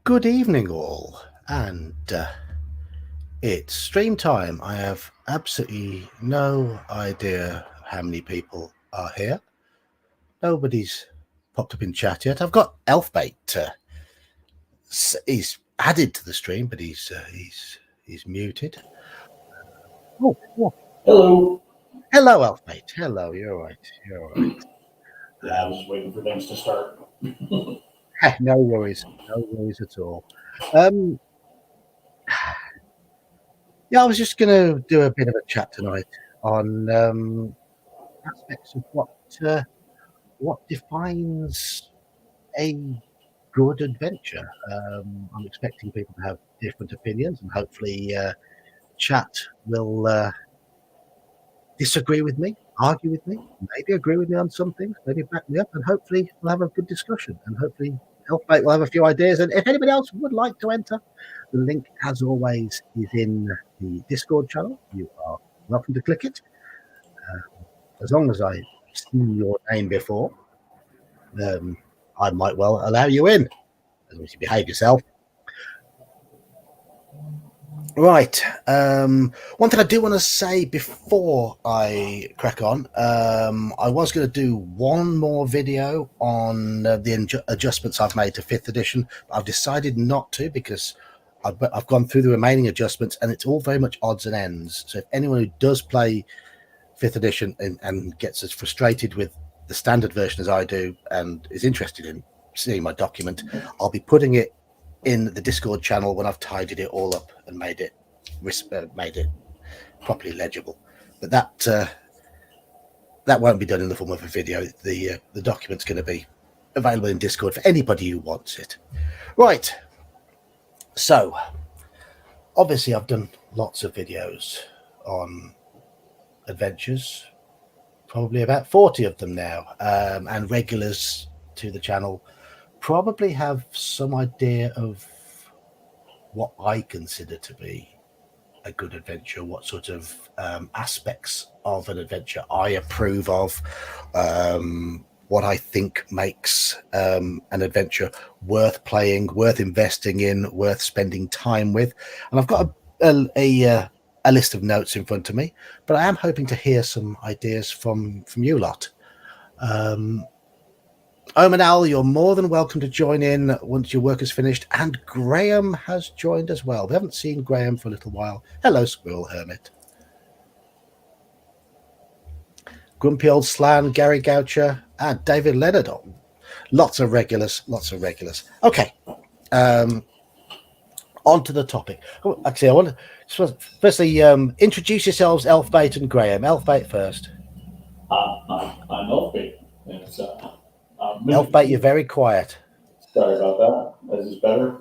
Good evening, all, and it's stream time. I have absolutely no idea how many people are here. Nobody's popped up in chat yet. I've got Elfbait. He's added to the stream, but he's muted. Oh, Hello. hello, Elfbait. Hello, you're all right. You're all right. Yeah, I was just waiting for things to start. No worries. No worries at all. Yeah, I was just going to do a bit of a chat tonight on aspects of what defines a good adventure. I'm expecting people to have different opinions, and hopefully, chat will disagree with me, argue with me, maybe agree with me on some things, maybe back me up, and hopefully we'll have a good discussion. And hopefully, Elfmate will have a few ideas. And if anybody else would like to enter, the link, as always, is in the Discord channel. You are welcome to click it. As long as I've seen your name before, I might well allow you in, as long as you behave yourself. Right. One thing I do want to say before I crack on, I was going to do one more video on the adjustments I've made to 5th edition, but I've decided not to because I've gone through the remaining adjustments and it's all very much odds and ends. So if anyone who does play 5th edition and gets as frustrated with the standard version as I do and is interested in seeing my document, I'll be putting it in the Discord channel when I've tidied it all up and made it properly legible. But that won't be done in the form of a video. The document's going to be available in Discord for anybody who wants it. Right. So, obviously, I've done lots of videos on adventures, probably about 40 of them now, and regulars to the channel probably have some idea of what I consider to be a good adventure, what sort of aspects of an adventure I approve of, what I think makes an adventure worth playing, worth investing in, worth spending time with. And I've got a list of notes in front of me, but I am hoping to hear some ideas from you lot. Omen Al, you're more than welcome to join in once your work is finished. And Graham has joined as well. We haven't seen Graham for a little while. Hello, Squirrel Hermit. Grumpy Old Slan, Gary Goucher, and David Leonard. Lots of regulars. Okay. On to the topic. Actually, I want to firstly introduce yourselves, Elfbait and Graham. Elfbait first. I'm Elfbait. Elfbait, you're very quiet. Sorry about that. Is this better?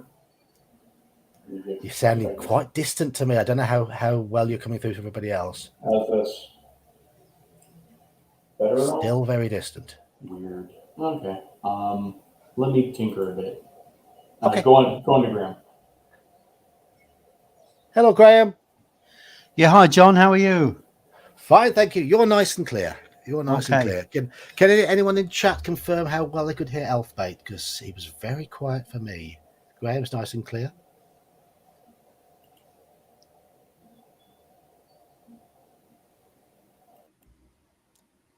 You're sounding quite distant to me. I don't know how well you're coming through to everybody else. How's this? Better? Still very distant. Weird. Okay. Let me tinker a bit. Okay. Go on to Graham. Hello, Graham. Yeah, hi, John. How are you? Fine, thank you. You're nice and clear. And clear. Can anyone in chat confirm how well they could hear Elfbait? Because he was very quiet for me. Graham's nice and clear.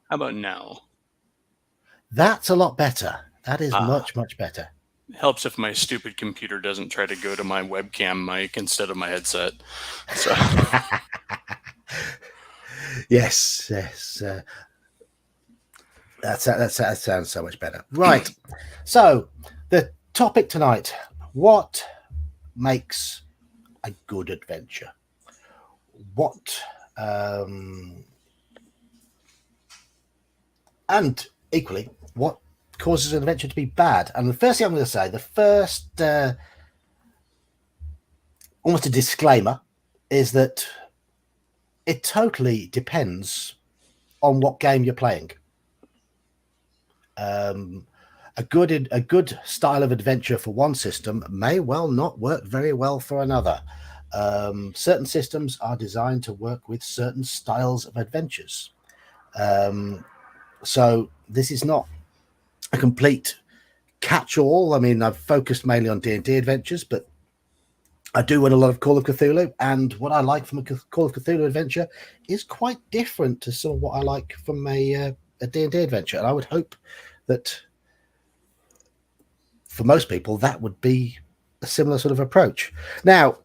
How about now? That's a lot better. That is much better. It helps if my stupid computer doesn't try to go to my webcam mic instead of my headset. So. Yes. That sounds so much better. Right. So the topic tonight: what makes a good adventure? What and equally, what causes an adventure to be bad? And the first thing I'm going to say, the first almost a disclaimer, is that it totally depends on what game you're playing. A good style of adventure for one system may well not work very well for another. Certain systems are designed to work with certain styles of adventures. So this is not a complete catch-all. I mean, I've focused mainly on D&D adventures, but I do run a lot of Call of Cthulhu, and what I like from a Call of Cthulhu adventure is quite different to some of what I like from a D&D adventure. And I would hope that for most people, that would be a similar sort of approach. Now,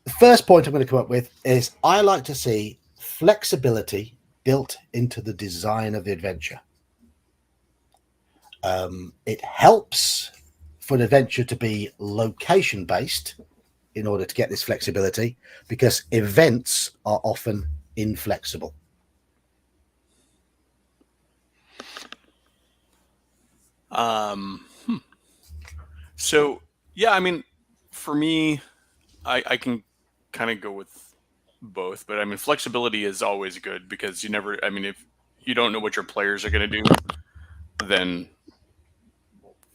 the first point I'm going to come up with is I like to see flexibility built into the design of the adventure. It helps for an adventure to be location based in order to get this flexibility, because events are often inflexible. So yeah, I mean, for me, I can kind of go with both, but I mean, flexibility is always good because you never, I mean, if you don't know what your players are going to do, then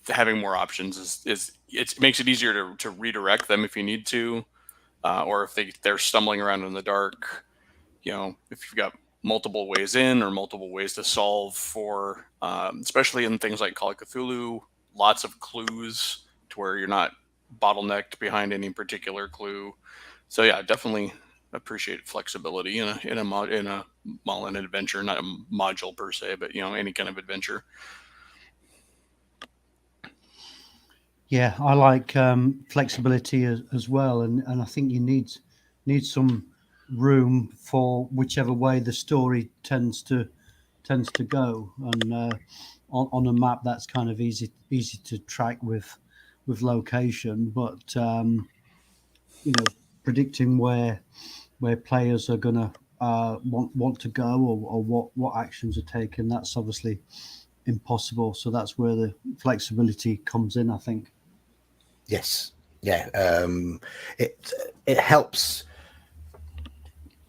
having more options is it makes it easier to redirect them if you need to, or if they're stumbling around in the dark. You know, if you've got multiple ways in or multiple ways to solve for, especially in things like Call of Cthulhu, lots of clues to where you're not bottlenecked behind any particular clue. So yeah, definitely appreciate flexibility in a Mullen adventure, not a module per se, but you know, any kind of adventure. Yeah, I like flexibility as well, and I think you need some room for whichever way the story tends to go. And on a map, that's kind of easy to track with location, but you know, predicting where players are gonna want to go, or what actions are taken, that's obviously impossible. So that's where the flexibility comes in, I think. Yes, yeah. It helps.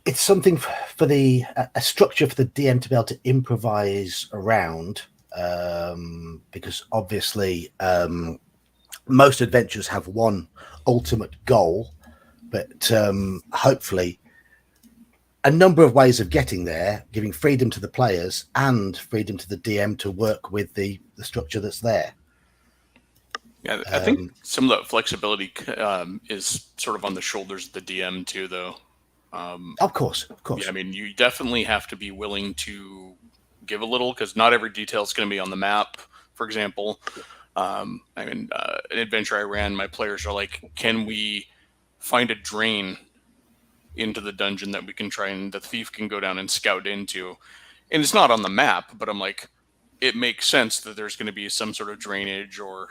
It's something for a structure for the DM to be able to improvise around, because obviously most adventures have one ultimate goal, but hopefully a number of ways of getting there, giving freedom to the players and freedom to the DM to work with the structure that's there. Yeah, I think some of that flexibility is sort of on the shoulders of the DM too, though. Of course. Yeah, I mean, you definitely have to be willing to give a little, because not every detail is going to be on the map. For example, I mean, an adventure I ran, my players are like, "Can we find a drain into the dungeon that we can try and the thief can go down and scout into?" And it's not on the map, but I'm like, it makes sense that there's going to be some sort of drainage, or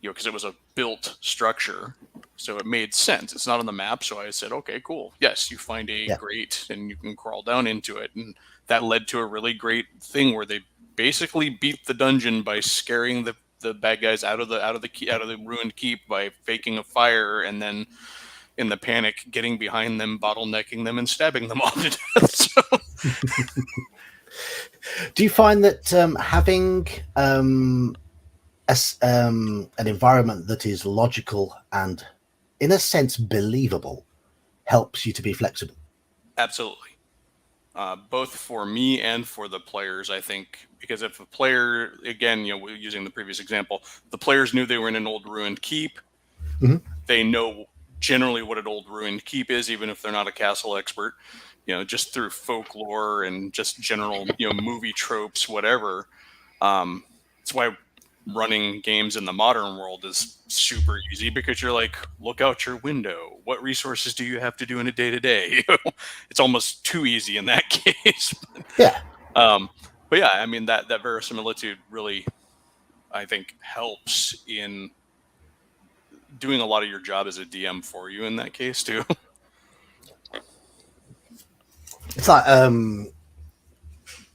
you know, because it was a built structure, so it made sense. It's not on the map, so I said, okay, cool. Yes, you find a grate and you can crawl down into it, and that led to a really great thing where they basically beat the dungeon by scaring the bad guys out of the ruined keep by faking a fire, and then in the panic getting behind them, bottlenecking them, and stabbing them all to death. So. Do you find that having an environment that is logical and, in a sense, believable helps you to be flexible? Absolutely. Both for me and for the players, I think, because if a player, again, you know, using the previous example, the players knew they were in an old ruined keep, they know generally what an old ruined keep is, even if they're not a castle expert, you know, just through folklore and just general, you know, movie tropes, whatever. That's why running games in the modern world is super easy, because you're like, look out your window. What resources do you have to do in a day-to-day? It's almost too easy in that case. Yeah. But yeah, I mean, that verisimilitude really, I think, helps in doing a lot of your job as a DM for you in that case too. It's like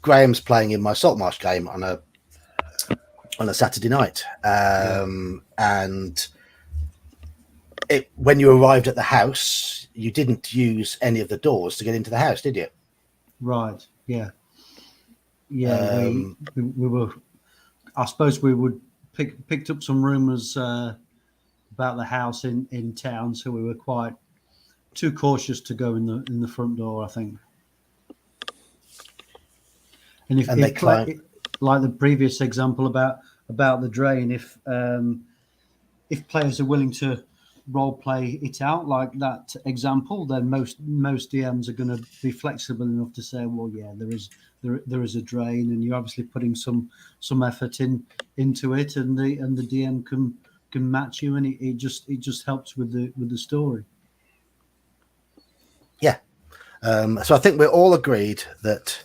Graham's playing in my Saltmarsh game on a Saturday night, and when you arrived at the house, you didn't use any of the doors to get into the house, did you? Right. Yeah. Yeah. We were. I suppose we would picked up some rumours about the house in town, so we were quite too cautious to go in the front door, I think. And if like the previous example about about the drain. If players are willing to role play it out like that example, then most DMs are going to be flexible enough to say, well, yeah, there is a drain, and you're obviously putting some effort into it, and the DM can match you, and it just helps with the story. Yeah. So I think we're all agreed that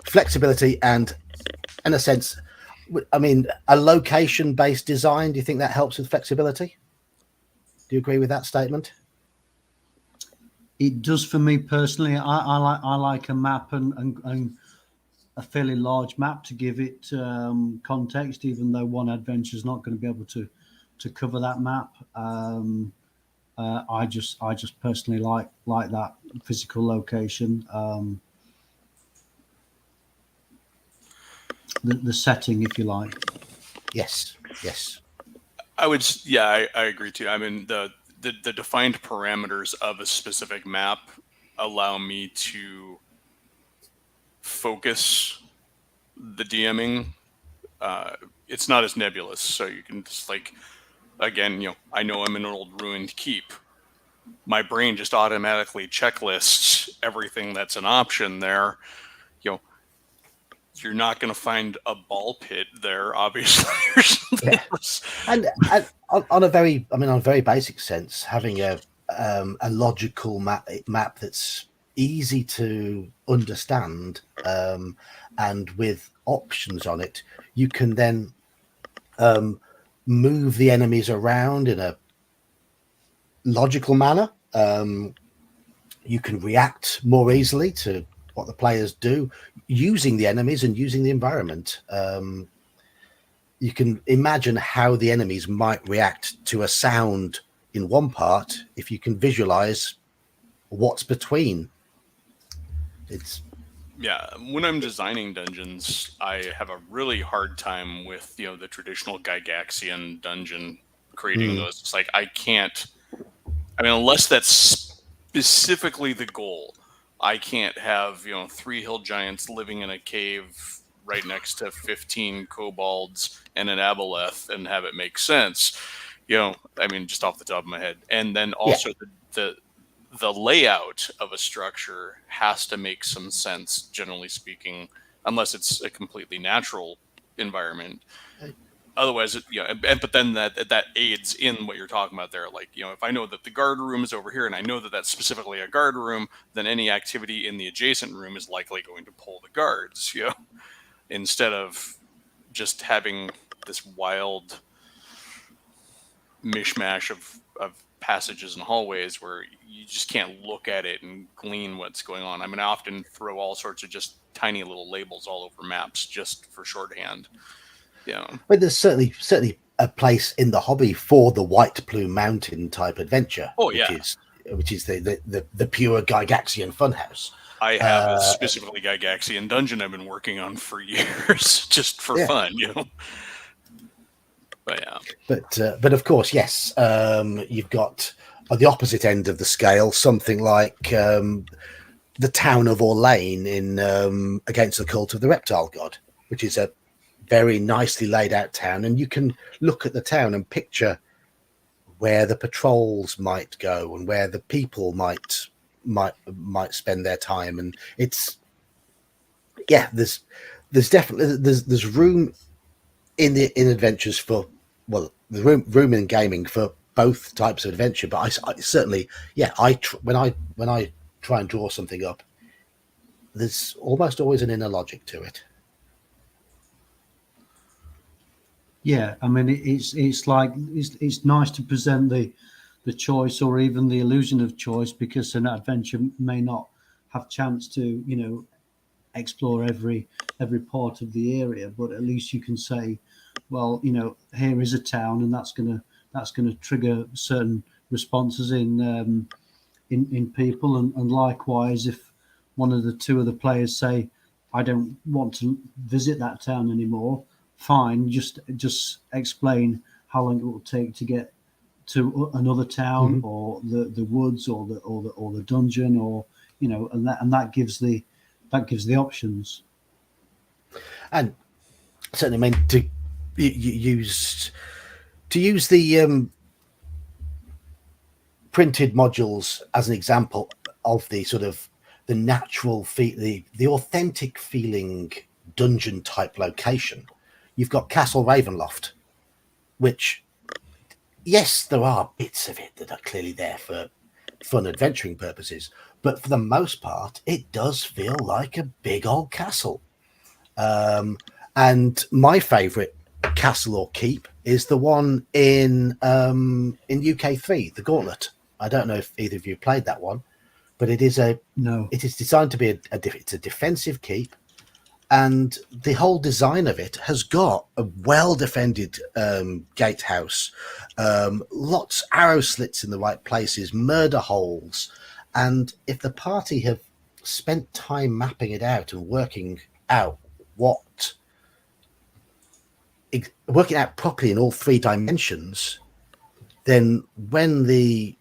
flexibility and, in a sense, I mean, a location-based design, do you think that helps with flexibility? Do you agree with that statement? It does for me personally. I like a map and a fairly large map to give it context, even though one adventure is not going to be able to cover that map. I just personally like that physical location. The setting, if you like. Yes. I would, yeah, I agree too. I mean, the defined parameters of a specific map allow me to focus the DMing. It's not as nebulous, so you can just again, I know I'm in an old ruined keep. My brain just automatically checklists everything that's an option there. You're not going to find a ball pit there, obviously. Yeah. And on a very basic sense, having a logical map that's easy to understand, and with options on it, you can then move the enemies around in a logical manner. You can react more easily to what the players do using the enemies and using the environment. You can imagine how the enemies might react to a sound in one part if you can visualize what's between. Yeah, when I'm designing dungeons, I have a really hard time with the traditional Gygaxian dungeon creating those. It's like I can't. I mean, unless that's specifically the goal, I can't have 3 hill giants living in a cave right next to 15 kobolds and an aboleth and have it make sense. I mean, just off the top of my head. And then also the layout of a structure has to make some sense, generally speaking, unless it's a completely natural environment. Otherwise, but then that aids in what you're talking about there. Like, if I know that the guard room is over here and I know that that's specifically a guard room, then any activity in the adjacent room is likely going to pull the guards, instead of just having this wild mishmash of passages and hallways where you just can't look at it and glean what's going on. I mean, I often throw all sorts of just tiny little labels all over maps just for shorthand. But there's certainly a place in the hobby for the White Plume Mountain type adventure. Oh yeah, which is the pure Gygaxian funhouse. I have a specifically Gygaxian dungeon I've been working on for years, just for fun, But yeah. But of course, yes, you've got at the opposite end of the scale something like the town of Orlane in Against the Cult of the Reptile God, which is a very nicely laid out town, and you can look at the town and picture where the patrols might go and where the people might spend their time. And it's there's definitely there's room in adventures for the room in gaming for both types of adventure. But I certainly when I try and draw something up, there's almost always an inner logic to it. Yeah, I mean, it's like it's nice to present the choice or even the illusion of choice, because an adventure may not have chance to explore every part of the area, but at least you can say, well, here is a town, and that's gonna trigger certain responses in people, and likewise, if one of the two of the players say, I don't want to visit that town anymore, fine, just explain how long it will take to get to another town, or the woods, or the dungeon, or and that gives the options. And certainly, I mean, used to use the printed modules as an example of the sort of the natural the authentic feeling dungeon type location. You've got Castle Ravenloft, which, yes, there are bits of it that are clearly there for fun adventuring purposes, but for the most part it does feel like a big old castle. And my favorite castle or keep is the one in UK3, the Gauntlet. I don't know if either of you played that one, but it is designed to be it's a defensive keep, and the whole design of it has got a well defended gatehouse, lots arrow slits in the right places, murder holes, and if the party have spent time mapping it out and working out properly in all three dimensions, then when the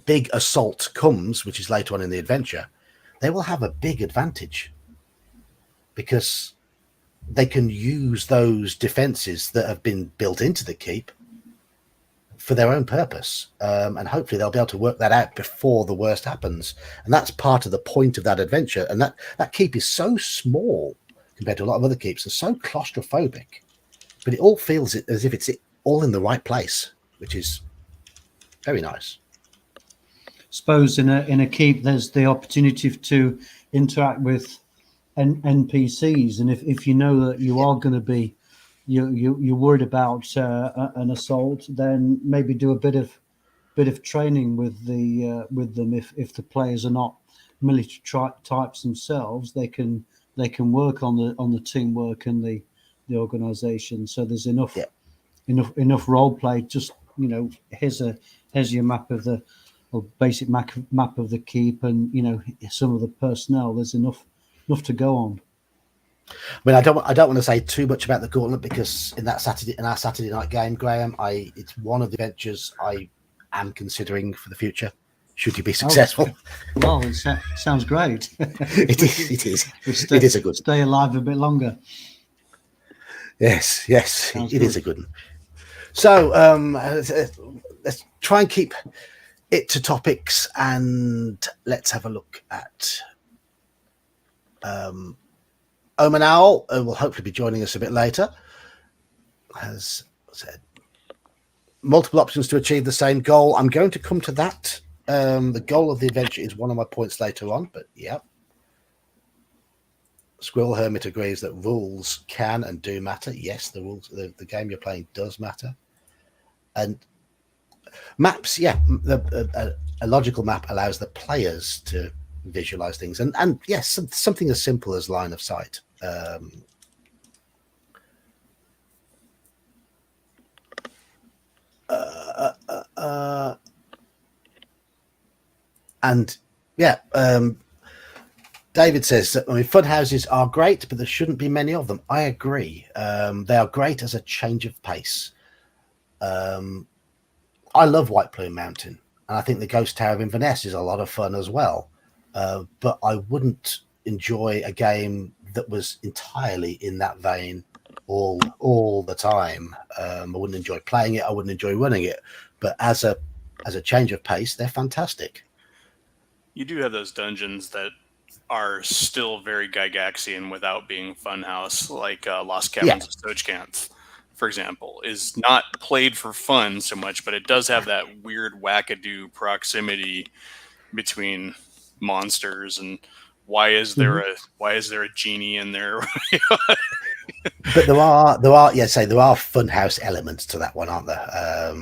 big assault comes, which is later on in the adventure, they will have a big advantage because they can use those defenses that have been built into the keep for their own purpose, and hopefully they'll be able to work that out before the worst happens. And that's part of the point of that adventure. And that keep is so small compared to a lot of other keeps, and so claustrophobic, but it all feels as if it's all in the right place, which is very nice. Suppose in a keep there's the opportunity to interact with NPCs, and if you know that you are going to be you're worried about an assault, then maybe do a bit of training with them. If the players are not military types themselves, they can work on the teamwork and the organization. So there's enough role play. Just here's your map of the basic map of the keep, and some of the personnel. There's enough to go on. I mean, I don't want to say too much about the Gauntlet, because in our Saturday night game, Graham, it's one of the adventures I am considering for the future, should you be successful. Well, it sounds great. It is. It is a good. Stay alive a bit longer. Yes, it is a good one. So let's try and keep it to topics, and let's have a look at Omen Owl, who will hopefully be joining us a bit later, has said multiple options to achieve the same goal. I'm going to come to that. The goal of the adventure is one of my points later on, but yeah. Squirrel Hermit agrees that rules can and do matter. Yes, the rules, the game you're playing does matter. And maps, a logical map allows the players to visualize things, and yes, something as simple as line of sight. David says that, fun houses are great, but there shouldn't be many of them. I agree. They are great as a change of pace. I love White Plume Mountain, and I think the Ghost Tower of Inverness is a lot of fun as well. But I wouldn't enjoy a game that was entirely in that vein all the time. I wouldn't enjoy playing it. I wouldn't enjoy running it. But as a change of pace, they're fantastic. You do have those dungeons that are still very Gygaxian without being funhouse, like Lost Caverns of Sojkanth, for example, is not played for fun so much, but it does have that weird wackadoo proximity between monsters, and why is there a genie in there? But there are funhouse elements to that one, aren't there?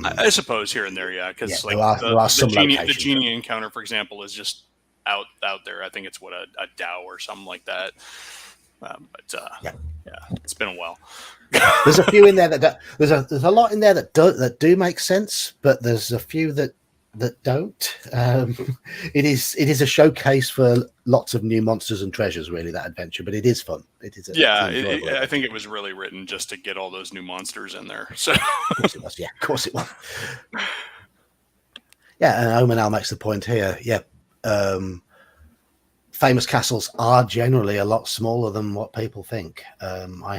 I suppose here and there, because there are some the genie encounter, for example, is just out there. I think it's a Dow or something like that. It's been a while. There's a few in there there's a lot in there that do make sense, but there's a few that don't. It is a showcase for lots of new monsters and treasures, really, that adventure, but it is fun. It is I think it was really written just to get all those new monsters in there. So of course it was. And Omen Owl makes the point here. Famous castles are generally a lot smaller than what people think. I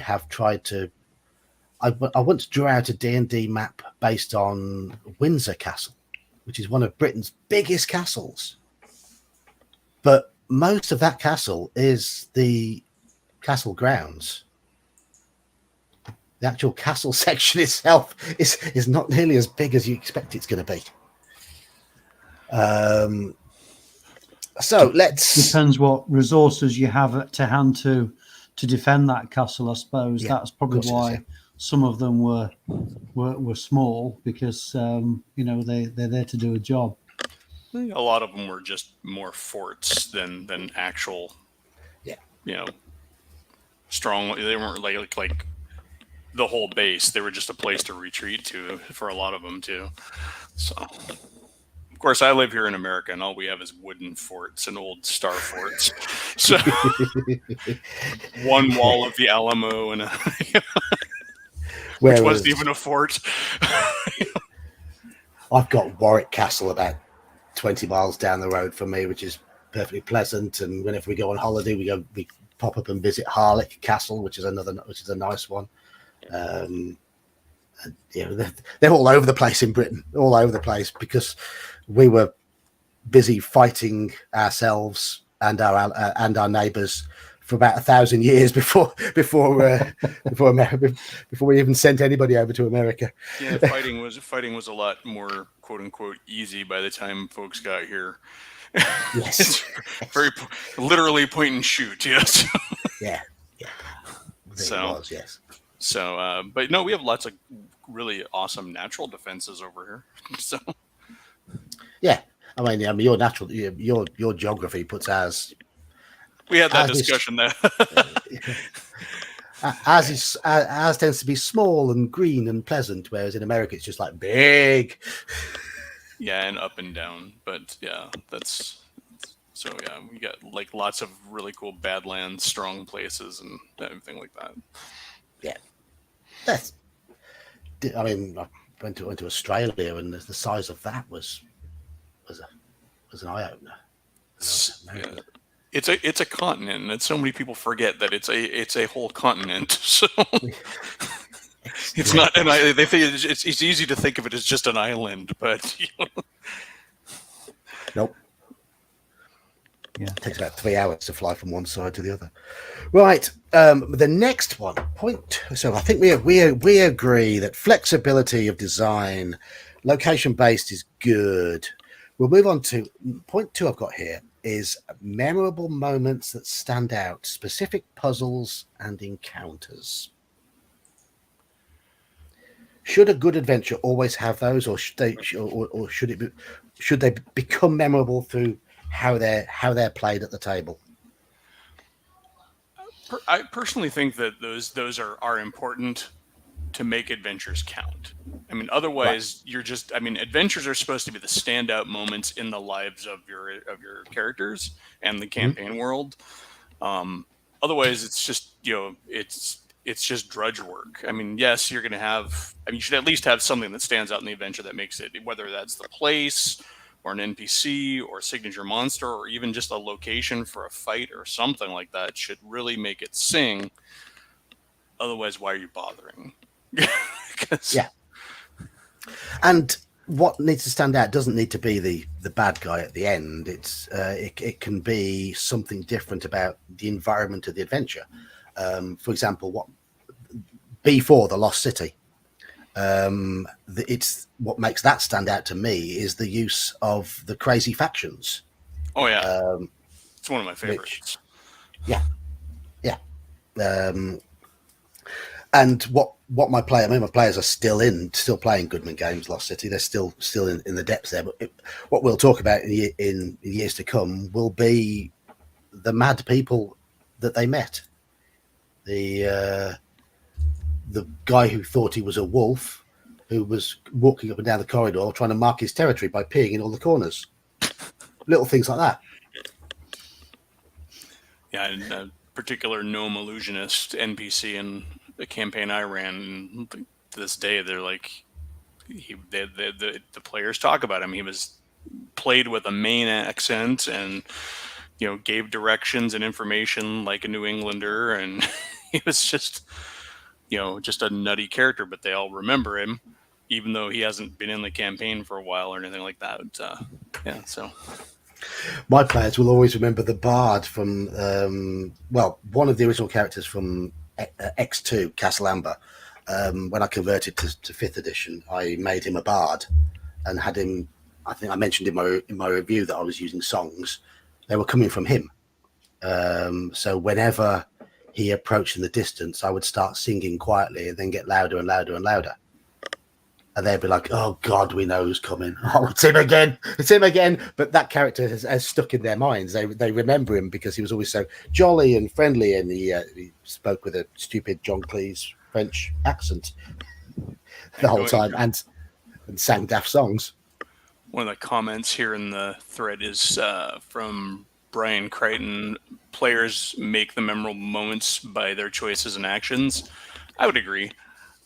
I once drew out a D&D map based on Windsor Castle, which is one of Britain's biggest castles. But most of that castle is the castle grounds. The actual castle section itself is not nearly as big as you expect it's going to be. So let's... Depends what resources you have to hand to defend that castle, I suppose. Yeah, That's probably of course why it is, some of them were small, because they're there to do a job. A lot of them were just more forts than actual, strong. They weren't like the whole base. They were just a place to retreat to for a lot of them too. So, of course, I live here in America, and all we have is wooden forts and old star forts. So, one wall of the Alamo, and which wasn't even a fort. I've got Warwick Castle about 20 miles down the road from me, which is perfectly pleasant. And whenever we go on holiday, we pop up and visit Harlech Castle, which is a nice one. And, they're all over the place in Britain, all over the place, because we were busy fighting ourselves and our neighbours for about 1,000 years before we even sent anybody over to America. Yeah, fighting was a lot more quote unquote easy by the time folks got here. Yes, it's very literally point and shoot. Yes. Yeah. So was, yes. So, but no, we have lots of really awesome natural defenses over here. So, yeah, I mean, your geography puts ours. We had that discussion there. Ours tends to be small and green and pleasant, whereas in America it's just like big. Yeah, and up and down. But yeah, we got like lots of really cool Badlands, strong places, and everything like that. Yeah. I went to Australia, and the size of that was an eye opener. Yeah. It's a continent, and so many people forget that it's a whole continent. So it's not, and they think it's easy to think of it as just an island, but nope. Yeah, it takes about 3 hours to fly from one side to the other. Right. The next one, point. So I think we agree that flexibility of design, location based, is good. We'll move on to point 2. I've got here is memorable moments that stand out, specific puzzles and encounters. Should a good adventure always have those, or should they become memorable through how they're played at the table? I personally think that those are important to make adventures count. I mean, otherwise adventures are supposed to be the standout moments in the lives of your characters and the campaign world. Otherwise, it's just it's just drudge work. I mean, yes, you're going to have. I mean, you should at least have something that stands out in the adventure that makes it, whether that's the place or an NPC or signature monster or even just a location for a fight or something like that, should really make it sing. Otherwise, why are you bothering? Yeah. And what needs to stand out doesn't need to be the bad guy at the end. It can be something different about the environment of the adventure. For example, B4, the Lost City. It's what makes that stand out to me is the use of the crazy factions. Oh yeah, it's one of my favorites. Yeah. And what my players are still playing Goodman Games Lost City. They're still in the depths there. But what we'll talk about in years to come will be the mad people that they met. The guy who thought he was a wolf, who was walking up and down the corridor trying to mark his territory by peeing in all the corners. Little things like that. Yeah, and a particular gnome illusionist NPC in the campaign I ran, to this day, they're like, the players talk about him. He was played with a Maine accent and, gave directions and information like a New Englander. And he was just, just a nutty character, but they all remember him, even though he hasn't been in the campaign for a while or anything like that. Yeah, so My players will always remember the Bard from, one of the original characters from X2, Castle Amber. When I converted to 5th edition, I made him a Bard and had him. I think I mentioned in my review that I was using songs. They were coming from him. So whenever he approached in the distance, I would start singing quietly and then get louder and louder and louder. And they'd be like, "Oh God, we know who's coming! Oh, it's him again! It's him again!" But that character has stuck in their minds. They remember him because he was always so jolly and friendly, and he spoke with a stupid John Cleese French accent the whole time, and sang daft songs. One of the comments here in the thread is from Brian Crichton. Players make the memorable moments by their choices and actions. I would agree.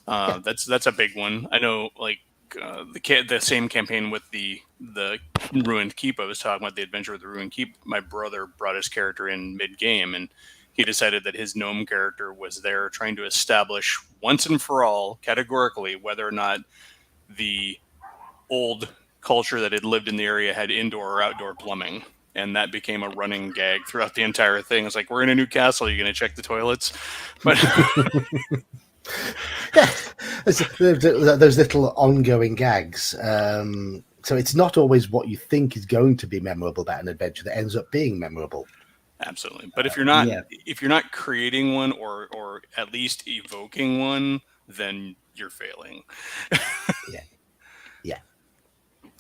That's a big one. I know, like the same campaign with the Ruined Keep. I was talking about the adventure with the Ruined Keep. My brother brought his character in mid game, and he decided that his gnome character was there trying to establish once and for all, categorically, whether or not the old culture that had lived in the area had indoor or outdoor plumbing. And that became a running gag throughout the entire thing. It's like, we're in a new castle. Are you going to check the toilets? But yeah, those little ongoing gags. So it's not always what you think is going to be memorable about an adventure that ends up being memorable. Absolutely. But if you're not creating one or at least evoking one, then you're failing. Yeah.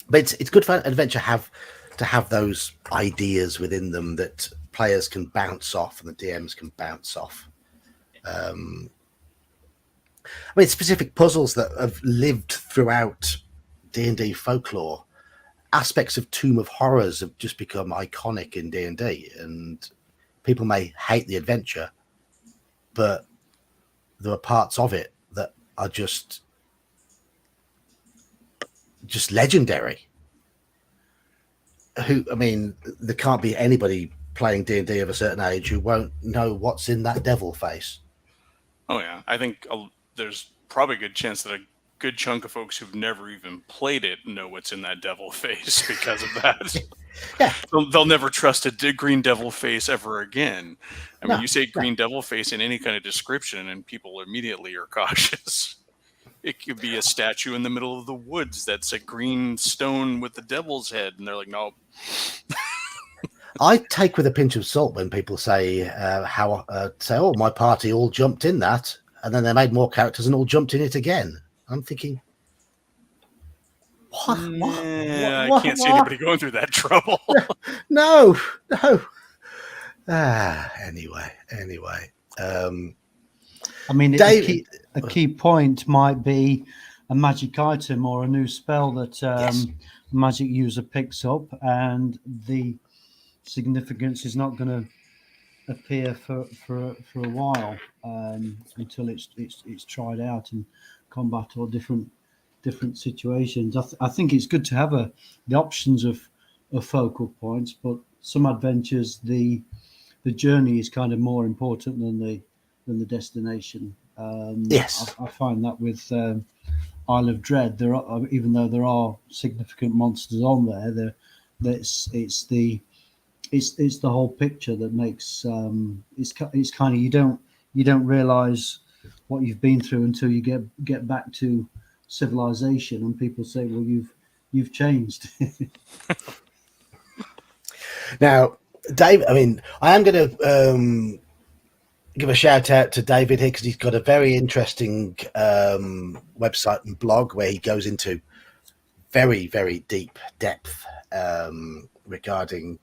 But it's good for an adventure to have those ideas within them that players can bounce off and the DMs can bounce off. Specific puzzles that have lived throughout D&D folklore. Aspects of Tomb of Horrors have just become iconic in D&D, and people may hate the adventure, but there are parts of it that are just legendary. There can't be anybody playing D&D of a certain age who won't know what's in that devil face. Oh yeah, I think there's probably a good chance that a good chunk of folks who've never even played it know what's in that devil face because of that. Yeah, they'll never trust a green devil face ever again. You say green devil face in any kind of description, and people immediately are cautious. It could be a statue in the middle of the woods that's a green stone with the devil's head, and they're like, no. I take with a pinch of salt when people say, "Oh, my party all jumped in that," and then they made more characters and all jumped in it again. I'm thinking, what? I can't see anybody going through that trouble. No. Anyway. Dave, a key point might be a magic item or a new spell that a magic user picks up, and the significance is not going to appear for a while until it's tried out in combat or different situations. I think it's good to have the options of focal points, but some adventures the journey is kind of more important than the destination. Yes, I find that with Isle of Dread, even though there are significant monsters on there, it's the whole picture that makes it's kind of you don't realize what you've been through until you get back to civilization, and people say, well, you've changed. Now, Dave, I am going to give a shout out to David here because he's got a very interesting website and blog where he goes into very, very deep depth regarding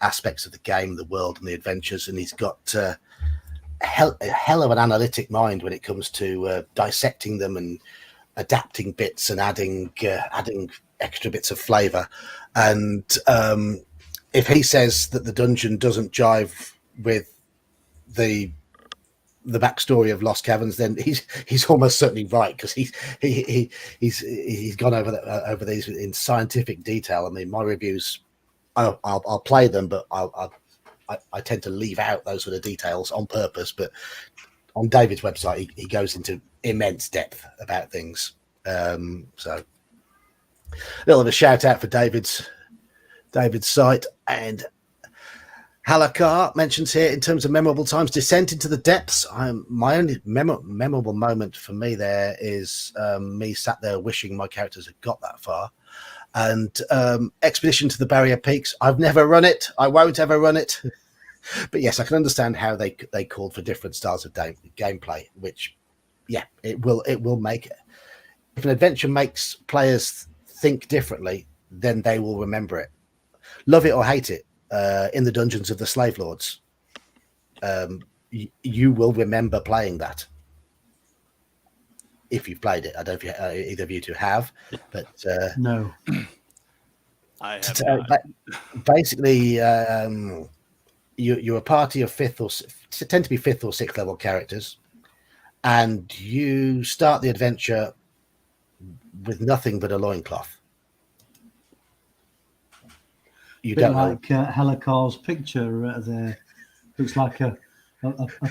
aspects of the game, the world, and the adventures. And he's got a hell of an analytic mind when it comes to dissecting them and adapting bits and adding extra bits of flavor. And if he says that the dungeon doesn't jive with the backstory of Lost Caverns, then he's almost certainly right, because he's gone over these in scientific detail. My reviews, I'll play them, but I tend to leave out those sort of details on purpose. But on David's website, he goes into immense depth about things. So a little of a shout out for David's site. And Halakar mentions here, in terms of memorable times, Descent into the Depths. My only memorable moment for me there is me sat there wishing my characters had got that far. And Expedition to the Barrier Peaks. I've never run it. I won't ever run it. But yes, I can understand how they called for different styles of gameplay, which, yeah, it will make it. If an adventure makes players think differently, then they will remember it. Love it or hate it, in the Dungeons of the Slave Lords, you will remember playing that. If you've played it. I don't know if either of you two have, but No. I have not. Basically, you're a party of tend to be fifth or sixth level characters, and you start the adventure with nothing but a loincloth. You don't like Helicar's picture there. Looks like a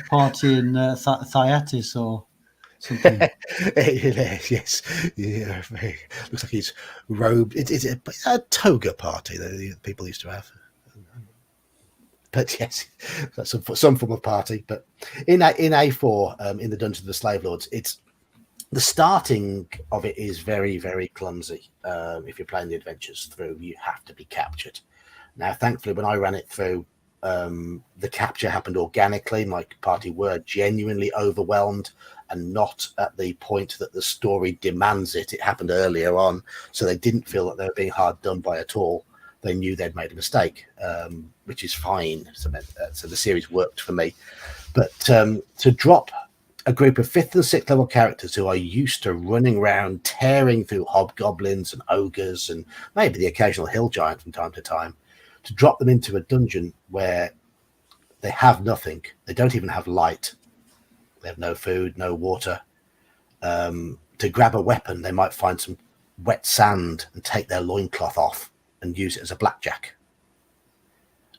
party in Thyatis or something. Yes, yeah. Looks like he's robed. It's a toga party that people used to have. But yes, that's some form of party. But in A4, in the Dungeons of the Slave Lords, it's the starting of it is very, very clumsy. If you're playing the adventures through, you have to be captured. Now, thankfully, when I ran it through, the capture happened organically. My party were genuinely overwhelmed, and not at the point that the story demands it. It happened earlier on, so they didn't feel that they were being hard done by at all. They knew they'd made a mistake, which is fine. So the series worked for me. But to drop a group of 5th and 6th level characters who are used to running around, tearing through hobgoblins and ogres and maybe the occasional hill giant from time to time, to drop them into a dungeon where they have nothing. They don't even have light. They have no food, no water. To grab a weapon, they might find some wet sand and take their loincloth off and use it as a blackjack.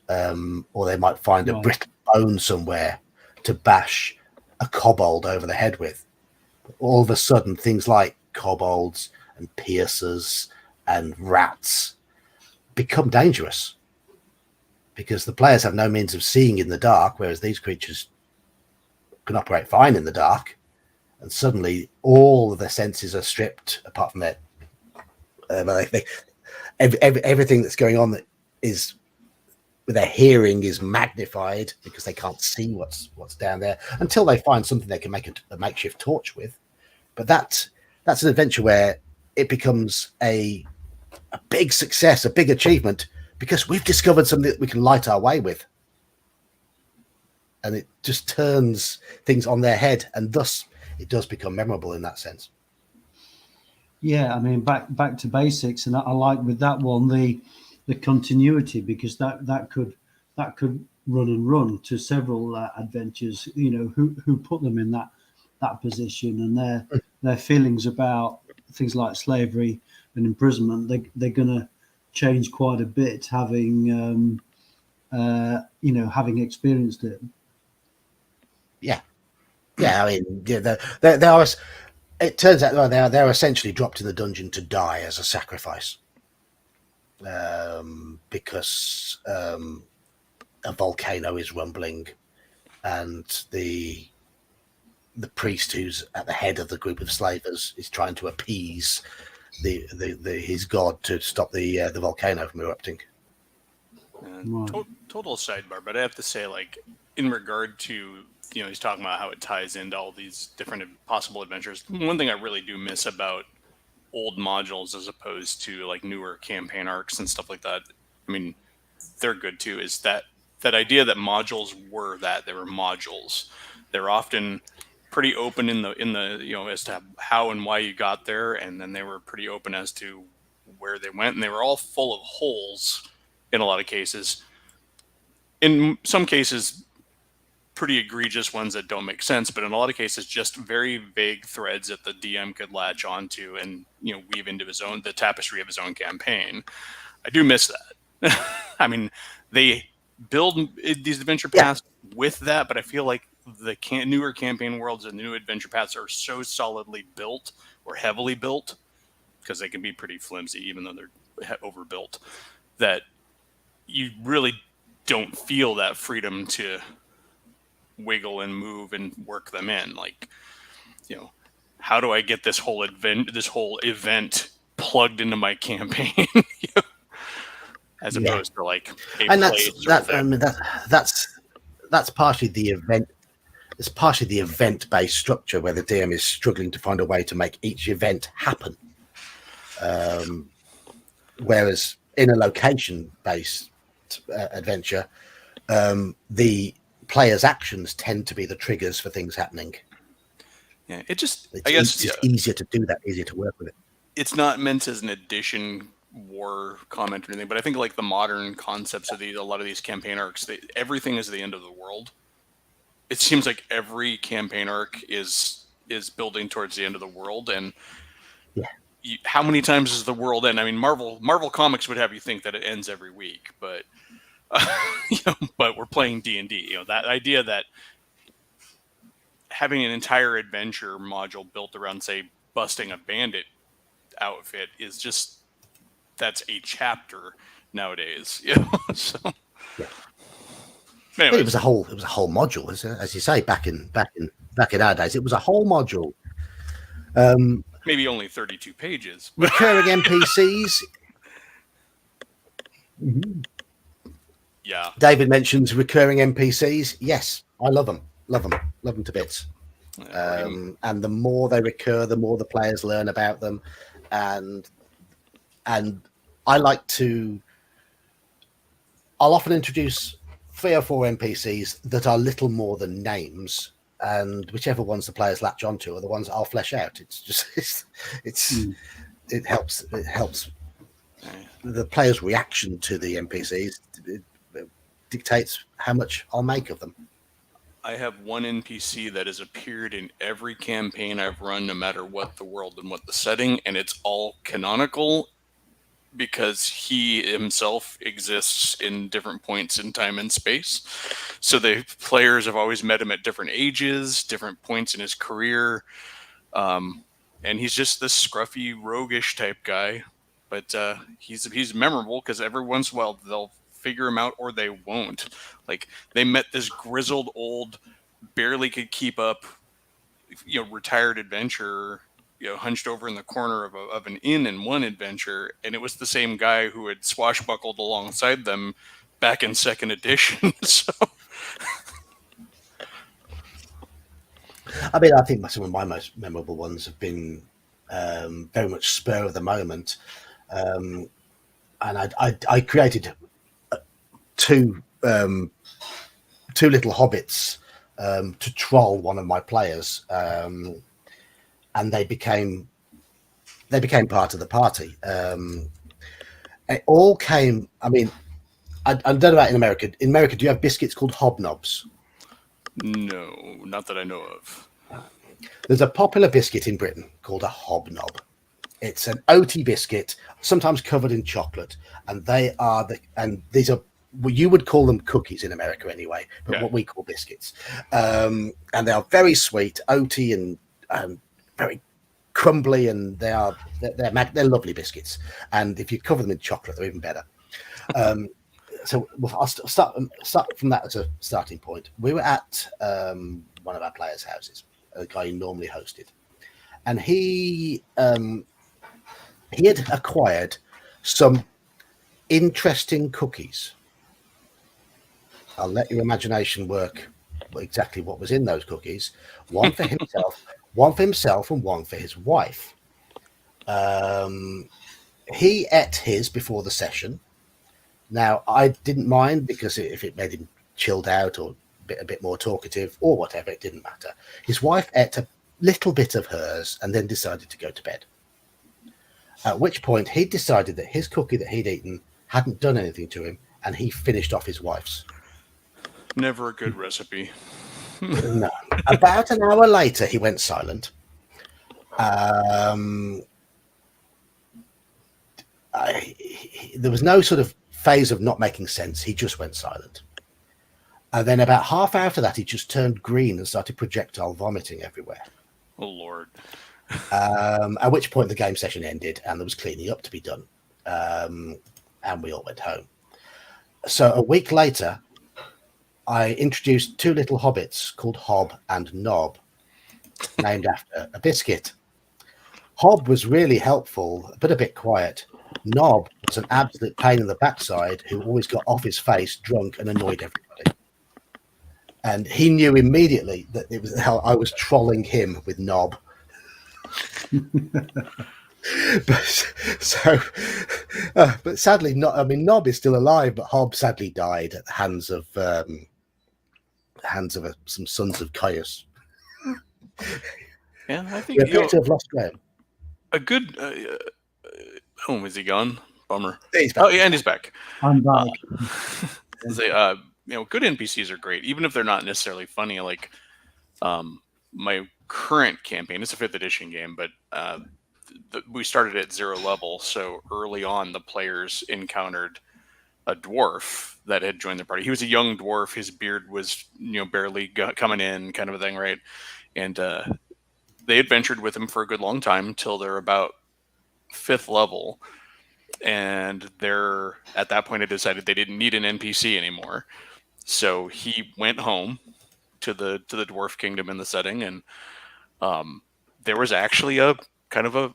Or they might find a brittle bone somewhere to bash a kobold over the head with. All of a sudden, things like kobolds and piercers and rats become dangerous because the players have no means of seeing in the dark, whereas these creatures can operate fine in the dark. And suddenly, all of their senses are stripped, apart from their everything that's going on that is with their hearing is magnified because they can't see what's down there until they find something they can make a makeshift torch with. But that's an adventure where it becomes a big success, a big achievement, because we've discovered something that we can light our way with. And it just turns things on their head, and thus it does become memorable in that sense. Yeah, I mean, back to basics, and I like with that one the continuity, because that could run and run to several adventures. You know, who put them in that position, and their feelings about things like slavery and imprisonment. They're going to change quite a bit, having having experienced it. Yeah. I mean, yeah, there are. It turns out they're essentially dropped in the dungeon to die as a sacrifice, because a volcano is rumbling, and the priest who's at the head of the group of slavers is trying to appease his god to stop the volcano from erupting. Total sidebar, but I have to say, like, in regard to, he's talking about how it ties into all these different possible adventures. One thing I really do miss about old modules as opposed to like newer campaign arcs and stuff like that, I mean, they're good too, is that idea that modules they were modules. They're often pretty open in the as to how and why you got there, and then they were pretty open as to where they went, and they were all full of holes in a lot of cases. In some cases, pretty egregious ones that don't make sense, but in a lot of cases, just very vague threads that the DM could latch onto and weave into the tapestry of his own campaign. I do miss that. I mean, they build these adventure paths with that, but I feel like the newer campaign worlds and the new adventure paths are so solidly built or heavily built, because they can be pretty flimsy even though they're overbuilt, that you really don't feel that freedom to wiggle and move and work them in. Like, how do I get this whole event plugged into my campaign? As opposed to like and that's partially the event. It's partially the event-based structure where the DM is struggling to find a way to make each event happen. Whereas in a location-based adventure, the player's actions tend to be the triggers for things happening. Yeah, it's easier to do that, easier to work with it. It's not meant as an addition war comment or anything, but I think like the modern concepts of a lot of these campaign arcs, everything is the end of the world. It seems like every campaign arc is building towards the end of the world, and how many times does the world end? I mean, Marvel Comics would have you think that it ends every week, but but we're playing D&D. That idea that having an entire adventure module built around, say, busting a bandit outfit is just, that's a chapter nowadays. So. Yeah. Anyways. It was a whole module, as you say, back in our days. It was a whole module. Maybe only 32 pages. Recurring NPCs. Mm-hmm. Yeah. David mentions recurring NPCs. Yes, I love them. Love them to bits. And the more they recur, the more the players learn about them. And I like to. I'll often introduce 3 or 4 NPCs that are little more than names, and whichever ones the players latch onto are the ones I'll flesh out. It's just it helps the player's reaction to the NPCs. It dictates how much I'll make of them. I have one NPC that has appeared in every campaign I've run, no matter what the world and what the setting, and it's all canonical because he himself exists in different points in time and space. So the players have always met him at different ages, different points in his career. And he's just this scruffy, roguish type guy. But he's memorable because every once in a while they'll figure him out or they won't. Like, they met this grizzled old, barely could keep up, retired adventurer, hunched over in the corner of an inn in one adventure, and it was the same guy who had swashbuckled alongside them back in 2nd edition. So, I mean, I think some of my most memorable ones have been very much spur of the moment, and I created two little hobbits to troll one of my players. And they became part of the party. It all came. I mean, I don't know about in America. In America, do you have biscuits called hobnobs? No, not that I know of. There's a popular biscuit in Britain called a hobnob. It's an oaty biscuit, sometimes covered in chocolate, and these are. Well, you would call them cookies in America anyway, but what we call biscuits. And they are very sweet, oaty, and very crumbly, and they're lovely biscuits. And if you cover them in chocolate, they're even better. So I'll start from that as a starting point. We were at one of our players' houses, a guy who normally hosted, and he had acquired some interesting cookies. I'll let your imagination work exactly what was in those cookies. One for himself, one for his wife. He ate his before the session. Now, I didn't mind because if it made him chilled out or a bit more talkative or whatever, it didn't matter. His wife ate a little bit of hers and then decided to go to bed. At which point he decided that his cookie that he'd eaten hadn't done anything to him, and he finished off his wife's. Never a good recipe. No. About an hour later, he went silent. There was no sort of phase of not making sense. He just went silent. And then about half after that, he just turned green and started projectile vomiting everywhere. Oh Lord. At which point the game session ended and there was cleaning up to be done. And we all went home. So a week later, I introduced two little hobbits called Hob and Nob, named after a biscuit. Hob was really helpful, but a bit quiet. Nob was an absolute pain in the backside who always got off his face, drunk, and annoyed everybody. And he knew immediately that it was how I was trolling him with Nob. But sadly, not. I mean, Nob is still alive, but Hob sadly died at the hands of some sons of Caius. Yeah, I think We appear to have lost Graham. a good. Oh, is he gone? Bummer. He's back. Oh, yeah, and he's back. I'm back. Good NPCs are great, even if they're not necessarily funny. Like, my current campaign, it's a 5th edition game, but we started at 0 level. So early on, the players encountered a dwarf that had joined the party. He was a young dwarf. His beard was, barely coming in, kind of a thing, right? And they adventured with him for a good long time till they're about 5th level. And at that point, they decided they didn't need an NPC anymore. So he went home to the dwarf kingdom in the setting, and there was actually a kind of a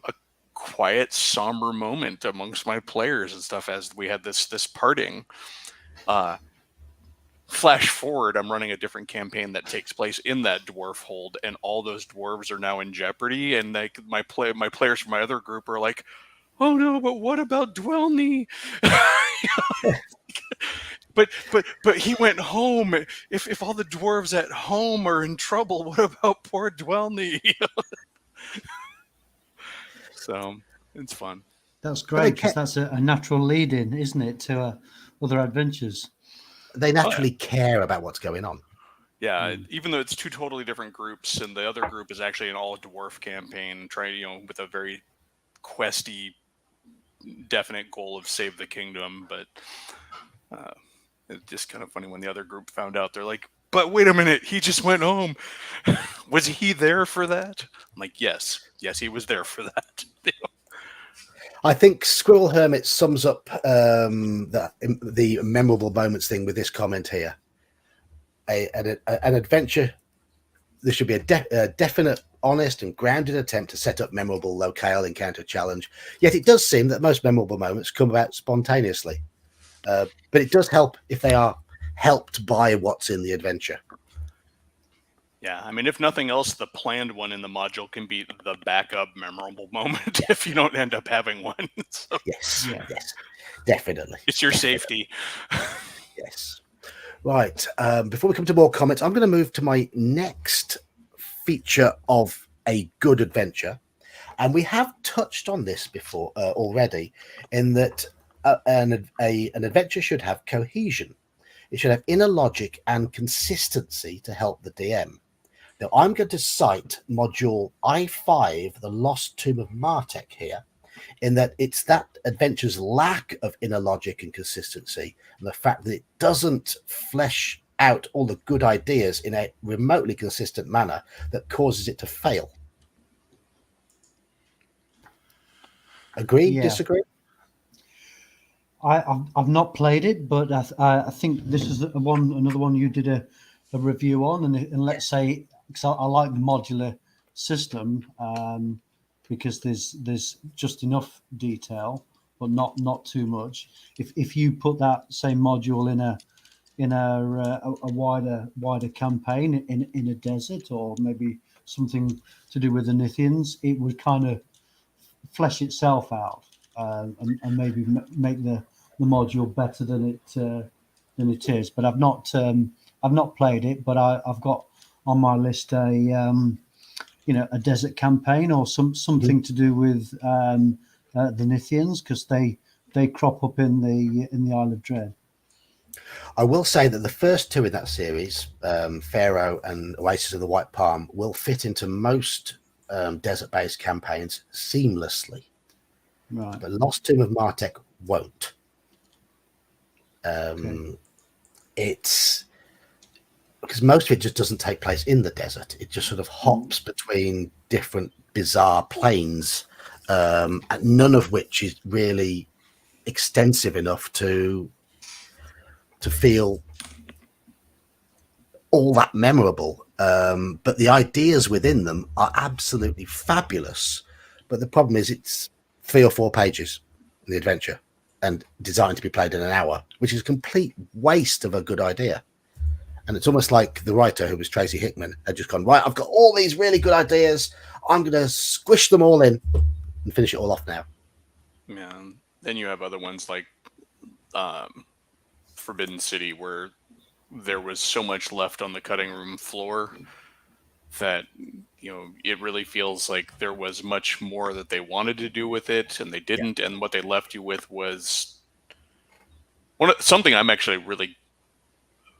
quiet, somber moment amongst my players and stuff as we had this parting. Flash forward, I'm running a different campaign that takes place in that dwarf hold, and all those dwarves are now in jeopardy. And like my players from my other group are like, "Oh no, but what about Dwellney?" But he went home. If all the dwarves at home are in trouble, what about poor Dwellney? So it's fun. That's great because that's a natural lead-in, isn't it, to other adventures? They naturally care about what's going on. Yeah, even though it's two totally different groups, and the other group is actually an all-dwarf campaign, trying with a very questy, definite goal of save the kingdom. But it's just kind of funny when the other group found out. They're like, "But wait a minute, he just went home. Was he there for that?" I'm like, yes, he was there for that. I think Squirrel Hermit sums up the memorable moments thing with this comment here. An adventure, there should be a definite, honest, and grounded attempt to set up memorable locale encounter challenge. Yet it does seem that most memorable moments come about spontaneously. But it does help if they are helped by what's in the adventure. Yeah, I mean, if nothing else, the planned one in the module can be the backup memorable moment if you don't end up having one. So, Yes, definitely. It's your safety. Yes. Right. Before we come to more comments, I'm going to move to my next feature of a good adventure. And we have touched on this before already, in that an adventure should have cohesion. It should have inner logic and consistency to help the DM. Now, I'm going to cite module I5, The Lost Tomb of Martek here, in that it's that adventure's lack of inner logic and consistency, and the fact that it doesn't flesh out all the good ideas in a remotely consistent manner that causes it to fail. Agree? Yeah. Disagree? I've not played it, but I think this is another one you did a review on, and let's say, because I like the modular system, because there's just enough detail, but not too much. If you put that same module in a wider campaign in a desert, or maybe something to do with the Nithians, it would kind of flesh itself out and maybe make the module better than it is. But I've not played it, but I've got on my list a desert campaign or something to do with the Nithians, because they crop up in the Isle of Dread. I will say that the first two in that series, Pharaoh and Oasis of the White Palm, will fit into most desert-based campaigns seamlessly. Right. But Lost Tomb of Martek won't. Okay. because most of it just doesn't take place in the desert. It just sort of hops between different bizarre planes, and none of which is really extensive enough to feel all that memorable. But the ideas within them are absolutely fabulous. But the problem is it's 3 or 4 pages in the adventure and designed to be played in an hour, which is a complete waste of a good idea. And it's almost like the writer, who was Tracy Hickman, had just gone, right, I've got all these really good ideas. I'm going to squish them all in and finish it all off now. Yeah. Then you have other ones like Forbidden City, where there was so much left on the cutting room floor that, you know, it really feels like there was much more that they wanted to do with it and they didn't. Yeah. And what they left you with was something I'm actually really,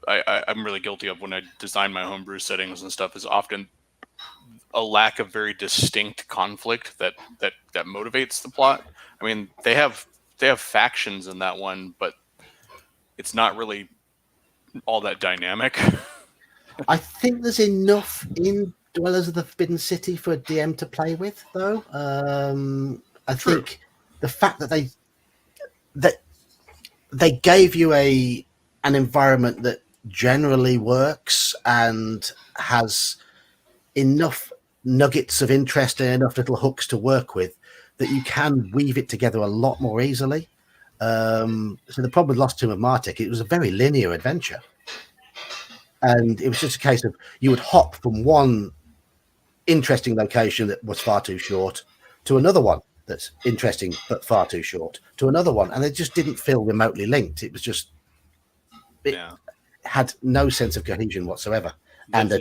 I'm really guilty of when I design my homebrew settings and stuff, is often a lack of very distinct conflict that motivates the plot. I mean, they have factions in that one, but it's not really all that dynamic. I think there's enough in Dwellers of the Forbidden City for a DM to play with, though. I think the fact that they gave you an environment that generally works and has enough nuggets of interest and enough little hooks to work with that you can weave it together a lot more easily. So the problem with Lost Tomb of Martek, it was a very linear adventure. And it was just a case of you would hop from one interesting location that was far too short to another one that's interesting but far too short to another one. And it just didn't feel remotely linked. It was just, it had no sense of cohesion whatsoever, and a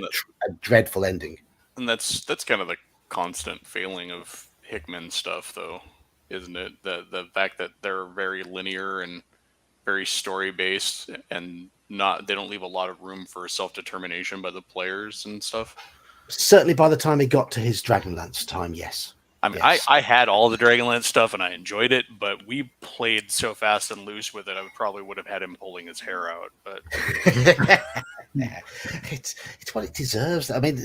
dreadful ending. And that's kind of the constant failing of Hickman stuff, though, isn't it? The fact that they're very linear and very story based, and they don't leave a lot of room for self-determination by the players and stuff. Certainly by the time he got to his Dragonlance time, yes. I mean, yes. I had all the Dragonlance stuff and I enjoyed it, but we played so fast and loose with it, I probably would have had him pulling his hair out. But it's what it deserves. I mean,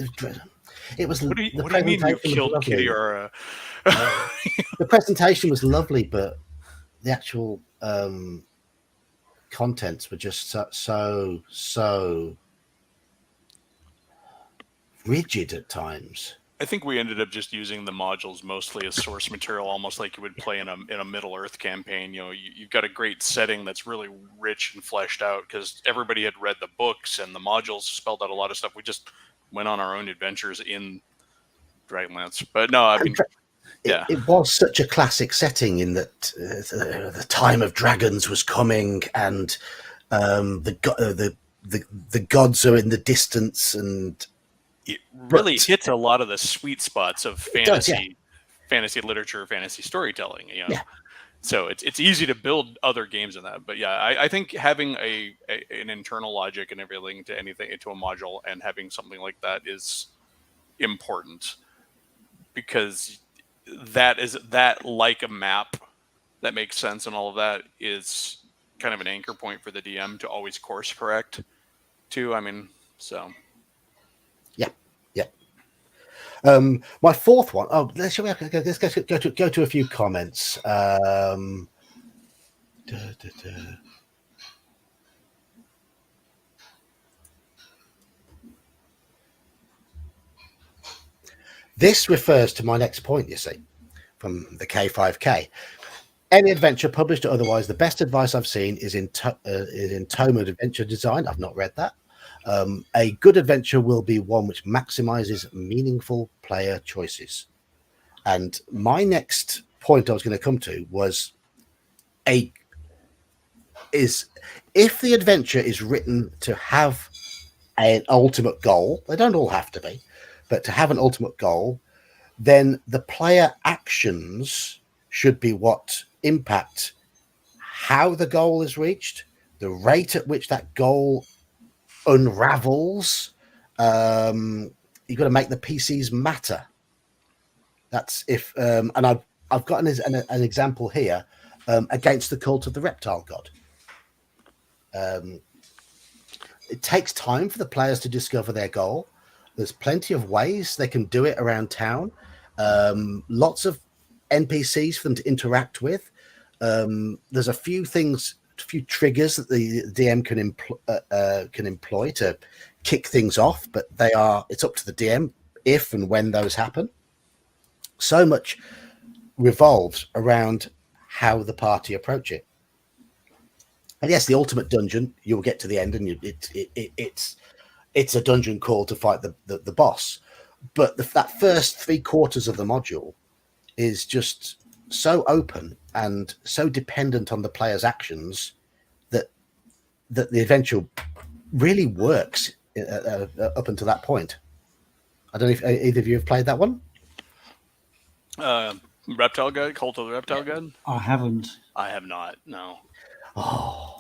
it was. What do you mean you killed Kitty-Ora? The presentation was lovely, but the actual contents were just so rigid at times. I think we ended up just using the modules mostly as source material, almost like you would play in a Middle Earth campaign. You know, you've got a great setting that's really rich and fleshed out because everybody had read the books and the modules spelled out a lot of stuff. We just went on our own adventures in Dragonlance. But no, I mean, yeah, it was such a classic setting in that the time of dragons was coming, and the gods are in the distance, and it really hits a lot of the sweet spots of fantasy, fantasy literature, fantasy storytelling. You know, so it's easy to build other games in that. But yeah, I think having an internal logic and everything to anything into a module and having something like that is important, because that like a map that makes sense and all of that is kind of an anchor point for the DM to always course correct too. I mean, so. My fourth one. Oh, let's go to a few comments. This refers to my next point, you see, from the K5K. Any adventure, published or otherwise, the best advice I've seen is in Tome of Adventure Design. I've not read that. A good adventure will be one which maximizes meaningful player choices. And my next point I was going to come to was if the adventure is written to have an ultimate goal, they don't all have to be, but to have an ultimate goal, then the player actions should be what impact how the goal is reached, the rate at which that goal unravels. You've got to make the PCs matter. That's if and I've got an example here against the Cult of the Reptile God. it takes time for the players to discover their goal. There's plenty of ways they can do it around town. Lots of NPCs for them to interact with. There's a few triggers that the DM can employ to kick things off, but it's up to the DM if and when those happen. So much revolves around how the party approach it. And yes, the ultimate dungeon, you'll get to the end, and it's a dungeon crawl to fight the boss. But that first 3/4 of the module is just so open and so dependent on the player's actions that the adventure really works up until that point. I don't know if either of you have played that one. Reptile Guide, Cult of the Reptile Guide. I haven't. I have not. No. Oh.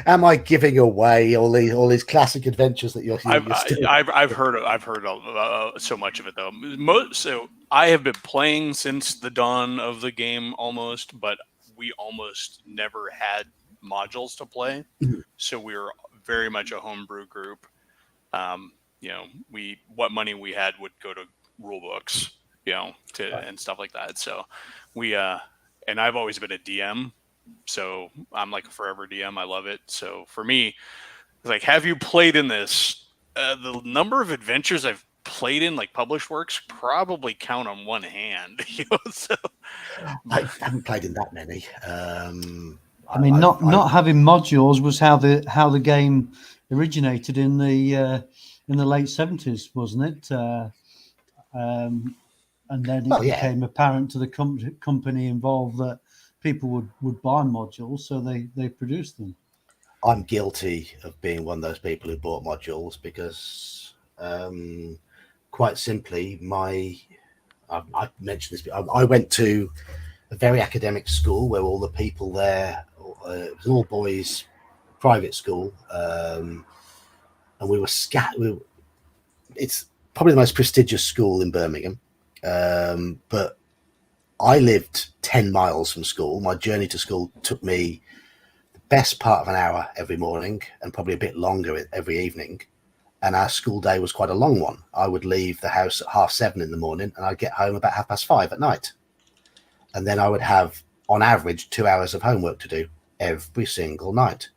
Am I giving away all these classic adventures that you're I've heard so much of it though. So I have been playing since the dawn of the game almost, but we almost never had modules to play. So we were very much a homebrew group. What money we had would go to rule books, and stuff like that. So we and I've always been a DM. So I'm like a forever DM. I love it. So for me, it's like, have you played in this? The number of adventures I've played in, like published works, probably count on one hand. So I haven't played in that many. I mean, not having modules was how the game originated in the late 70s, wasn't it? And then it became apparent to the company involved that people would buy modules, so they produced them. I'm guilty of being one of those people who bought modules because, quite simply, I mentioned this. I went to a very academic school where all the people there, it was an all boys private school, and we were scattered. It's probably the most prestigious school in Birmingham, but I lived 10 miles from school. My journey to school took me the best part of an hour every morning and probably a bit longer every evening. And our school day was quite a long one. I would leave the house at 7:30 in the morning and I'd get home about 5:30 at night. And then I would have, on average, 2 hours of homework to do every single night.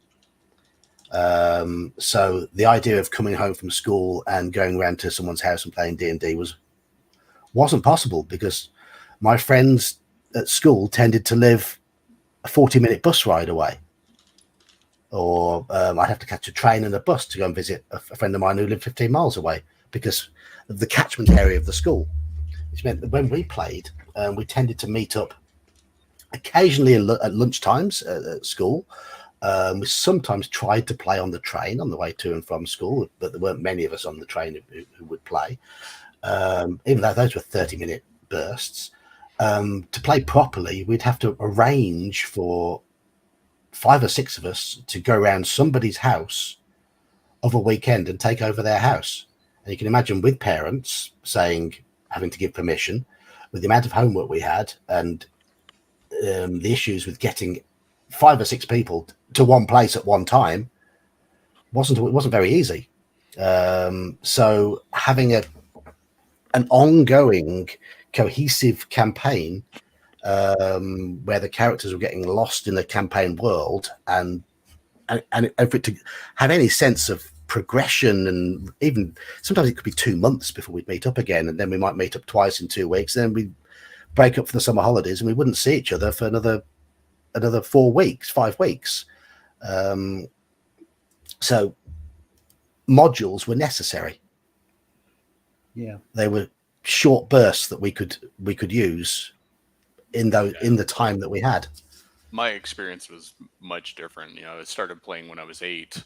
So the idea of coming home from school and going around to someone's house and playing D&D wasn't possible because my friends at school tended to live a 40-minute bus ride away. Or I'd have to catch a train and a bus to go and visit a friend of mine who lived 15 miles away because of the catchment area of the school. Which meant that when we played, we tended to meet up occasionally at lunch times at school. We sometimes tried to play on the train on the way to and from school, but there weren't many of us on the train who would play, even though those were 30-minute bursts. To play properly, we'd have to arrange for 5 or 6 of us to go around somebody's house of a weekend and take over their house. And you can imagine with parents having to give permission, with the amount of homework we had and the issues with getting 5 or 6 people to one place at one time wasn't very easy. So having an ongoing cohesive campaign where the characters were getting lost in the campaign world and for it to have any sense of progression, and even sometimes it could be 2 months before we'd meet up again, and then we might meet up twice in 2 weeks, then we'd break up for the summer holidays and we wouldn't see each other for another 4 weeks, 5 weeks. So modules were necessary. Yeah, they were short bursts that we could use in the time that we had. My experience was much different. I started playing when I was 8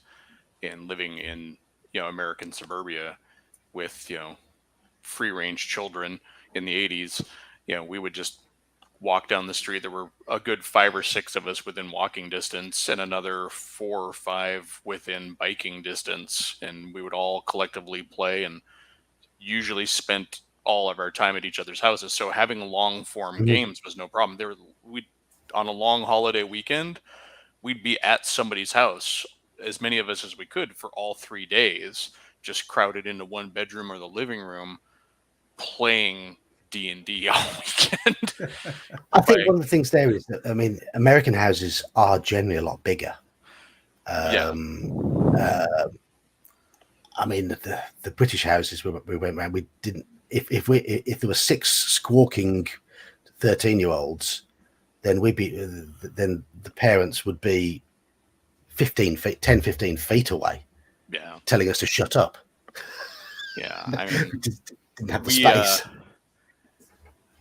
and living in American suburbia with free range children in the 80s. We would just walk down the street. There were a good 5 or 6 of us within walking distance and another 4 or 5 within biking distance, and we would all collectively play and usually spent all of our time at each other's houses. So having long form games was no problem. On a long holiday weekend, we'd be at somebody's house, as many of us as we could, for all 3 days, just crowded into one bedroom or the living room, playing D&D all weekend. I think Right. one of the things there is that, I mean, American houses are generally a lot bigger. Yeah. I mean, the British houses we went around, we didn't. If there were 6 squawking 13-year-olds, then then the parents would be 15 feet away, Yeah. telling us to shut up. Yeah. I mean, Just didn't have the we, space.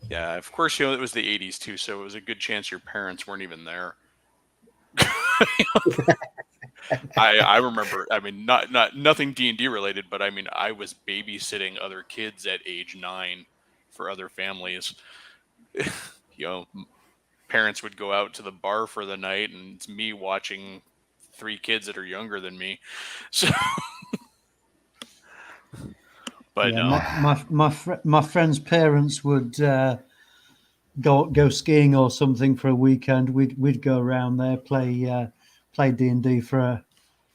yeah, of course, it was the 80s too, so it was a good chance your parents weren't even there. I remember, I mean, nothing D&D related, but I mean, I was babysitting other kids at age 9 for other families. Parents would go out to the bar for the night, and it's me watching 3 kids that are younger than me. So, but yeah, my friend's parents would go skiing or something for a weekend. We'd go around there, play D&D for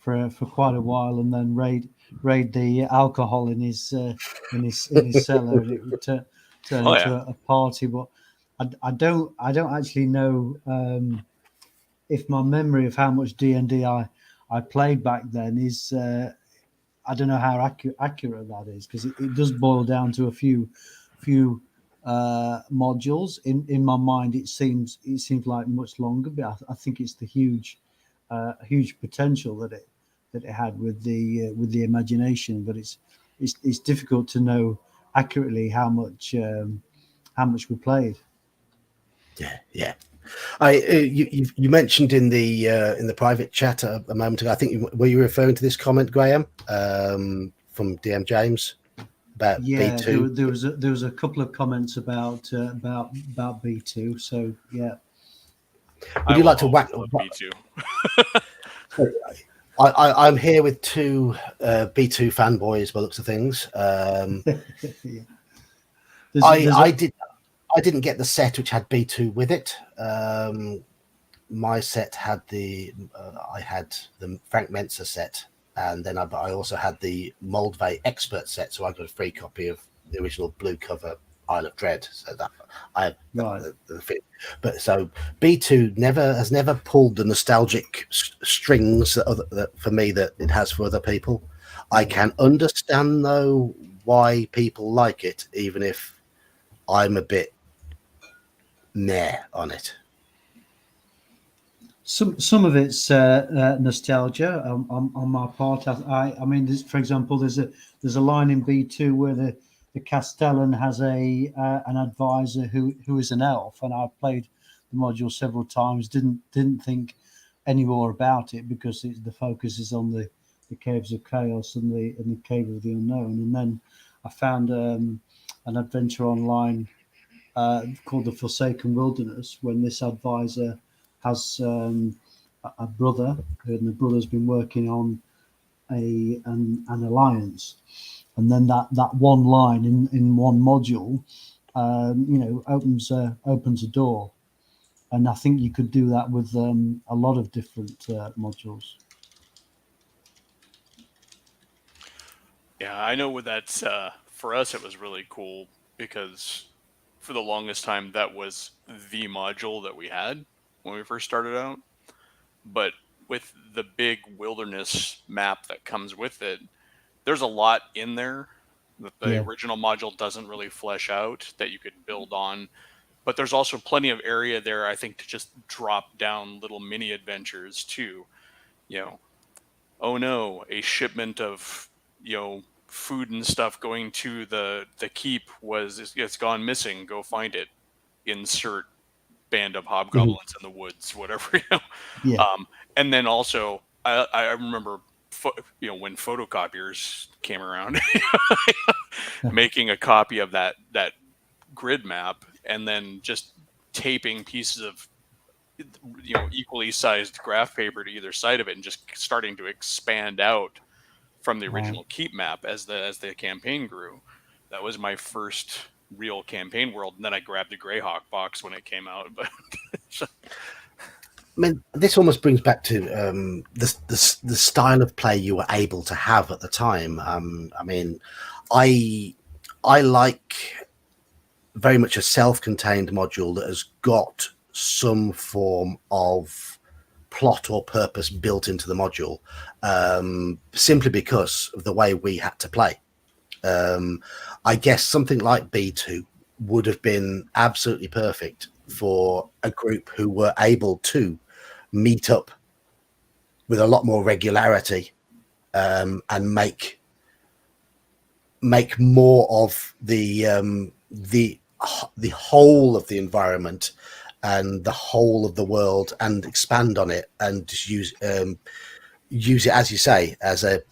quite a while, and then raid the alcohol in his cellar, and it would turn Oh, into yeah. a party. But I don't actually know if my memory of how much D&D I played back then is. I don't know how accurate that is, because it does boil down to a few modules. In my mind, it seems like much longer, but I think it's the huge potential that it had with the imagination. But it's difficult to know accurately how much we played. Yeah. You mentioned in the private chat a moment ago. I think were you referring to this comment, Graham, from DM James about Yeah, B2? there was a couple of comments about B2. So yeah. Would you like to whack? Love B2. I'm here with 2 B2 fanboys by the looks of things. Yeah. I didn't get the set which had B2 with it. My set had I had the Frank Menzer set, and then I also had the Moldvay Expert set, so I got a free copy of the original blue cover Isle of Dread. So that I had Right. but so B2 has never pulled the nostalgic strings that for me that it has for other people. I can understand though why people like it, even if I'm a bit meh on it. Some of it's nostalgia on my part. I mean, for example, there's a line in B2 where the Castellan has an advisor who is an elf, and I've played the module several times. Didn't think any more about it because the focus is on the Caves of Chaos and the Cave of the Unknown. And then I found an adventure online called the Forsaken Wilderness, when this advisor has a brother, and the brother's been working on an alliance, and then that one line in one module, opens a door, and I think you could do that with a lot of different modules. Yeah, I know with that. For us, it was really cool because for the longest time that was the module that we had when we first started out. But with the big wilderness map that comes with it, there's a lot in there that the Yeah. original module doesn't really flesh out that you could build on. But there's also plenty of area there, I think, to just drop down little mini adventures too. Oh no, a shipment of food and stuff going to the keep it's gone missing. Go find it. Insert band of hobgoblins in the woods, whatever. Yeah. And then also, I remember, when photocopiers came around, making a copy of that grid map, and then just taping pieces of equally sized graph paper to either side of it, and just starting to expand out from the original keep map as the campaign grew. That was my first real campaign world, and then I grabbed the Greyhawk box when it came out. But I mean, this almost brings back to the style of play you were able to have at the time. I mean, I like very much a self-contained module that has got some form of plot or purpose built into the module, simply because of the way we had to play. I guess something like B2 would have been absolutely perfect for a group who were able to meet up with a lot more regularity, and make more of the whole of the environment and the whole of the world, and expand on it, and just use it, as you say, as a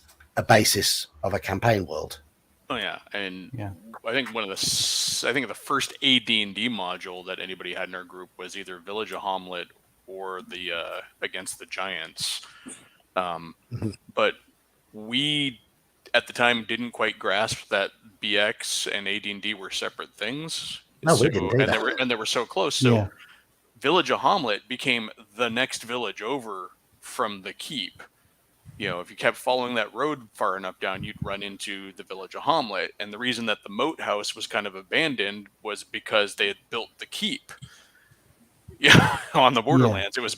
basis of a campaign world. Oh yeah, and Yeah. I think the first AD&D module that anybody had in our group was either Village of Hamlet or the Against the Giants. But we at the time didn't quite grasp that BX and AD&D were separate things. No, we didn't do and that. they were so close. So Yeah. Village of Hamlet became the next village over from the keep. You know, if you kept following that road far enough down, you'd run into the Village of Hamlet. And the reason that the moat house was kind of abandoned was because they had built the keep. Yeah, on the Borderlands. It was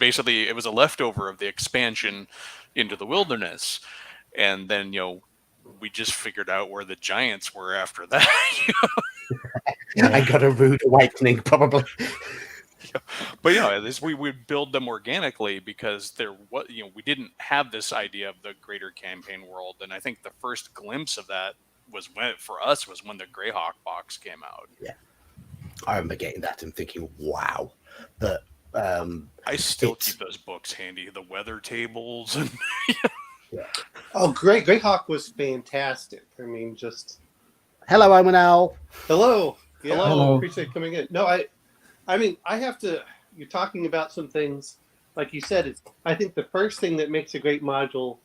a leftover of the expansion into the wilderness. And then, we just figured out where the giants were after that. I got a rude awakening, probably. But at least we would build them organically, because we didn't have this idea of the greater campaign world. And I think the first glimpse of that was when the Greyhawk box came out. Yeah, I remember getting that and thinking, wow. But I still keep those books handy, the weather tables. And Oh, great! Greyhawk was fantastic. I mean, just hello, I'm an owl. hello. Yeah, Hello. appreciate coming in. No, I mean, I have to. You're talking about some things, like you said. I think the first thing that makes a great module,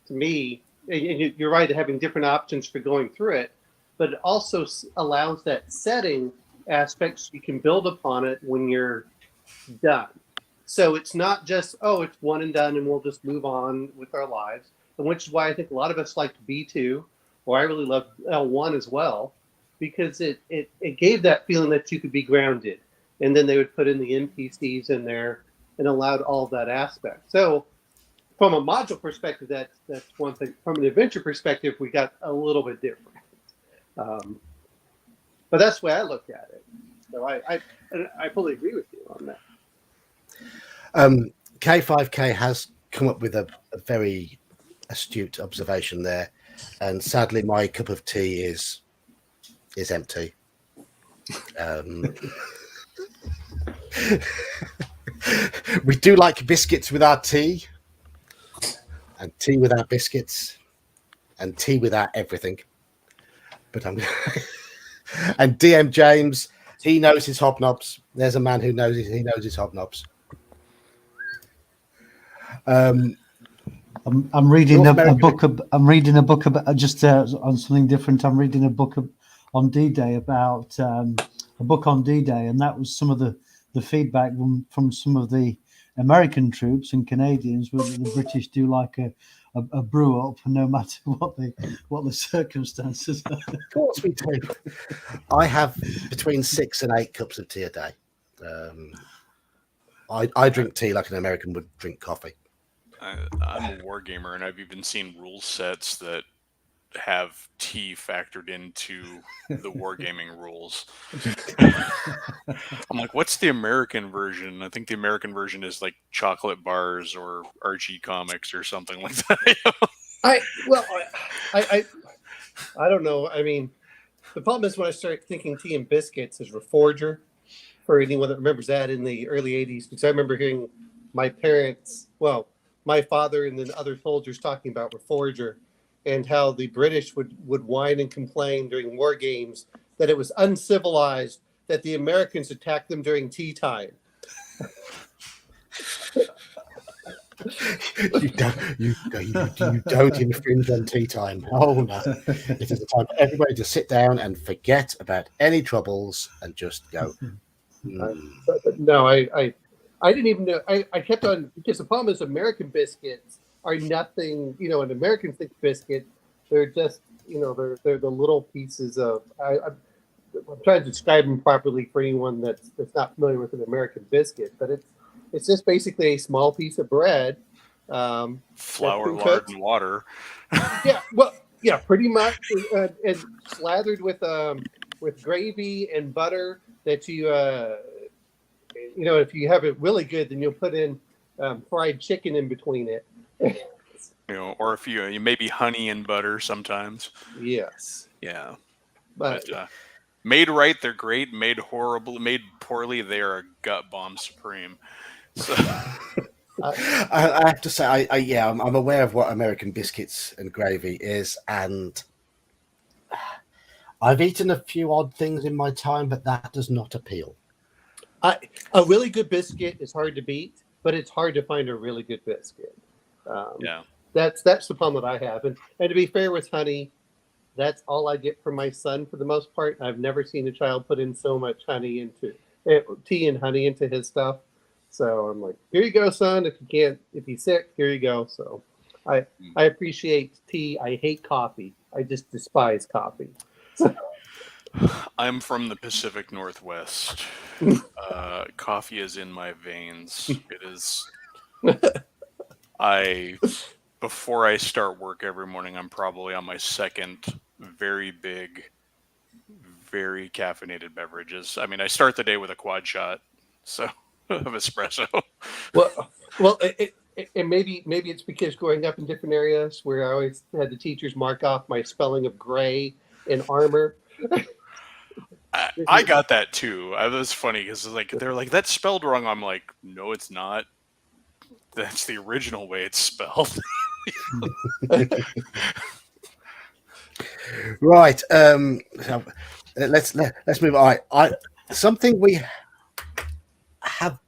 to me, and you're right, having different options for going through it, but it also allows that setting aspect so you can build upon it when you're done. So it's not just, it's one and done and we'll just move on with our lives, and which is why I think a lot of us liked B2, or I really loved L1 as well, because it gave that feeling that you could be grounded. And then they would put in the NPCs in there and allowed all of that aspect. So from a module perspective, that's one thing. From an adventure perspective, we got a little bit different. But that's the way I look at it. So I fully agree with you on that. K5K has come up with a very astute observation there, and sadly my cup of tea is empty. We do like biscuits with our tea, and tea without biscuits, and tea without everything. But I'm and DM James, he knows his hobnobs. There's a man who knows his hobnobs. I'm reading North a America- book. I'm reading a book about just on something different. I'm reading a book on D-Day about a book on D-Day, and that was some of the feedback from some of the American troops and Canadians, where the British do like a brew up, no matter what the circumstances. Of course we do. I have between 6 and 8 cups of tea a day. I drink tea like an American would drink coffee. I'm a wargamer, and I've even seen rule sets that have tea factored into the wargaming rules. I'm like, what's the American version? I think the American version is like chocolate bars or Archie comics or something like that. I don't know. I mean, the problem is when I start thinking tea and biscuits is Reforger, for anyone that remembers that in the early 80s, because I remember hearing my parents, my father and then other soldiers talking about Reforger and how the British would whine and complain during war games that it was uncivilized that the Americans attacked them during tea time. You don't infringe on tea time. Oh no! It is a time for everybody to sit down and forget about any troubles and just go. But no, I didn't even know. I kept on because the problem is American biscuits are nothing. An American thick biscuit, they're just they're the little pieces of. I'm trying to describe them properly for anyone that's not familiar with an American biscuit, but it's just basically a small piece of bread. Flour, been lard, cooked. and water. Yeah, well, yeah, pretty much, and slathered with gravy and butter that if you have it really good, then you'll put in fried chicken in between it. Or if you maybe honey and butter sometimes. Yes, Yeah. but Made right, they're great. Made poorly, they are a gut bomb supreme. So I have to say, I'm aware of what American biscuits and gravy is, and I've eaten a few odd things in my time, but that does not appeal. a really good biscuit is hard to beat, but it's hard to find a really good biscuit. yeah. That's the problem that I have, and to be fair with honey, that's all I get from my son for the most part. I've never seen a child put in so much honey into tea and honey into his stuff. So I'm like, here you go, son. If he's sick, here you go. So I appreciate tea. I hate coffee. I just despise coffee. I'm from the Pacific Northwest. Coffee is in my veins. It is. Before I start work every morning, I'm probably on my second very big, very caffeinated beverages. I mean, I start the day with a quad shot, so of espresso. Well, and maybe it's because growing up in different areas where I always had the teachers mark off my spelling of gray in armor. I got that too. It was funny because they're like, that's spelled wrong. I'm like, no, it's not. That's the original way it's spelled. Right. So let's move on. Something we have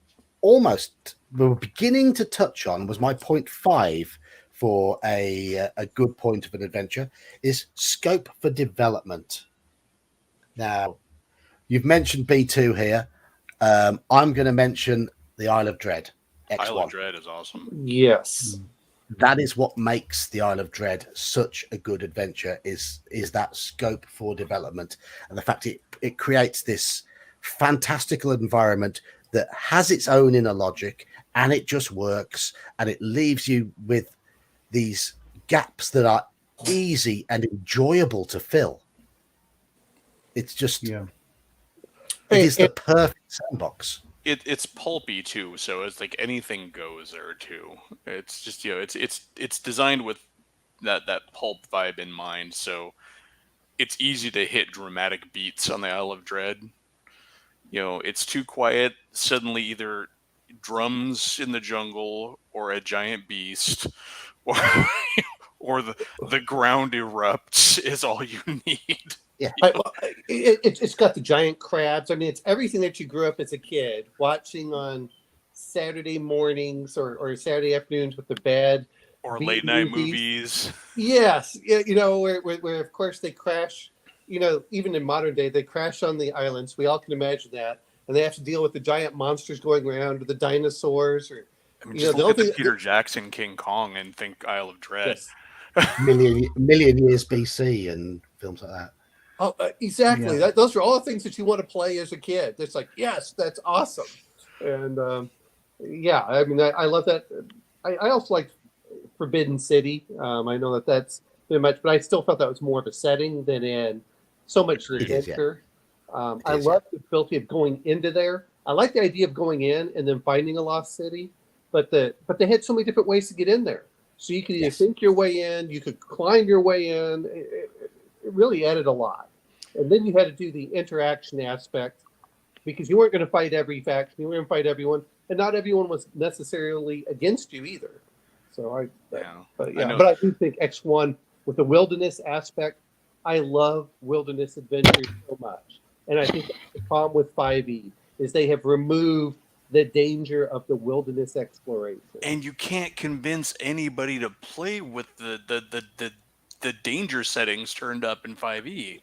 we're beginning to touch on was my point 5 for a good point of an adventure is scope for development. Now, you've mentioned B2 here. I'm going to mention the Isle of Dread. X1. Isle of Dread is awesome. Yes. That is what makes the Isle of Dread such a good adventure is that scope for development and the fact it creates this fantastical environment that has its own inner logic and it just works and it leaves you with these gaps that are easy and enjoyable to fill. It's just it is the perfect sandbox. It's pulpy too, so it's like anything goes there too. It's just it's designed with that pulp vibe in mind, so it's easy to hit dramatic beats on the Isle of Dread. It's too quiet, suddenly either drums in the jungle or a giant beast or the ground erupts is all you need. Yeah, it's got the giant crabs. I mean, it's everything that you grew up as a kid watching on Saturday mornings or Saturday afternoons with the bed or late night movies. Yes, where of course they crash. Even in modern day, they crash on the islands. We all can imagine that, and they have to deal with the giant monsters going around, or the dinosaurs, or just look at the Peter Jackson King Kong and think Isle of Dread. Yes. million years BC and films like that. Oh, exactly. Yeah. Those are all the things that you want to play as a kid. It's like, yes, that's awesome. And I mean, I love that. I also like Forbidden City. I know that's very much, but I still felt that was more of a setting than in so much the adventure. I love the ability of going into there. I like the idea of going in and then finding a lost city, but they had so many different ways to get in there. So you could either think your way in, you could climb your way in. It really added a lot. And then you had to do the interaction aspect because you weren't going to fight every faction. You weren't going to fight everyone. And not everyone was necessarily against you either. So but I do think X1 with the wilderness aspect, I love wilderness adventures so much. And I think that's the problem with 5e is they have removed the danger of the wilderness exploration. And you can't convince anybody to play with the danger settings turned up in 5e.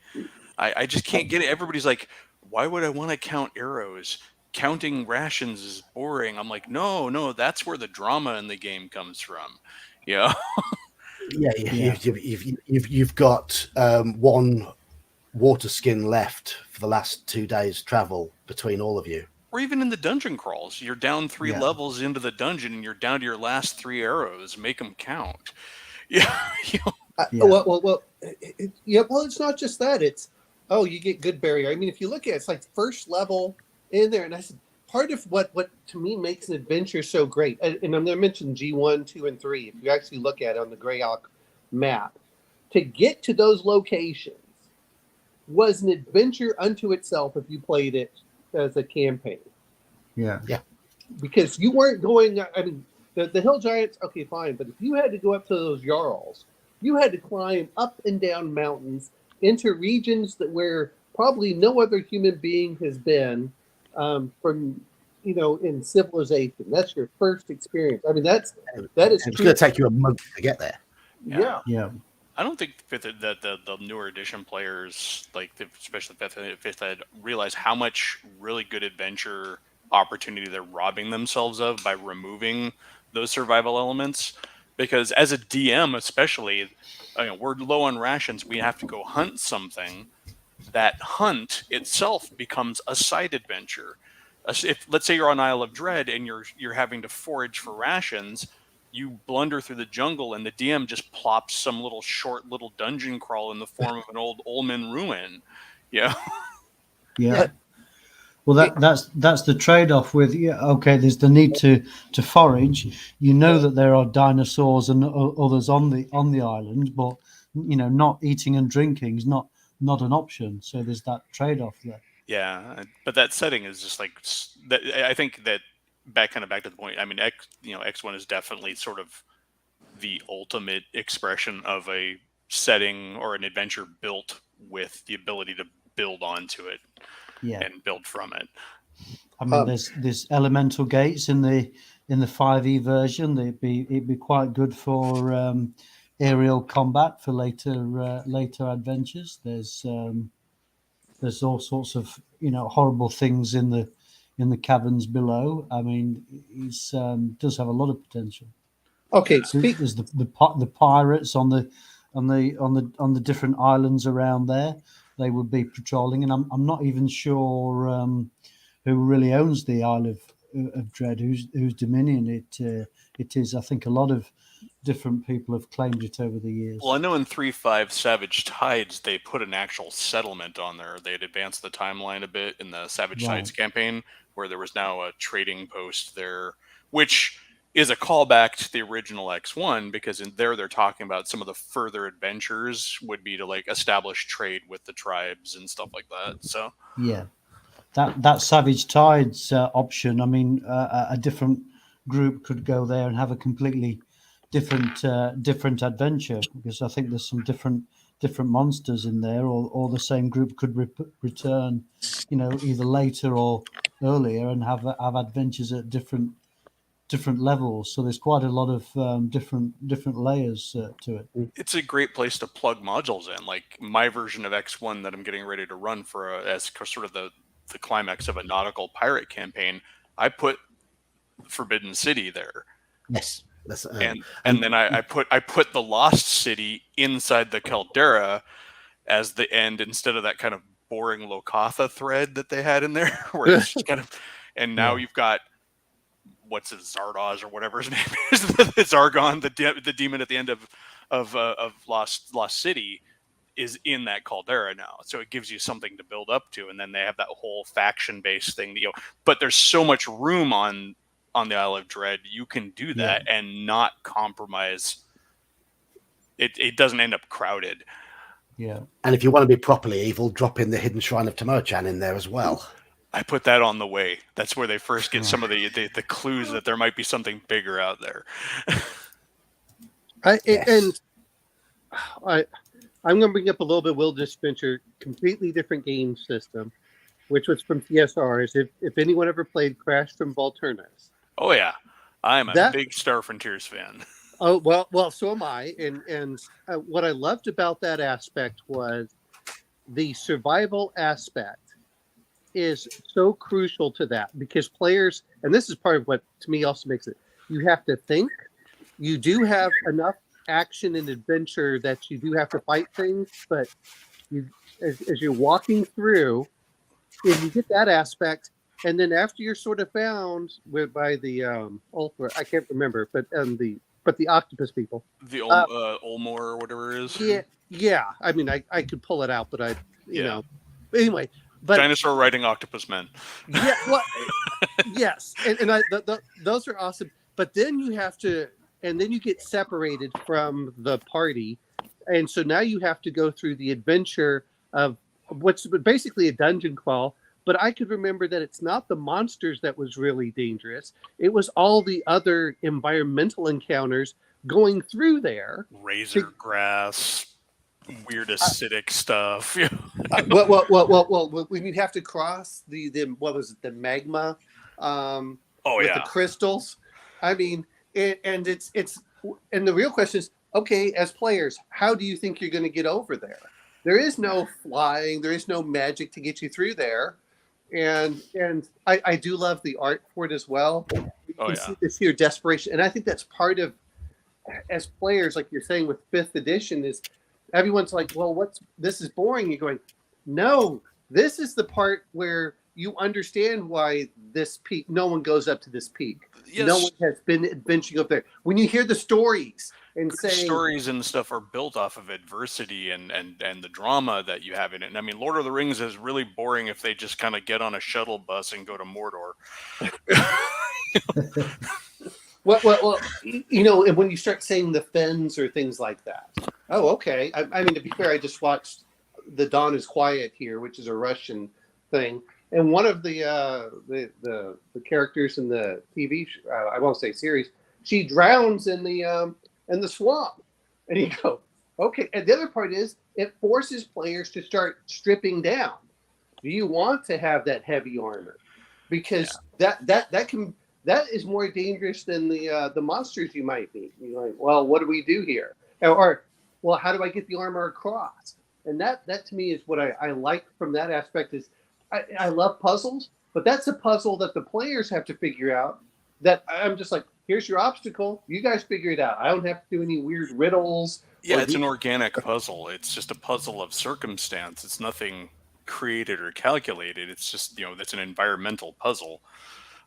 I just can't get it. Everybody's like, why would I want to count arrows? counting rations is boring. I'm like, no, that's where the drama in the game comes from. Yeah. Yeah, Yeah. you've got one water skin left for the last 2 days travel between all of you. Or even in the dungeon crawls, you're down 3 Yeah. levels into the dungeon and you're down to your last 3 arrows. Make them count. Yeah. You know, Yeah. Well, it's not just that. It's, you get good barrier. I mean, if you look at it, it's like first level in there. And that's part of what to me makes an adventure so great. And I'm going to mention G1, 2, and 3. If you actually look at it on the Grey Hawk map, to get to those locations was an adventure unto itself if you played it as a campaign. Yeah. Because you weren't going, I mean, the hill giants, okay, fine. But if you had to go up to those Jarls, you had to climb up and down mountains into regions where probably no other human being has been from, in civilization. That's your first experience. I mean, that is. It's going to take you a month to get there. Yeah. Yeah. I don't think that the newer edition players, especially fifth ed, realize how much really good adventure opportunity they're robbing themselves of by removing those survival elements. Because as a DM, especially, we're low on rations. We have to go hunt something. That hunt itself becomes a side adventure. If let's say you're on Isle of Dread and you're having to forage for rations, you blunder through the jungle and the DM just plops some short little dungeon crawl in the form of an old Ulmen ruin. Yeah. Yeah. Well, that's the trade-off with, okay, there's the need to forage. You know that there are dinosaurs and others on the island, but not eating and drinking is not an option. So there's that trade-off there. Yeah, but that setting is just like that. I think that back to the point. I mean, X1 is definitely sort of the ultimate expression of a setting or an adventure built with the ability to build onto it. Yeah. And build from it. I mean, there's elemental gates in the 5e version. It'd be quite good for aerial combat for later adventures. There's all sorts of horrible things in the caverns below. I mean, it does have a lot of potential. Okay, there's the pirates on the different islands around there. They would be patrolling, and I'm not even sure who really owns the Isle of Dread, whose dominion it is. I think a lot of different people have claimed it over the years. Well, I know in 3.5 Savage Tides they put an actual settlement on there. They had advanced the timeline a bit in the Savage Tides campaign, where there was now a trading post there, which is a callback to the original X1, because in there they're talking about some of the further adventures would be to establish trade with the tribes and stuff like that. So yeah, that Savage Tides option. I mean, a different group could go there and have a completely different adventure, because I think there's some different monsters in there, or the same group could return, either later or earlier and have adventures at different levels. So there's quite a lot of different layers to it. It's a great place to plug modules in. Like my version of X1 that I'm getting ready to run for as sort of the climax of a nautical pirate campaign, I put Forbidden City there. Yes. And then I put the Lost City inside the Caldera as the end, instead of that kind of boring Lokatha thread that they had in there, where it's just kind of, and now you've got what's it, Zardoz or whatever his name is, Zargon, the demon at the end of Lost City, is in that Caldera now. So it gives you something to build up to, and then they have that whole faction based thing that but there's so much room on the Isle of Dread, you can do that and not compromise. It doesn't end up crowded. Yeah. And if you want to be properly evil, drop in the Hidden Shrine of Tomo-chan in there as well. I put that on the way. That's where they first get some of the clues that there might be something bigger out there. I'm going to bring up a little bit of Wilderness Adventure, completely different game system, which was from TSR. If anyone ever played Crash from Volturnos. Oh yeah, I'm a big Star Frontiers fan. Oh well, so am I. And what I loved about that aspect was the survival aspect is so crucial to that because players, and this is part of what to me also makes it, you have to think. You do have enough action and adventure that you do have to fight things, but as you're walking through, and you get that aspect, and then after you're sort of found by the Ultra, I can't remember, but the octopus people, The Olmor or whatever it is. yeah. I mean, I could pull it out, but you know, but anyway, but Dinosaur riding octopus men. yeah, well, yes, and those are awesome. But then you have to, and then you get separated from the party, and so now you have to go through the adventure of what's basically a dungeon crawl. But I could remember that it's not the monsters that was really dangerous. It was all the other environmental encounters going through there. Razor grass, weird acidic stuff. Well, we'd have to cross the what was it, the magma with the crystals. I mean, and it's and the real question is, okay, as players, how do you think you're going to get over there? There is no flying, there is no magic to get you through there. And I do love the art for it as well. You can see this here desperation, and I think that's part of, as players, like you're saying with 5th edition, is everyone's like, well, this is boring. You're going, no, this is the part where you understand why this peak, no one goes up to this peak. Yes. No one has been adventuring up there. When you hear the stories and saying stories and stuff are built off of adversity and the drama that you have in it. And I mean, Lord of the Rings is really boring if they just kind of get on a shuttle bus and go to Mordor. Well, you know, and when you start saying the Fens or things like that. Oh, okay. I mean, to be fair, I just watched The Dawn is Quiet here, which is a Russian thing. And one of the characters in the TV, I won't say series, she drowns in the swamp. And you go, okay. And the other part is it forces players to start stripping down. Do you want to have that heavy armor? Because that is more dangerous than the monsters you might meet. You're like, well, what do we do here? Or well, how do I get the armor across? And that to me is what I like from that aspect is I love puzzles, but that's a puzzle that the players have to figure out. That I'm just like, here's your obstacle. You guys figure it out. I don't have to do any weird riddles. Yeah, it's an organic puzzle. It's just a puzzle of circumstance. It's nothing created or calculated. It's just, that's an environmental puzzle.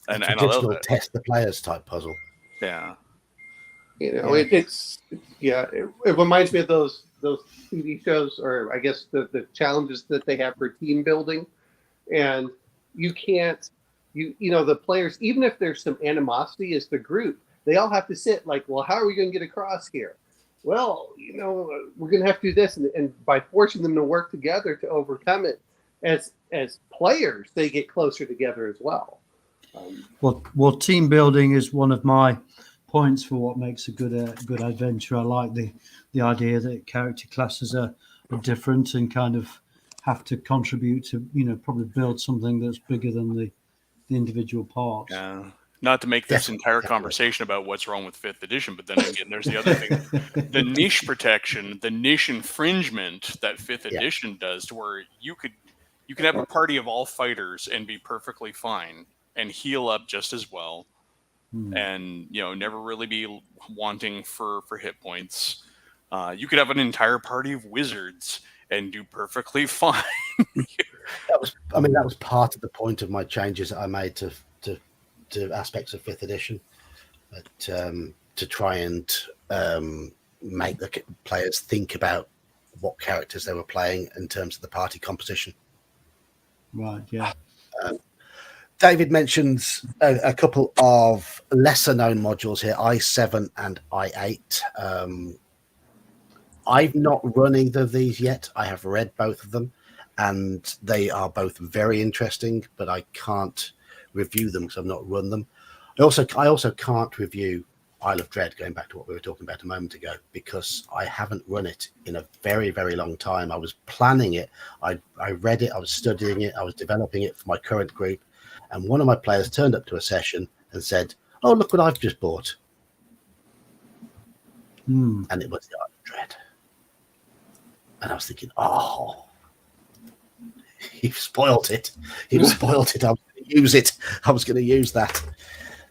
And I love that. Test the players type puzzle. Yeah. It reminds me of those TV shows, or I guess the challenges that they have for team building. And you can't, the players, even if there's some animosity as the group, they all have to sit like, well, how are we going to get across here? Well, we're going to have to do this. And by forcing them to work together to overcome it, as players, they get closer together as well. Well, team building is one of my points for what makes a good adventure. I like the idea that character classes are different and kind of have to contribute to, probably build something that's bigger than the individual parts. Yeah. Not to make this entire conversation about what's wrong with 5th edition, but then again, there's the other thing, the niche protection, the niche infringement that 5th edition does, to where you can have a party of all fighters and be perfectly fine and heal up just as well. And, never really be wanting for hit points. You could have an entire party of wizards and do perfectly fine. That was part of the point of my changes that I made to aspects of 5th edition, to try and make the players think about what characters they were playing in terms of the party composition. Right, yeah. David mentions a couple of lesser known modules here, I7 and I8. I've not run either of these yet. I have read both of them, and they are both very interesting, but I can't review them because I've not run them. I also can't review Isle of Dread, going back to what we were talking about a moment ago, because I haven't run it in a very, very long time. I was planning it. I read it. I was studying it. I was developing it for my current group. And one of my players turned up to a session and said, "Oh, look what I've just bought." And it was the Isle of Dread. And I was thinking, You've spoiled it. You've spoiled it. I was going to use it. I was going to use that,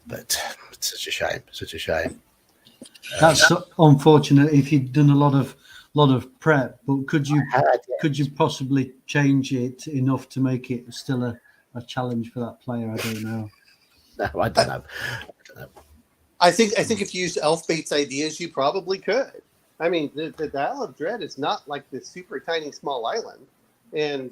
but it's such a shame. Such a shame. That's unfortunate. If you'd done a lot of prep, but could you possibly change it enough to make it still a challenge for that player? I don't know. No, I don't know. I think if you used Elfbait's ideas, you probably could. I mean, the Isle of Dread is not like this super tiny small island, and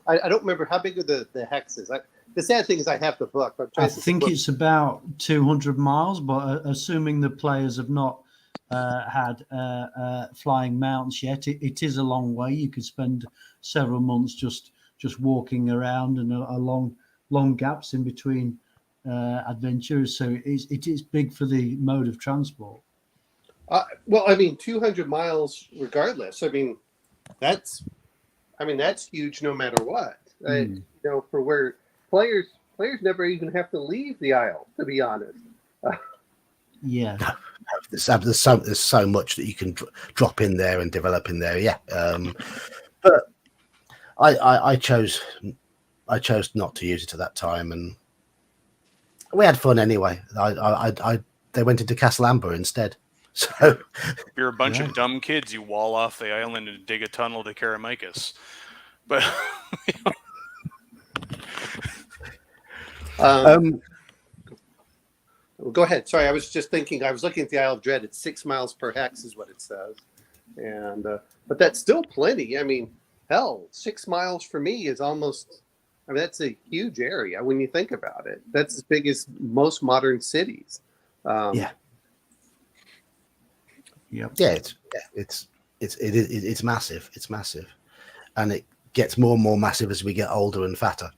I don't remember how big are the hexes. The sad thing is I have the book. I think it's about 200 miles, but assuming the players have not had flying mounts yet, it is a long way. You could spend several months just walking around, and a long gaps in between adventures. So it is big for the mode of transport. Well, I mean, 200 miles regardless. I mean, that's huge no matter what. You know, for where players never even have to leave the Isle, to be honest. Yeah. There's so much that you can drop in there and develop in there. Yeah. But I chose not to use it at that time, and we had fun anyway. They went into Castle Amber instead. So if you're a bunch of dumb kids, you wall off the island and dig a tunnel to Karamakis. But go ahead. Sorry, I was just thinking. I was looking at the Isle of Dread. It's 6 miles per hex, is what it says, and but that's still plenty. I mean, hell, 6 miles for me is almost. I mean, that's a huge area when you think about it. That's as big as most modern cities. Yeah. Yep. Yeah, it's massive. It's massive, and it gets more and more massive as we get older and fatter.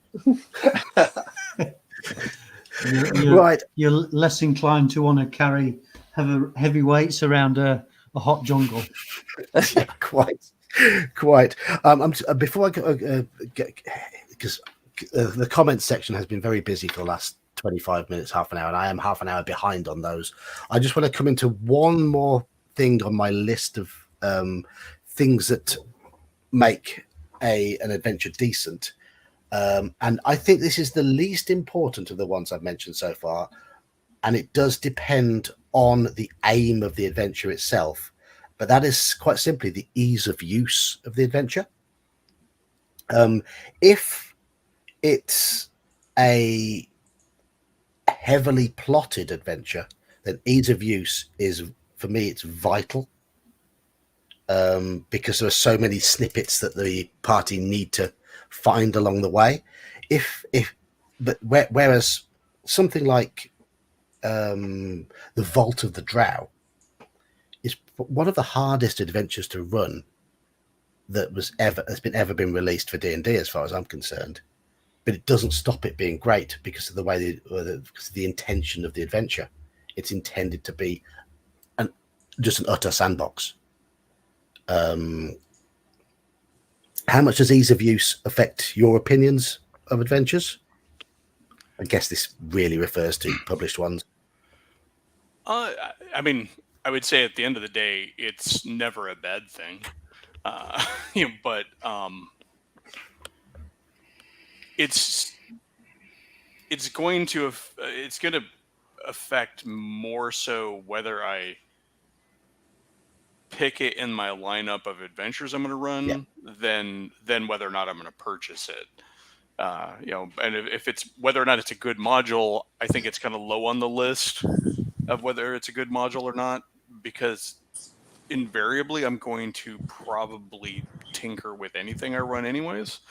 Right. You're less inclined to want to carry heavy weights around a hot jungle. Yeah, quite. Before I go, because the comments section has been very busy for the last 25 minutes, half an hour, and I am half an hour behind on those. I just want to come into one more thing on my list of things that make an adventure decent, and I think this is the least important of the ones I've mentioned so far, and it does depend on the aim of the adventure itself, but that is quite simply the ease of use of the adventure. If it's a heavily plotted adventure, then ease of use is, for me, it's vital, because there are so many snippets that the party need to find along the way. Whereas something like the Vault of the Drow is one of the hardest adventures to run that has ever been released for D&D, as far as I'm concerned. But it doesn't stop it being great because of the way because of the intention of the adventure. It's intended to be just an utter sandbox. How much does ease of use affect your opinions of adventures? I guess this really refers to published ones. I mean, I would say at the end of the day, it's never a bad thing. But it's going to affect more so whether I pick it in my lineup of adventures I'm going to run than whether or not I'm going to purchase it. And if it's whether or not it's a good module, I think it's kind of low on the list of whether it's a good module or not, because invariably I'm going to probably tinker with anything I run anyways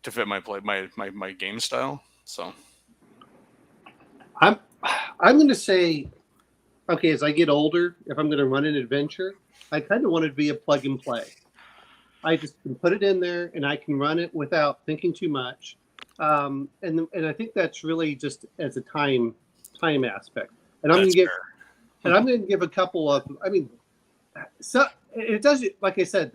to fit my game style. So I'm going to say, okay, as I get older, if I'm going to run an adventure, I kind of want it to be a plug and play. I just can put it in there and I can run it without thinking too much. And I think that's really just as a time aspect. And I'm going to give a couple of, I mean, so it does, like I said,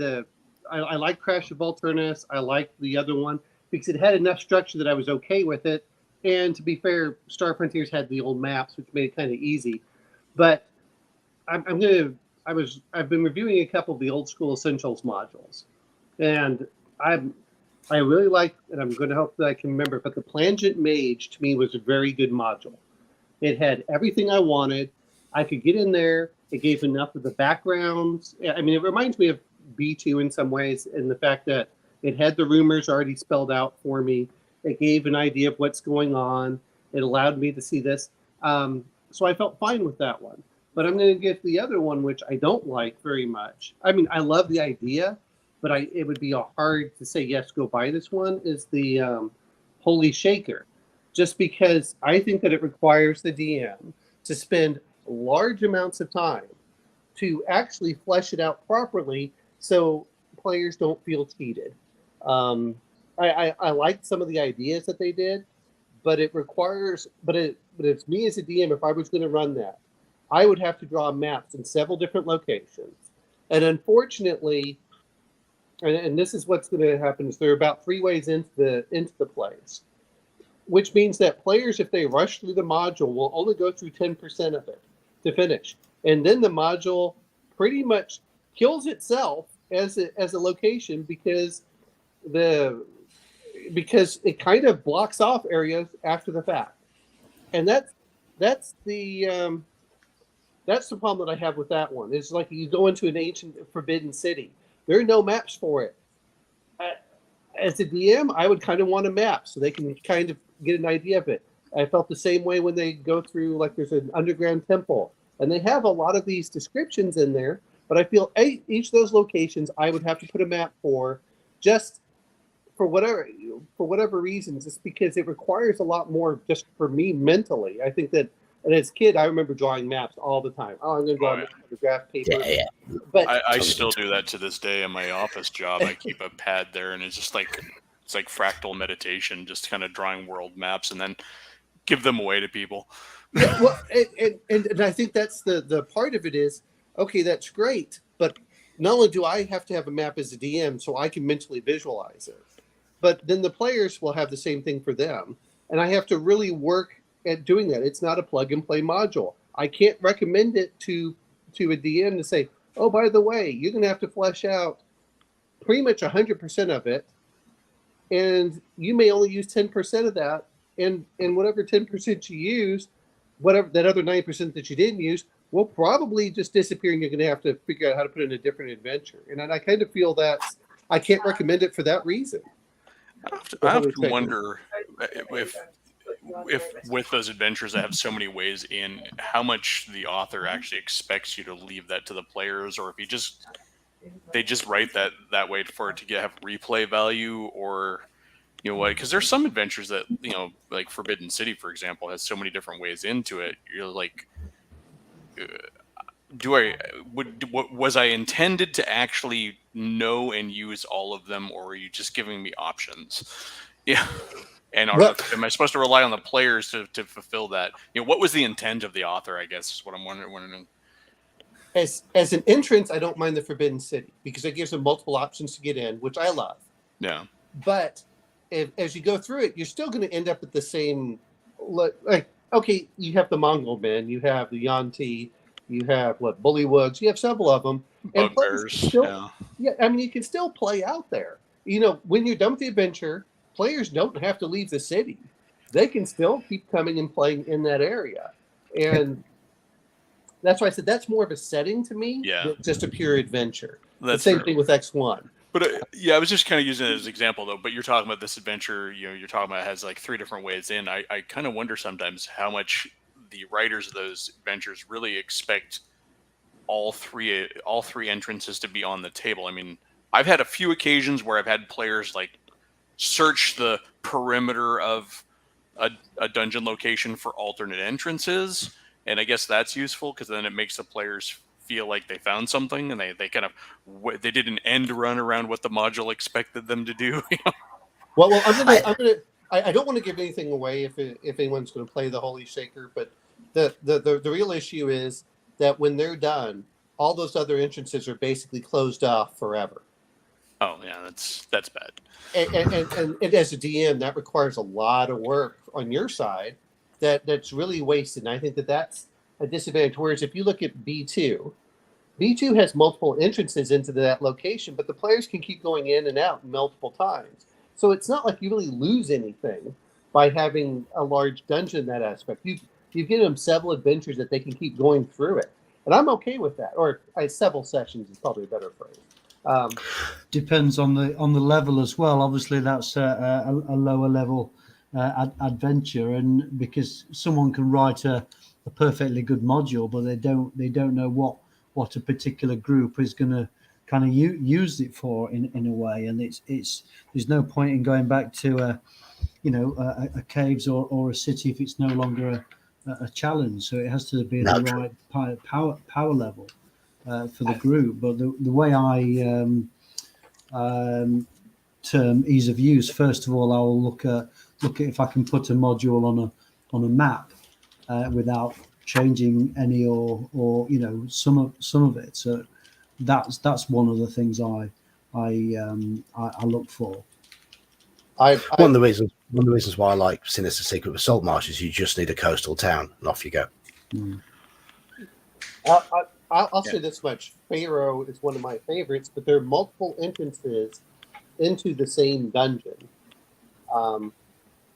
I like Crash of Volturnus. I like the other one because it had enough structure that I was okay with it. And to be fair, Star Frontiers had the old maps, which made it kind of easy. But I've been reviewing a couple of the old school Essentials modules, and I really like, and I'm going to hope that I can remember, but the Plangent Mage to me was a very good module. It had everything I wanted. I could get in there. It gave enough of the backgrounds. I mean, it reminds me of B2 in some ways, in the fact that it had the rumors already spelled out for me. It gave an idea of what's going on. It allowed me to see this. So I felt fine with that one. But I'm going to get the other one, which I don't like very much. I mean, I love the idea, but it would be hard to say, yes, go buy this one, is the Holy Shaker. Just because I think that it requires the DM to spend large amounts of time to actually flesh it out properly so players don't feel cheated. I liked some of the ideas that they did, but it requires, but it's me as a DM, if I was going to run that, I would have to draw maps in several different locations. And unfortunately, and this is what's going to happen, is there are about 3 ways into the place, which means that players, if they rush through the module, will only go through 10% of it to finish. And then the module pretty much kills itself as a location because it kind of blocks off areas after the fact. And that's the problem that I have with that one. It's like you go into an ancient forbidden city. There are no maps for it. As a DM, I would kind of want a map so they can kind of get an idea of it. I felt the same way when they go through, like there's an underground temple, and they have a lot of these descriptions in there, but I feel each of those locations I would have to put a map for, just for whatever reasons, just because it requires a lot more just for me mentally. I think that, and as a kid, I remember drawing maps all the time. Oh, I'm going to draw a map with graph paper. Yeah. But I still do that to this day in my office job. I keep a pad there, and it's just like fractal meditation, just kind of drawing world maps and then give them away to people. Yeah, well, and I think that's the part of it is, okay, that's great, but not only do I have to have a map as a DM so I can mentally visualize it, but then the players will have the same thing for them, and I have to really work at doing that. It's not a plug and play module. I can't recommend it to a DM to say, oh, by the way, you're going to have to flesh out pretty much 100% of it, and you may only use 10% of that, and whatever 10% you use, whatever that other 9% that you didn't use will probably just disappear, and you're going to have to figure out how to put in a different adventure. And I kind of feel that I can't recommend it for that reason. I have to wonder if with those adventures that have so many ways in, how much the author actually expects you to leave that to the players, or if they just write that way for it to have replay value, or you know what? Because there's some adventures that, you know, like Forbidden City, for example, has so many different ways into it. You're like, was I intended to actually know and use all of them, or are you just giving me options? Yeah. And am I supposed to rely on the players to fulfill that? You know, what was the intent of the author, I guess, is what I'm wondering. As an entrance, I don't mind the Forbidden City because it gives them multiple options to get in, which I love. Yeah. But as you go through it, you're still going to end up at the same, like, okay, you have the Mongol men, you have the Yanti, you have Bullywugs, you have several of them. And Bugbears, yeah, I mean, you can still play out there. You know, when you're done with the adventure, players don't have to leave the city. They can still keep coming and playing in that area. And that's why I said that's more of a setting to me than just a pure adventure. That's the same thing with X1. But I was just kind of using it as an example, though. But you're talking about this adventure, you know, you're talking about it has like 3 different ways in. I kind of wonder sometimes how much the writers of those adventures really expect all three entrances to be on the table. I mean, I've had a few occasions where I've had players like search the perimeter of a dungeon location for alternate entrances, and I guess that's useful because then it makes the players feel like they found something, and they kind of they did an end run around what the module expected them to do. You know? Well, I don't want to give anything away if anyone's going to play the Holy Shaker, but the real issue is that when they're done, all those other entrances are basically closed off forever. Oh yeah, that's bad. And as a DM, that requires a lot of work on your side that's really wasted. And I think that's a disadvantage. Whereas if you look at B2 has multiple entrances into that location, but the players can keep going in and out multiple times. So it's not like you really lose anything by having a large dungeon in that aspect. You give them several adventures that they can keep going through it, and I'm okay with that. Or several sessions is probably a better phrase. Depends on the level as well. Obviously, that's a lower level adventure, and because someone can write a perfectly good module, but they don't know what a particular group is going to kind of use it for in a way, and it's there's no point in going back to a caves or a city if it's no longer a challenge. So it has to be the right power level for the group. But the way I term ease of use, first of all, I will look at if I can put a module on a map without changing any or some of it. So that's one of the things I look for. One of the reasons why I like Sinister Secret with Saltmarsh is you just need a coastal town and off you go. Mm. I'll say this much: Pharaoh is one of my favorites, but there are multiple entrances into the same dungeon,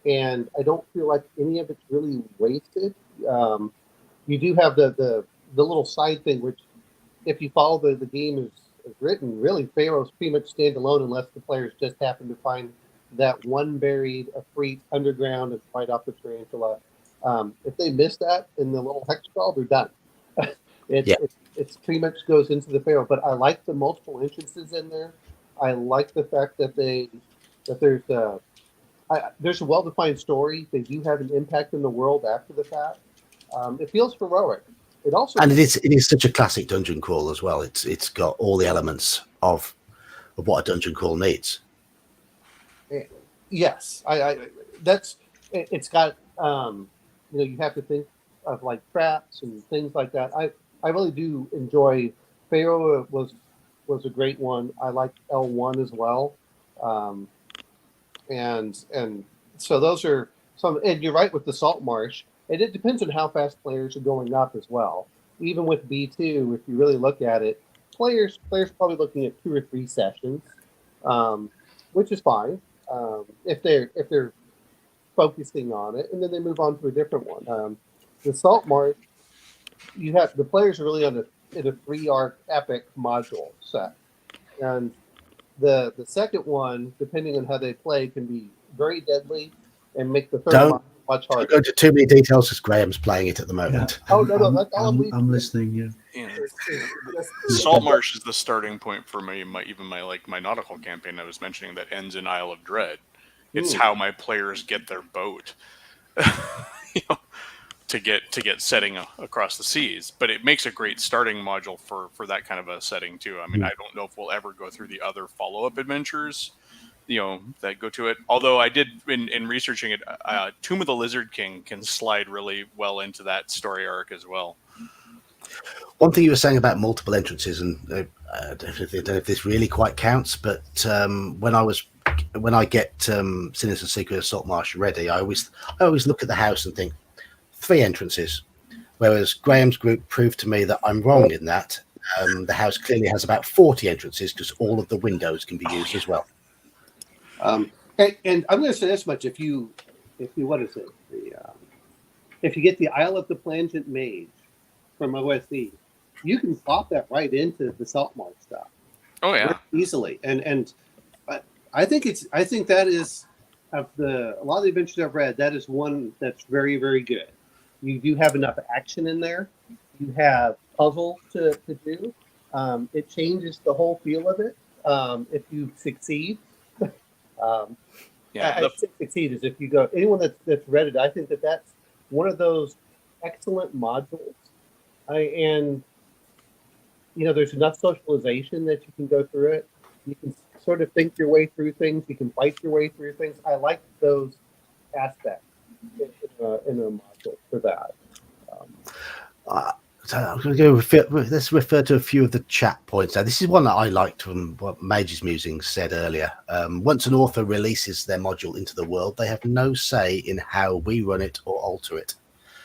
and I don't feel like any of it's really wasted. You do have the little side thing, which, if you follow the game is written, really Pharaoh's pretty much standalone unless the players just happen to find that one buried Efreet underground and fight off the tarantula. If they miss that in the little hex crawl, they're done. It's pretty much goes into the Pharaoh. But I like the multiple entrances in there. I like the fact that there's a well-defined story. They do have an impact in the world after the fact. It feels heroic. It also it is such a classic dungeon crawl as well. It's got all the elements of what a dungeon crawl needs. Yes, it's got you have to think of like traps and things like that. I really do enjoy Pharaoh was a great one. I like L1 as well, and so those are some. And you're right with the Saltmarsh. And it depends on how fast players are going up as well. Even with B2, if you really look at it, players probably looking at 2 or 3 sessions, which is fine if they're focusing on it, and then they move on to a different one. The Saltmarsh, you have the players are really in a 3-arc epic module set, and the second one, depending on how they play, can be very deadly and make the third one much harder. Don't go into too many details because Graham's playing it at the moment. Yeah, I'm listening. Yeah. Saltmarsh is the starting point for me. My nautical campaign I was mentioning that ends in Isle of Dread. It's how my players get their boat, to get setting across the seas. But it makes a great starting module for that kind of a setting too. I mean, I don't know if we'll ever go through the other follow-up adventures, that go to it. Although I did in researching it, Tomb of the Lizard King can slide really well into that story arc as well. One thing you were saying about multiple entrances, and I don't know if this really quite counts, but when I get Sinister Secret of Saltmarsh ready, I always look at the house and think 3 entrances, whereas Graham's group proved to me that I'm wrong in that. The house clearly has about 40 entrances because all of the windows can be used as well. And I'm going to say this much: if you what is it? If you get the Isle of the Plangent Mage from OSE, you can plop that right into the Saltmarsh stuff. Oh yeah, easily. And I think that is of a lot of the adventures I've read, that is one that's very, very good. You do have enough action in there. You have puzzle to do. It changes the whole feel of it if you succeed. I succeed is if you go. Anyone that's read it, I think that's one of those excellent modules. And there's enough socialization that you can go through it. You can sort of think your way through things. You can fight your way through things. I like those aspects in a module for that. So I'm going to let's refer to a few of the chat points. Now, this is one that I liked from what Mage's Musings said earlier. Once an author releases their module into the world, they have no say in how we run it or alter it.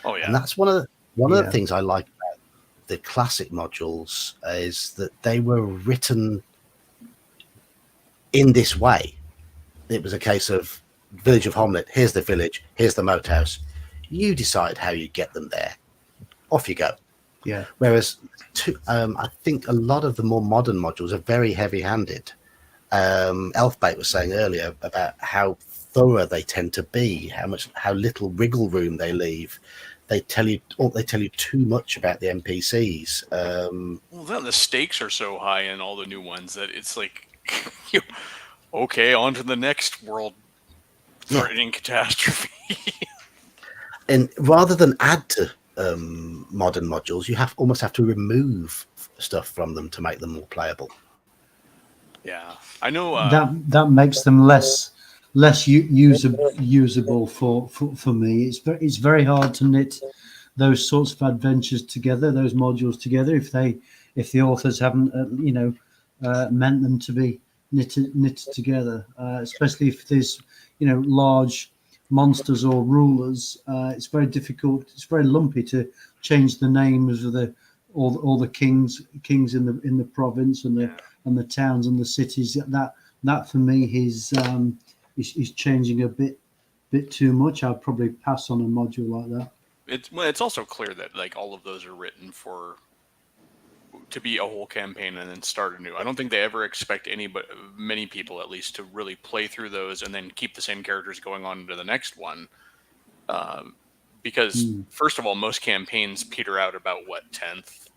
Oh yeah, and that's one of the things I like about the classic modules is that they were written in this way. it was a case of village of Homlet. Here's the village. Here's the moat house. You decide how you get them there. Off you go. Yeah. Whereas, I think a lot of the more modern modules are very heavy-handed. Elfbait was saying earlier about how thorough they tend to be, how little wriggle room they leave. They tell you too much about the NPCs. Well, then the stakes are so high in all the new ones that it's like, okay, on to the next world-threatening catastrophe. And rather than add to modern modules, you almost have to remove stuff from them to make them more playable. Yeah, I know. That makes them less usable for me. It's very hard to knit those sorts of adventures together, those modules together, if the authors haven't meant them to be knitted together, especially if there's large monsters or rulers. It's very difficult. It's very lumpy to change the names of all the kings in the province and the towns and the cities. That for me is changing a bit too much. I'd probably pass on a module like that. It's also clear that like all of those are written to be a whole campaign and then start anew. I don't think they ever expect many people at least to really play through those and then keep the same characters going on to the next one. Because first of all, most campaigns peter out about 10th,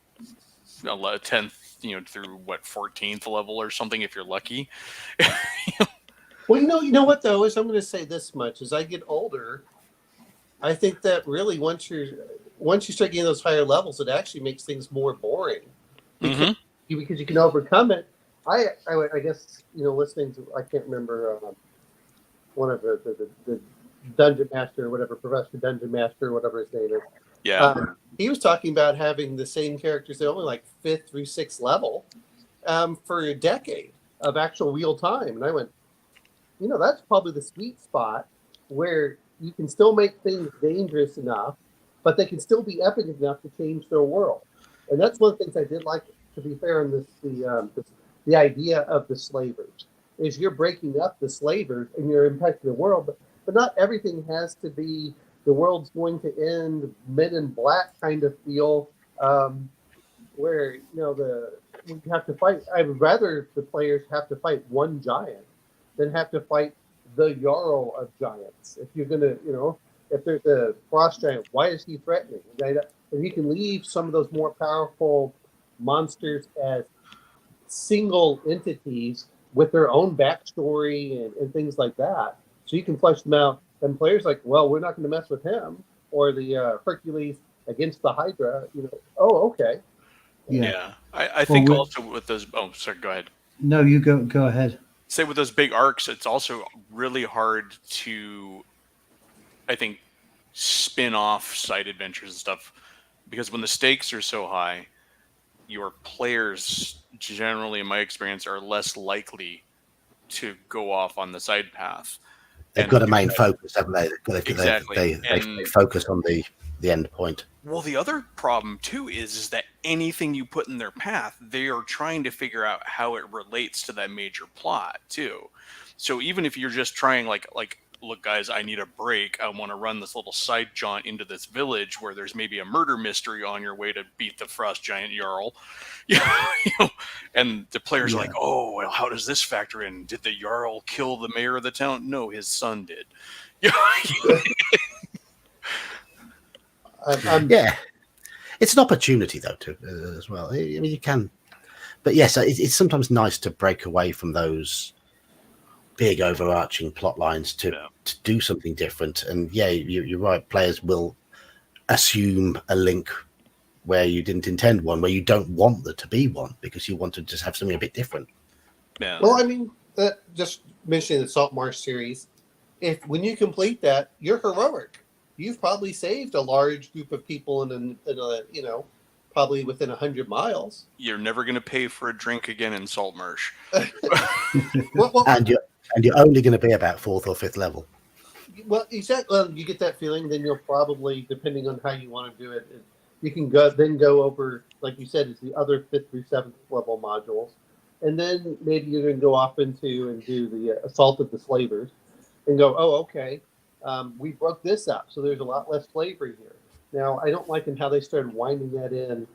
through 14th level or something if you're lucky. Well, you know what though is I'm going to say this much: as I get older, I think that really once you start getting those higher levels, it actually makes things more boring because you can overcome it. I guess listening to, I can't remember one of the dungeon master or whatever, Professor Dungeon Master or whatever his name is. Yeah. He was talking about having the same characters. They're only like 5th through 6th level for a decade of actual real time. And I went, that's probably the sweet spot where you can still make things dangerous enough, but they can still be epic enough to change their world. And that's one of the things I did like, to be fair, in the idea of the slavers, is you're breaking up the slavers and you're impacting the world, but not everything has to be the world's going to end, Men in Black kind of feel, where we have to fight. I would rather the players have to fight one giant than have to fight the Jarl of giants. If you're gonna, if there's a frost giant, why is he threatening? Right? If you can leave some of those more powerful monsters as single entities with their own backstory and things like that, so you can flesh them out. And players like, well, we're not going to mess with him, or the Hercules against the Hydra. Oh, okay. Yeah. I think also with those. Oh, sorry. Go ahead. No, you go ahead. Say with those big arcs, it's also really hard to, I think, spin off side adventures and stuff, because when the stakes are so high, your players generally, in my experience, are less likely to go off on the side path. They've got a main focus, haven't they? Exactly. They focus on the end point. Well, the other problem too is that anything you put in their path, they are trying to figure out how it relates to that major plot too. So even if you're just trying like look, guys, I need a break. I want to run this little side jaunt into this village where there's maybe a murder mystery on your way to beat the frost giant Jarl. And the players are like, oh, well, how does this factor in? Did the Jarl kill the mayor of the town? No, his son did. Yeah, it's an opportunity though as well. I mean, you can, but yes, it's sometimes nice to break away from those big overarching plot lines to do something different. And you're right. Players will assume a link where you didn't intend one, where you don't want there to be one, because you want to just have something a bit different. Yeah. Well, I mean, just mentioning the Saltmarsh series, when you complete that, you're heroic. You've probably saved a large group of people in a probably within 100 miles. You're never going to pay for a drink again in Saltmarsh. And you're only going to be about 4th or 5th level. Well, exactly. Well, you get that feeling, then you'll probably, depending on how you want to do it, you can go over, like you said, it's the other 5th through 7th level modules. and then maybe you're going to go off into and do the assault of the slavers, and go, oh, okay, we broke this up, so there's a lot less slavery here. Now, I don't like how they started winding that in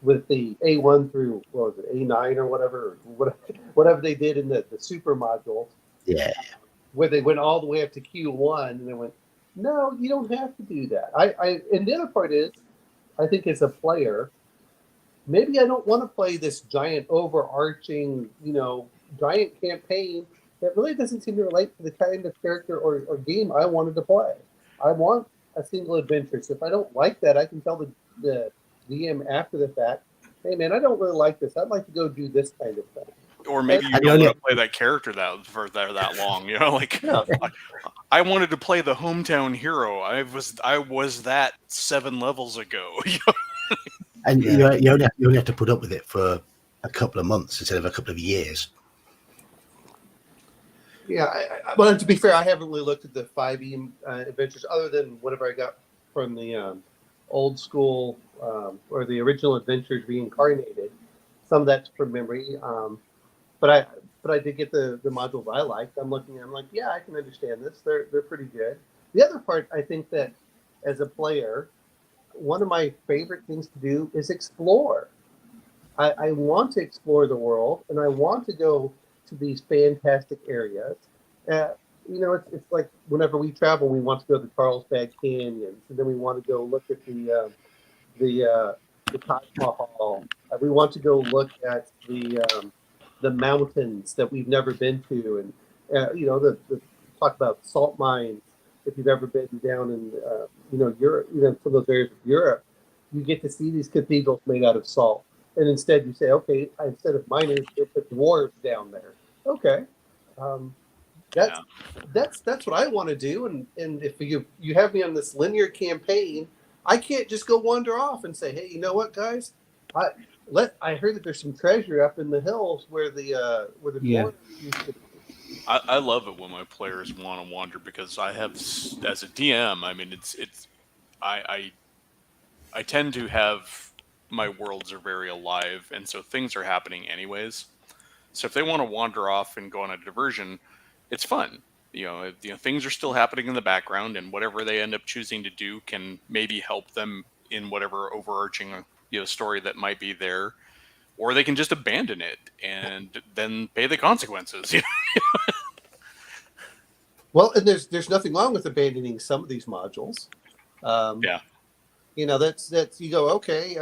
with the A1 through, what was it, A9 or whatever they did in the super modules, Yeah. where they went all the way up to Q1, and they went, no, you don't have to do that. And the other part is, I think as a player, maybe I don't want to play this giant overarching, giant campaign that really doesn't seem to relate to the kind of character or game I wanted to play. I want a single adventure. So if I don't like that, I can tell the DM after the fact, hey man, I don't really like this. I'd like to go do this kind of thing. Or maybe you And don't you want to play that character that long. Like Yeah. I wanted to play the hometown hero. I was that 7 levels ago. And Yeah. you only have to put up with it for a couple of months instead of a couple of years. Yeah, well, to be fair, I haven't really looked at the 5e adventures other than whatever I got from the old school or the original adventures reincarnated. Some of that's from memory, but I did get the modules I liked. I'm like, yeah, I can understand this. They're pretty good. The other part, I think that as a player, one of my favorite things to do is explore. I want to explore the world, and I want to go to these fantastic areas. It's like whenever we travel, we want to go to the Carlsbad Canyons, and then we want to go look at the Taj Mahal. We want to go look at the mountains that we've never been to, and the talk about salt mines. If you've ever been down in Europe, some of those areas of Europe, you get to see these cathedrals made out of salt. And instead you say, okay, instead of miners, you put dwarves down there. Okay. That's what I want to do. And if you have me on this linear campaign, I can't just go wander off and say, hey, you know what, guys? I heard that there's some treasure up in the hills where the Yeah. dwarves used to be. I love it when my players want to wander because I have, as a DM, I mean, I tend to have, my worlds are very alive, and so things are happening anyways. So if they want to wander off and go on a diversion, it's fun. Things are still happening in the background, and whatever they end up choosing to do can maybe help them in whatever overarching story that might be there, or they can just abandon it and then pay the consequences. Well, and there's nothing wrong with abandoning some of these modules. Yeah. That's you go, okay,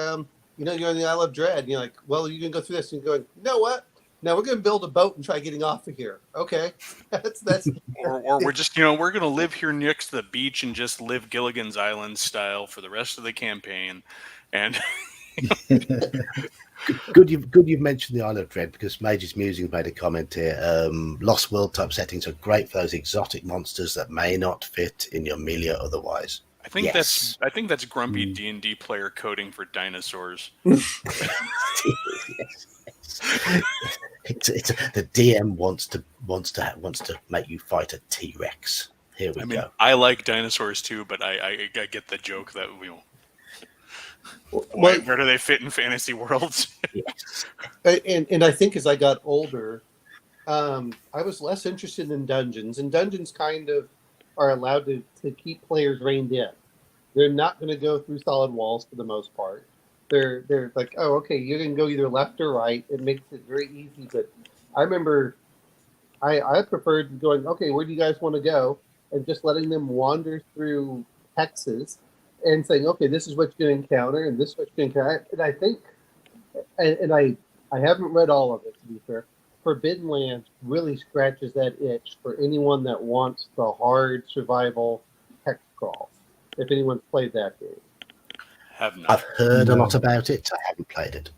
you're in the Isle of Dread, and you're like, well, you can go through this, and you're going, you know what? Now we're going to build a boat and try getting off of here. Okay, that's or we're just we're going to live here next to the beach and just live Gilligan's Island style for the rest of the campaign, and Good you've mentioned the Isle of Dread, because Mage's Musing made a comment here. Lost World type settings are great for those exotic monsters that may not fit in your milieu otherwise. I think Yes. that's grumpy D&D player coding for dinosaurs. It's the DM wants to make you fight a T-Rex. Here we go. I like dinosaurs too, but I get the joke that Well, where do they fit in fantasy worlds? Yes. and I think as I got older, I was less interested in dungeons, and dungeons kind of are allowed to keep players reined in. They're not going to go through solid walls for the most part. They're like, oh, okay, you can go either left or right. It makes it very easy. But I remember I preferred going, okay, where do you guys want to go? And just letting them wander through hexes and saying, okay, this is what you're going to encounter, and this is what you're going to encounter. And I think, and I haven't read all of it, to be fair, Forbidden Lands really scratches that itch for anyone that wants the hard survival hex crawl, if anyone's played that game. Have not. I've heard a lot about it. I haven't played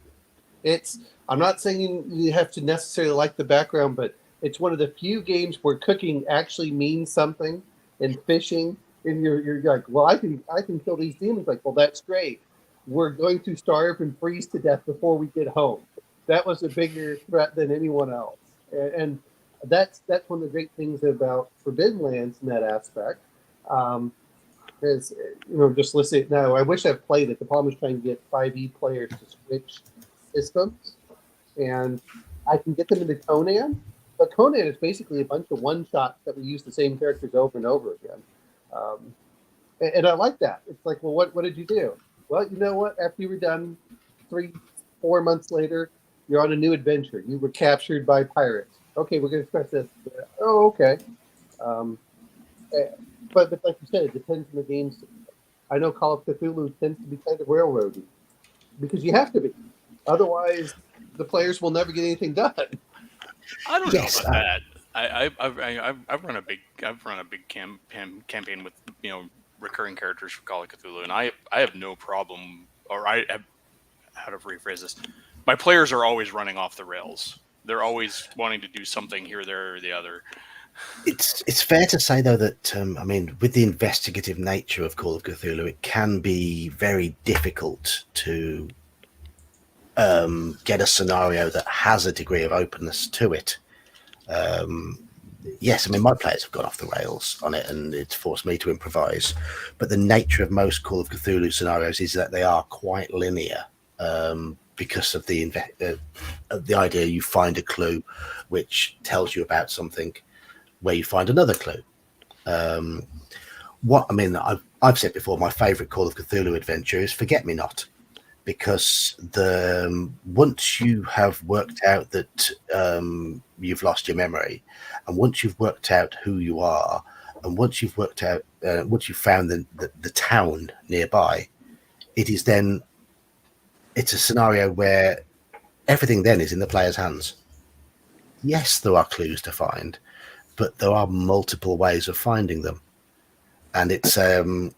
it. I'm not saying you have to necessarily like the background, but it's one of the few games where cooking actually means something, and fishing, and you're like, well, I can kill these demons. Like, well, that's great. We're going to starve and freeze to death before we get home. That was a bigger threat than anyone else, and that's one of the great things about Forbidden Lands in that aspect. Is just listen. Now, I wish I'd played it. The problem is trying to get 5e players to switch systems, and I can get them into Conan, but Conan is basically a bunch of one shots that we use the same characters over and over again. And I like that. It's like, well, what did you do? Well, you know what? After you were done 3-4 months later, you're on a new adventure. You were captured by pirates. Okay, we're going to stress this. Oh, okay. But like you said, it depends on the games. I know Call of Cthulhu tends to be kind of railroady because you have to be. Otherwise, the players will never get anything done. I don't Yes, know about that. I've run a big campaign with recurring characters for Call of Cthulhu, and I have no problem. Or I have, how to rephrase this? My players are always running off the rails. They're always wanting to do something here, there, or the other. It's fair to say though that with the investigative nature of Call of Cthulhu, it can be very difficult to get a scenario that has a degree of openness to it. Yes, my players have gone off the rails on it, and it's forced me to improvise. But the nature of most Call of Cthulhu scenarios is that they are quite linear, because of the idea you find a clue which tells you about something, where you find another clue. I've said before, my favorite Call of Cthulhu adventure is Forget Me Not, because once you have worked out that you've lost your memory, and once you've worked out who you are, and once you've worked out, once you've found the town nearby, it's a scenario where everything then is in the player's hands. Yes, there are clues to find, but there are multiple ways of finding them, and it's and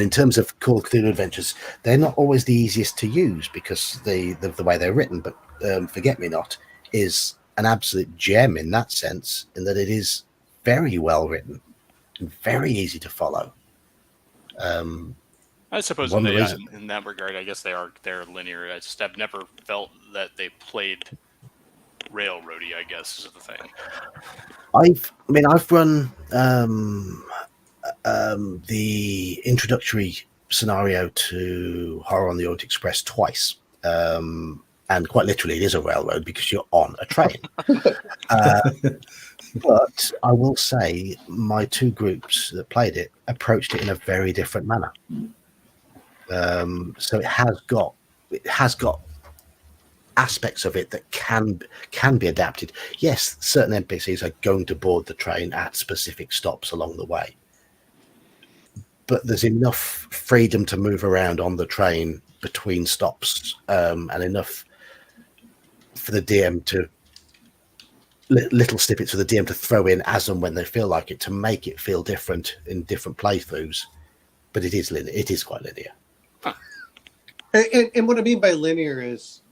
in terms of Call of Cthulhu adventures, they're not always the easiest to use because the way they're written. But Forget Me Not is an absolute gem in that sense, in that it is very well written and very easy to follow. I suppose in that regard, I guess they're linear. I've never felt that they played railroady, I guess, is the thing. I've run the introductory scenario to Horror on the Orient Express twice, and quite literally it is a railroad because you're on a train. But I will say my two groups that played it approached it in a very different manner. So it has got aspects of it that can be adapted. Yes, certain NPCs are going to board the train at specific stops along the way, but there's enough freedom to move around on the train between stops, and enough for the DM to little snippets for the DM to throw in as and when they feel like it, to make it feel different in different playthroughs. But it is quite linear. Huh. And what I mean by linear is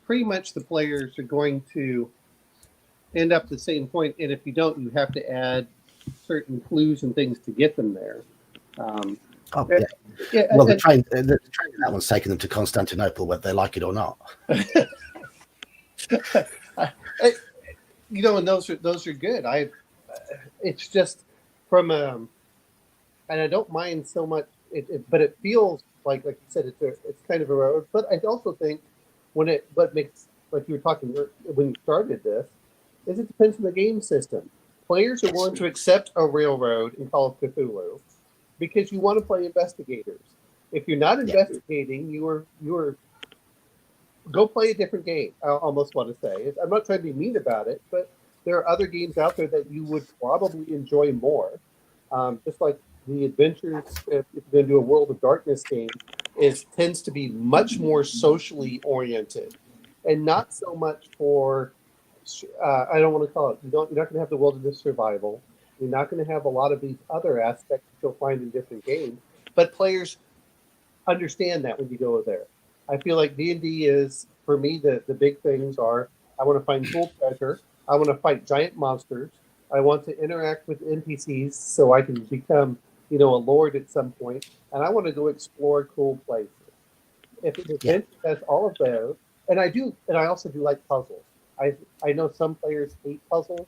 pretty much the players are going to end up the same point, and if you don't, you have to add certain clues and things to get them there. Well, the train in that one's taking them to Constantinople, whether they like it or not. And those are good. It's just from and I don't mind so much, but it feels like you said, it's kind of a road. But I also think what makes, like you were talking when you started this, is it depends on the game system. Players are willing to accept a railroad in Call of Cthulhu because you want to play investigators. If you're not investigating, you are go play a different game. I almost want to say. I'm not trying to be mean about it, but there are other games out there that you would probably enjoy more. Just like the adventures, if you're going to do a World of Darkness game, tends to be much more socially oriented, and not so much for. I don't want to call it. You're not going to have the wilderness survival. You're not going to have a lot of these other aspects that you'll find in different games. But players understand that when you go there. I feel like D&D is, for me, the big things are, I want to find cool treasure. I want to fight giant monsters. I want to interact with NPCs so I can become, a lord at some point. And I want to go explore cool places. If an adventure has all of those, and I also do like puzzles. I know some players hate puzzles,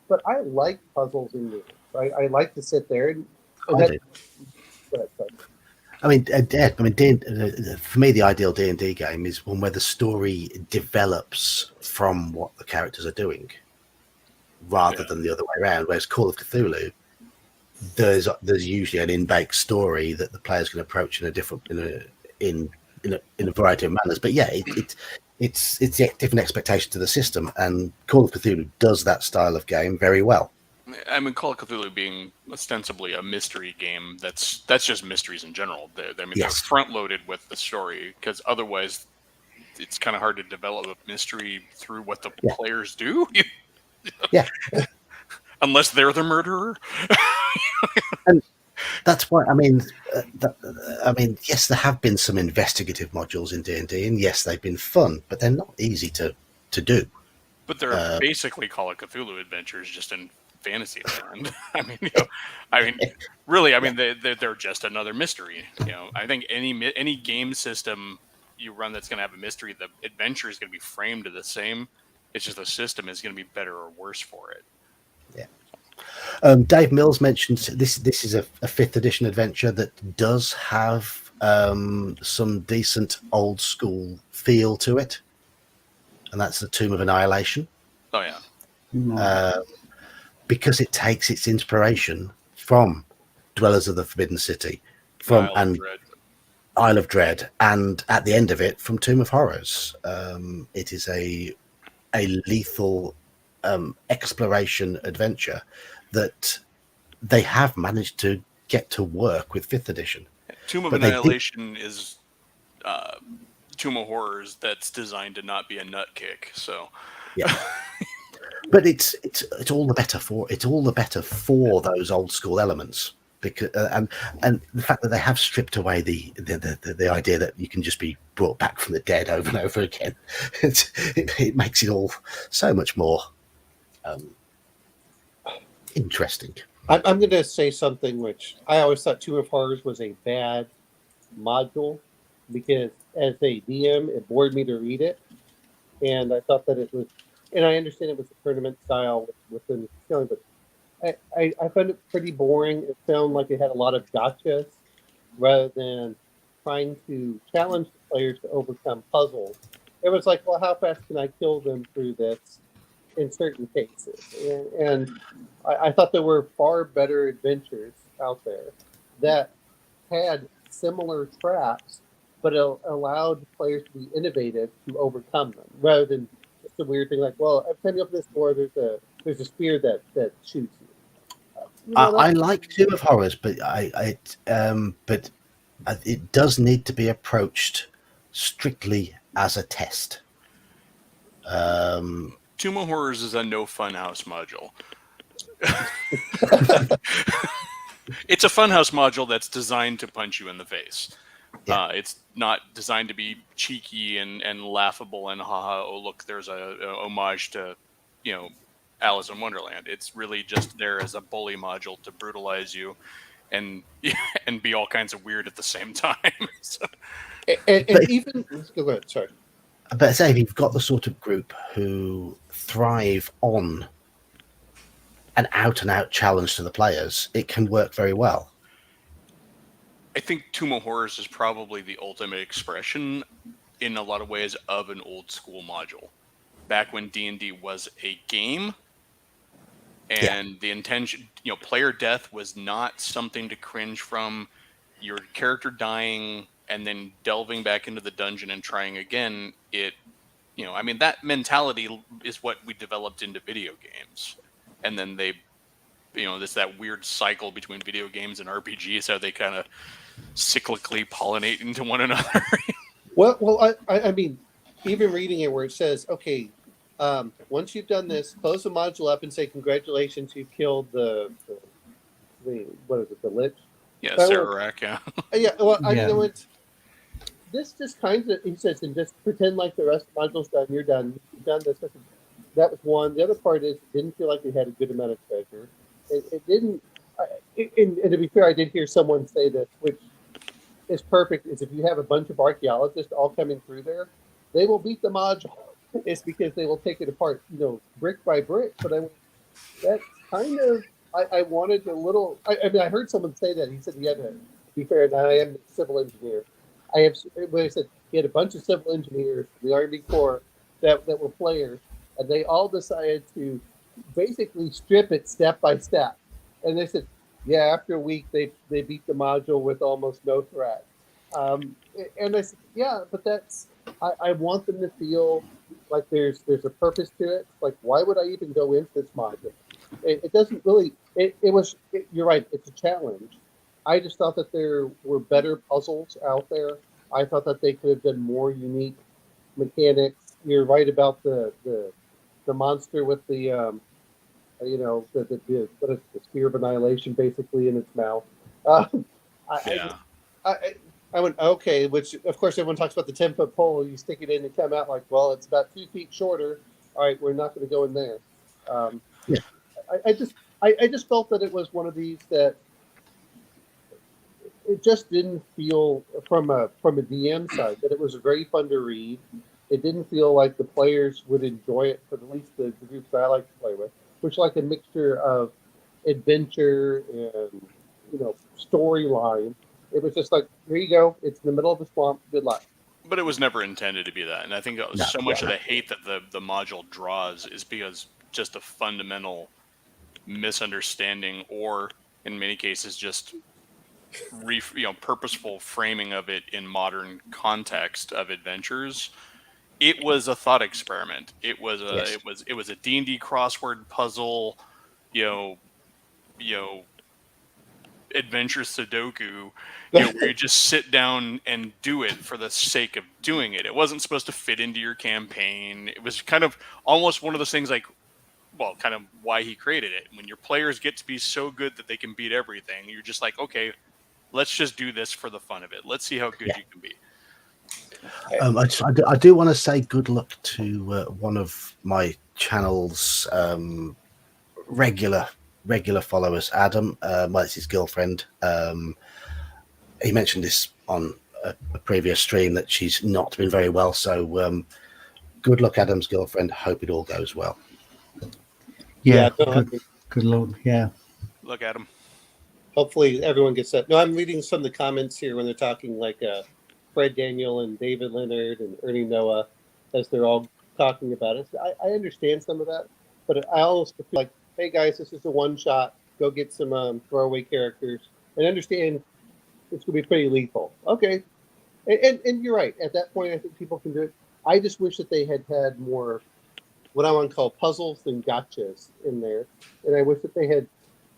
but I like puzzles in games. I like to sit there and I mean, for me, the ideal D&D game is one where the story develops from what the characters are doing, rather than the other way around. Whereas Call of Cthulhu, there's usually an in-baked story that the players can approach in a variety of manners. But yeah, it's the different expectation to the system, and Call of Cthulhu does that style of game very well. I mean, Call of Cthulhu being ostensibly a mystery game, that's just mysteries in general. They're front loaded with the story, because otherwise, it's kind of hard to develop a mystery through what the players do. Yeah. Unless they're the murderer. And that's why, I mean, yes, there have been some investigative modules in D&D, and yes, they've been fun, but they're not easy to do. But they're basically Call of Cthulhu adventures, just in fantasy land. They're just another mystery. I think any game system you run that's going to have a mystery, the adventure is going to be framed the same. It's just the system is going to be better or worse for it. Yeah. Dave Mills mentioned this is a 5th edition adventure that does have some decent old school feel to it, and that's the Tomb of Annihilation. Oh yeah. Because it takes its inspiration from Dwellers of the Forbidden City, from Isle of Dread, and at the end of it, from Tomb of Horrors. It is a lethal exploration adventure that they have managed to get to work with 5th edition. Tomb of Annihilation is Tomb of Horrors that's designed to not be a nut kick. So yeah. But it's all the better for those old school elements, because and the fact that they have stripped away the idea that you can just be brought back from the dead over and over again. It makes it all so much more interesting. I'm going to say something which I always thought Tomb of Horrors was a bad module, because as a DM, it bored me to read it, and I thought that it was. And I understand it was a tournament style within the scaling, but I found it pretty boring. It sounded like it had a lot of gotchas rather than trying to challenge the players to overcome puzzles. It was like, well, how fast can I kill them through this in certain cases? And I thought there were far better adventures out there that had similar traps, but it allowed players to be innovative to overcome them, rather than a weird thing like, well, every time you open this door, there's a spear that shoots you. I like Tomb of Horrors, but it does need to be approached strictly as a test. Tomb of Horrors is a no funhouse module. It's a funhouse module that's designed to punch you in the face. Yeah. It's not designed to be cheeky and laughable and haha, oh look, there's a homage to, Alice in Wonderland. It's really just there as a bully module to brutalize you and be all kinds of weird at the same time. So. And even go ahead, sorry. But say if you've got the sort of group who thrive on an out-and-out challenge to the players, it can work very well. I think Tomb of Horrors is probably the ultimate expression, in a lot of ways, of an old school module. Back when D&D was a game, and the intention, player death was not something to cringe from. Your character dying and then delving back into the dungeon and trying again, that mentality is what we developed into video games. And then they, there's that weird cycle between video games and RPGs, how they kind of cyclically pollinate into one another. Well, I mean, even reading it where it says, okay, once you've done this, close the module up and say, congratulations, you've killed the what is it, the Lich? Yeah, Sararak, yeah. Yeah, well, I mean, this just kind of, he says, and just pretend like the rest of the module's done, you're done. You've done this. That was one. The other part is, it didn't feel like it had a good amount of treasure. It didn't, and to be fair, I did hear someone say this, which is perfect, is if you have a bunch of archaeologists all coming through there, they will beat the module. It's because they will take it apart, brick by brick. But that's kind of, I wanted a little, I heard someone say that. He said he had be fair, and I am a civil engineer. I have, when I said he had a bunch of civil engineers, the Army Corps, that were players, and they all decided to basically strip it step by step. And they said, yeah, after a week, they beat the module with almost no threat. And I said, yeah, but I want them to feel like there's a purpose to it. Like, why would I even go into this module? It doesn't really. You're right. It's a challenge. I just thought that there were better puzzles out there. I thought that they could have done more unique mechanics. You're right about the monster with the what is the spear of annihilation basically in its mouth. Yeah. I went, okay, which of course everyone talks about the 10-foot pole. You stick it in and come out like, well, it's about 2 feet shorter. All right, we're not going to go in there. Yeah. I just felt that it was one of these that it just didn't feel from a DM side that it was very fun to read. It didn't feel like the players would enjoy it, for at least the groups that I like to play with, which like a mixture of adventure and storyline. It was just like, here you go. It's in the middle of the swamp. Good luck. But it was never intended to be that. And I think so much of the hate that the module draws is because just a fundamental misunderstanding, or in many cases just purposeful framing of it in modern context of adventures. It was a thought experiment. It was a D&D crossword puzzle, adventure Sudoku, where you just sit down and do it for the sake of doing it. It wasn't supposed to fit into your campaign. It was kind of almost one of those things like, well, kind of why he created it. When your players get to be so good that they can beat everything, you're just like, okay, let's just do this for the fun of it. Let's see how good you can be. I do want to say good luck to one of my channel's regular followers, Adam. It's his girlfriend. He mentioned this on a previous stream that she's not been very well. So good luck, Adam's girlfriend. Hope it all goes well. Yeah, good luck. Yeah. Look, Adam. Hopefully everyone gets that. No, I'm reading some of the comments here when they're talking, like Fred Daniel and David Leonard and Ernie Noah, as they're all talking about it. I understand some of that, but I almost feel like, hey guys, this is a one shot. Go get some throwaway characters and understand it's going to be pretty lethal. Okay, and you're right. At that point, I think people can do it. I just wish that they had more what I want to call puzzles and gotchas in there, and I wish that they had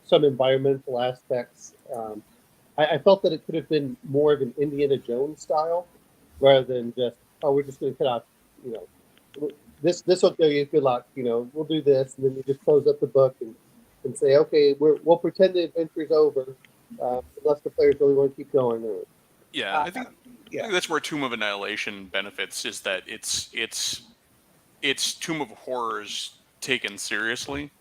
some environmental aspects. I felt that it could have been more of an Indiana Jones style, rather than just, oh, we're just going to cut off, this will give you good luck. We'll do this, and then you just close up the book and say, okay, we'll pretend the adventure's over, unless the players really want to keep going. Yeah, I think that's where Tomb of Annihilation benefits, is that it's Tomb of Horrors taken seriously.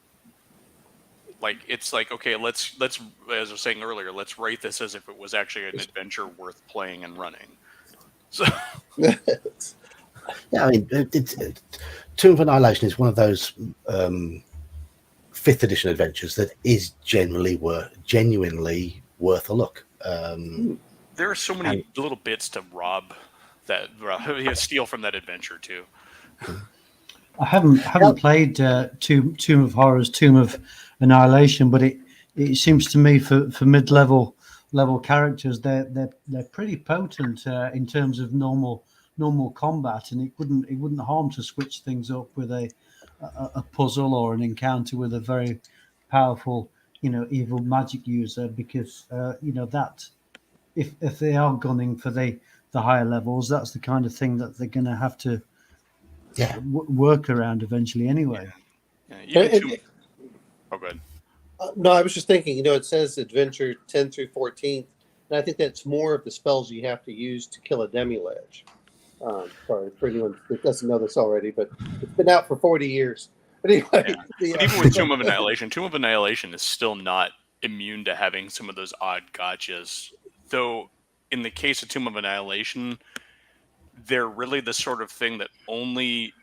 Like, it's like, okay, let's as I was saying earlier, let's write this as if it was actually an adventure worth playing and running. So yeah, I mean, Tomb of Annihilation is one of those 5th edition adventures that is genuinely worth a look. There are so many little bits to rob that steal from that adventure too. I haven't played Tomb of Horrors, Tomb of Annihilation, but it seems to me for mid-level characters they're pretty potent in terms of normal combat, and it wouldn't harm to switch things up with a puzzle or an encounter with a very powerful evil magic user, because that if they are gunning for the higher levels, that's the kind of thing that they're going to have to work around eventually anyway. Oh, good. No, I was just thinking, it says adventure 10 through 14, and I think that's more of the spells you have to use to kill a demi-lich. Sorry for anyone that doesn't know this already, but it's been out for 40 years. But anyway. But even with Tomb of Annihilation is still not immune to having some of those odd gotchas. Though, in the case of Tomb of Annihilation, they're really the sort of thing that only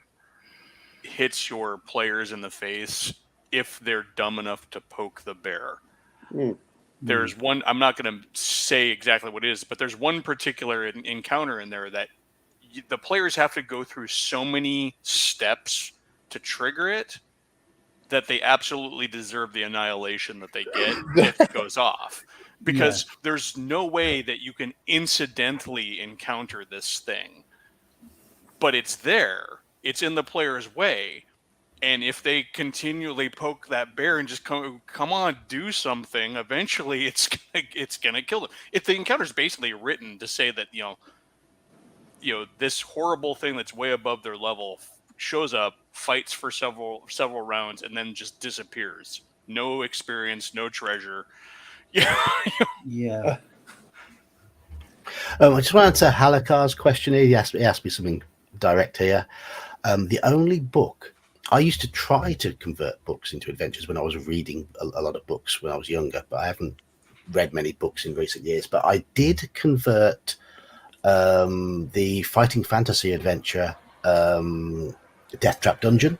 hits your players in the face if they're dumb enough to poke the bear. There's one, I'm not going to say exactly what it is, but there's one particular encounter in there that the players have to go through so many steps to trigger it that they absolutely deserve the annihilation that they get if it goes off. Because there's no way that you can incidentally encounter this thing. But it's there. It's in the player's way. And if they continually poke that bear and just come on, do something, eventually it's gonna kill them. If the encounter's basically written to say that, you know, this horrible thing that's way above their level shows up, fights for several rounds, and then just disappears. No experience, no treasure. Yeah. I just want to answer Halakar's question here. He asked me something direct here. The only book, I used to try to convert books into adventures when I was reading a lot of books when I was younger, but I haven't read many books in recent years. But I did convert the Fighting Fantasy adventure, Death Trap Dungeon.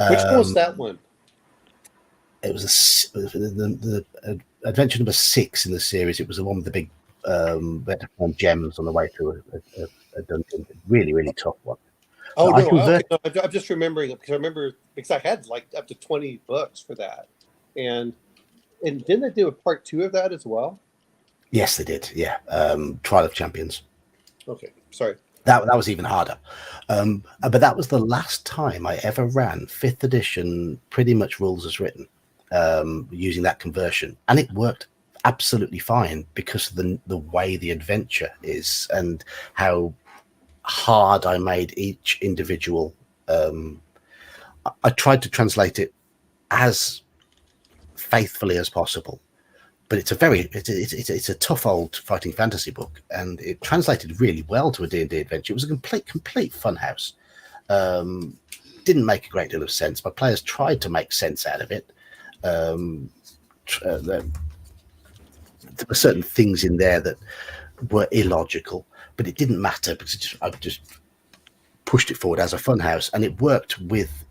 Which one was that one? It was the adventure number 6 in the series. It was the one with the big we had to find gems on the way through a dungeon. Really, really tough one. Oh, so no, I'm just remembering it because I remember I had like up to 20 books for that. And didn't they do a part 2 of that as well? Yes, they did. Yeah. Trial of Champions. Okay. Sorry. That was even harder. But that was the last time I ever ran 5th edition, pretty much rules as written, using that conversion. And it worked absolutely fine because of the way the adventure is and how hard I made each individual. I tried to translate it as faithfully as possible, but it's a tough old fighting fantasy book, and it translated really well to a D&D adventure. It was a complete funhouse. Didn't make a great deal of sense. My players tried to make sense out of it. There were certain things in there that were illogical, but it didn't matter because I just pushed it forward as a funhouse, and it worked with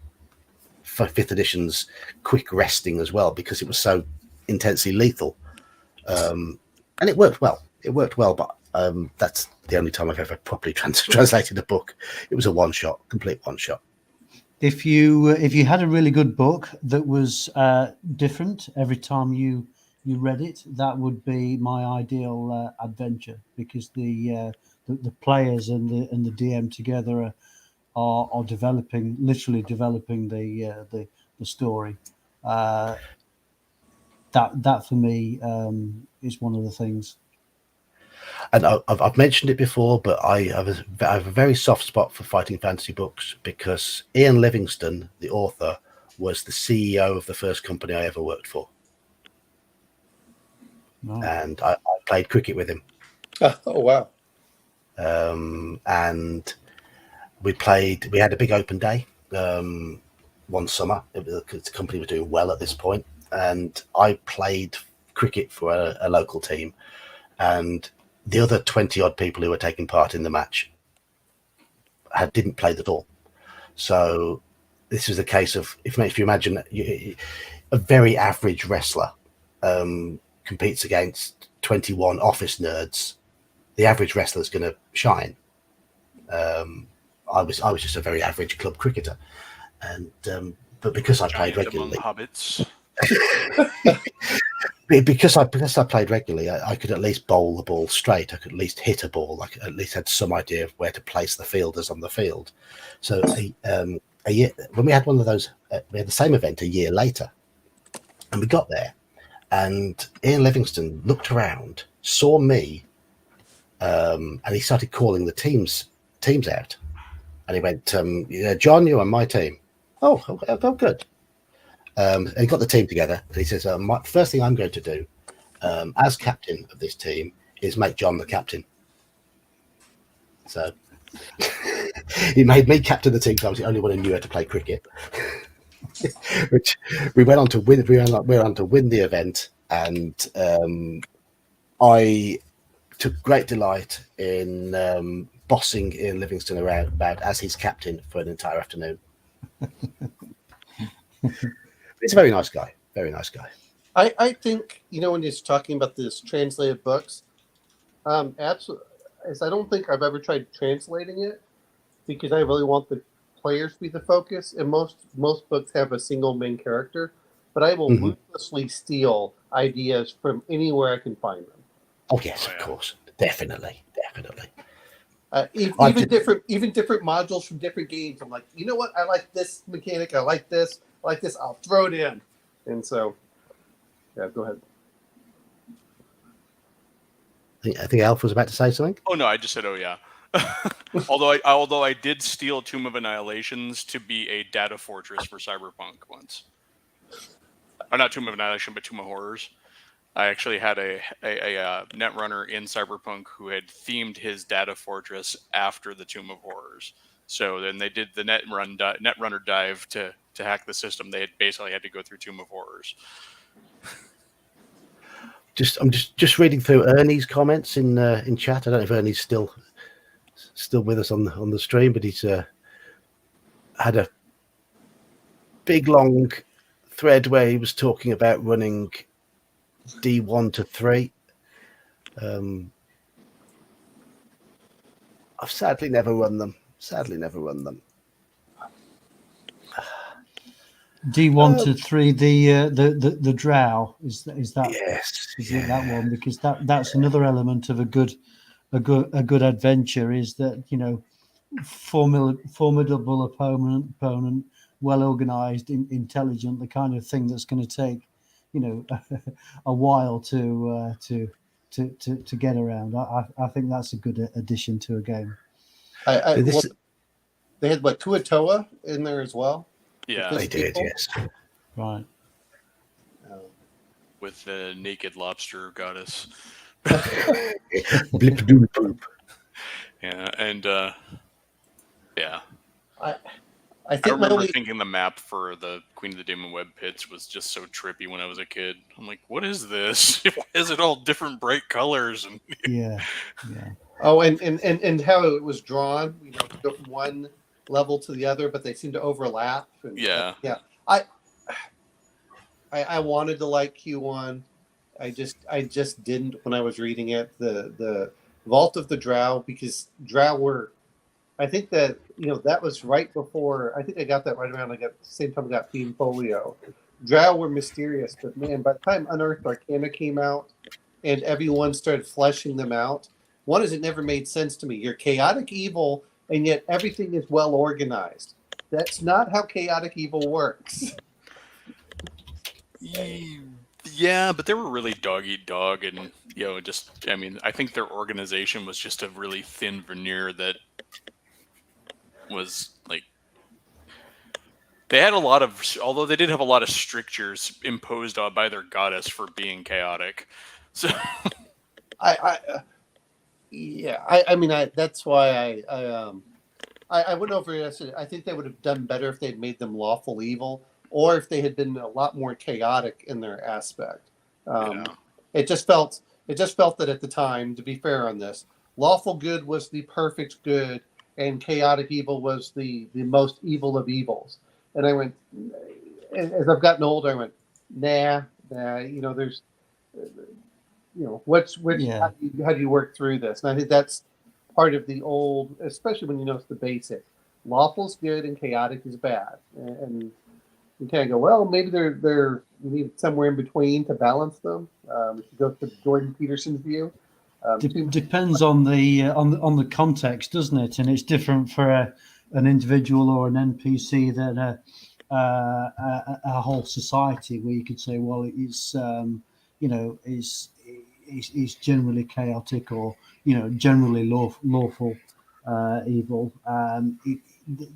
5th edition's quick resting as well because it was so intensely lethal, and it worked well. But that's the only time I've ever properly translated a book. It was a one-shot, complete one-shot. If you had a really good book that was different every time you read it, that would be my ideal adventure, because the players and the DM together are literally developing the story. That for me is one of the things. And I've mentioned it before, but I have a very soft spot for fighting fantasy books because Ian Livingstone, the author, was the CEO of the first company I ever worked for. Oh. And I played cricket with him. Oh, wow. And we had a big open day one summer. The company was doing well at this point, and I played cricket for a local team, and the other 20 odd people who were taking part in the match didn't play at all. So this was a case of, if you imagine a very average wrestler competes against 21 office nerds, the average wrestler is going to shine. I was just a very average club cricketer, and but because I played regularly, hobbits. because I played regularly, I could at least bowl the ball straight. I could at least hit a ball. I could at least had some idea of where to place the fielders on the field. So a year when we had one of those, we had the same event a year later, and we got there, and Ian Livingstone looked around, saw me, and he started calling the teams out, and he went, "John, you're on my team." Oh, good. And he got the team together, and he says, first thing I'm going to do as captain of this team is make John the captain. So he made me captain of the team because I was the only one who knew how to play cricket. Which we went on to win. We went on to win the event, and I took great delight in bossing Ian Livingstone around about as his captain for an entire afternoon. He's a very nice guy. Very nice guy. I think, when he's talking about this translated books, absolutely, as I don't think I've ever tried translating it because I really want the players to be the focus. And most books have a single main character, but I will Mhm. ruthlessly steal ideas from anywhere I can find them. Oh yes, Oh, of yeah. course, definitely. Even I've just- different modules from different games. I'm like, you know what? I like this mechanic. I like this. I'll throw it in. And so, yeah, go ahead. I think Alf was about to say something. Oh no, I just said, oh yeah. although I did steal Tomb of Annihilations to be a data fortress for Cyberpunk once. Or not Tomb of Annihilation, but Tomb of Horrors. I actually had a netrunner in Cyberpunk who had themed his data fortress after the Tomb of Horrors. So then they did the netrunner dive to hack the system. They had basically had to go through Tomb of Horrors. I'm just reading through Ernie's comments in chat. I don't know if Ernie's still with us on the stream, but he's had a big long thread where he was talking about running D1 to 3. I've sadly never run them. D1 to 3, the drow is that Yes, is it that one? Because that's another element of a good adventure, is that formidable opponent, well organized, intelligent, the kind of thing that's going to take a while to get around. I think that's a good addition to a game. They had Tuatoa in there as well. Yeah, they did. people? Yes. Right. with the naked lobster goddess. Blip doodle poop. Yeah, and yeah. I I think my remember only thinking the map for the Queen of the Demon Web Pits was just so trippy when I was a kid. I'm like, what is this? Why is it all different bright colors? And Yeah. and how it was drawn, go from one level to the other, but they seem to overlap. And, yeah. I wanted to like Q1. I just didn't when I was reading it. The Vault of the Drow, because Drow were, I think that that was right before. I think I got that right around. The same time I got Fiend Folio. Drow were mysterious, but man, by the time Unearthed Arcana came out and everyone started fleshing them out, one is it never made sense to me. You're chaotic evil, and yet everything is well organized. That's not how chaotic evil works. Yeah, but they were really dog eat dog, and I think their organization was just a really thin veneer that was like they had a lot of, although they did have a lot of strictures imposed on by their goddess for being chaotic. So that's why I went over it. I think they would have done better if they'd made them lawful evil, or if they had been a lot more chaotic in their aspect. It just felt that at the time, to be fair on this, lawful good was the perfect good, and chaotic evil was the most evil of evils. And I went, as I've gotten older, I went, nah. There's, how do you work through this? And I think that's part of the old, especially when you know it's the basic. Lawful's good and chaotic is bad, and you kind of go, well, maybe they're you need somewhere in between to balance them. If you go to Jordan Peterson's view, depends on the context, doesn't it? And it's different for an individual or an NPC than a whole society, where you could say, well, it's is generally chaotic, or generally lawful evil.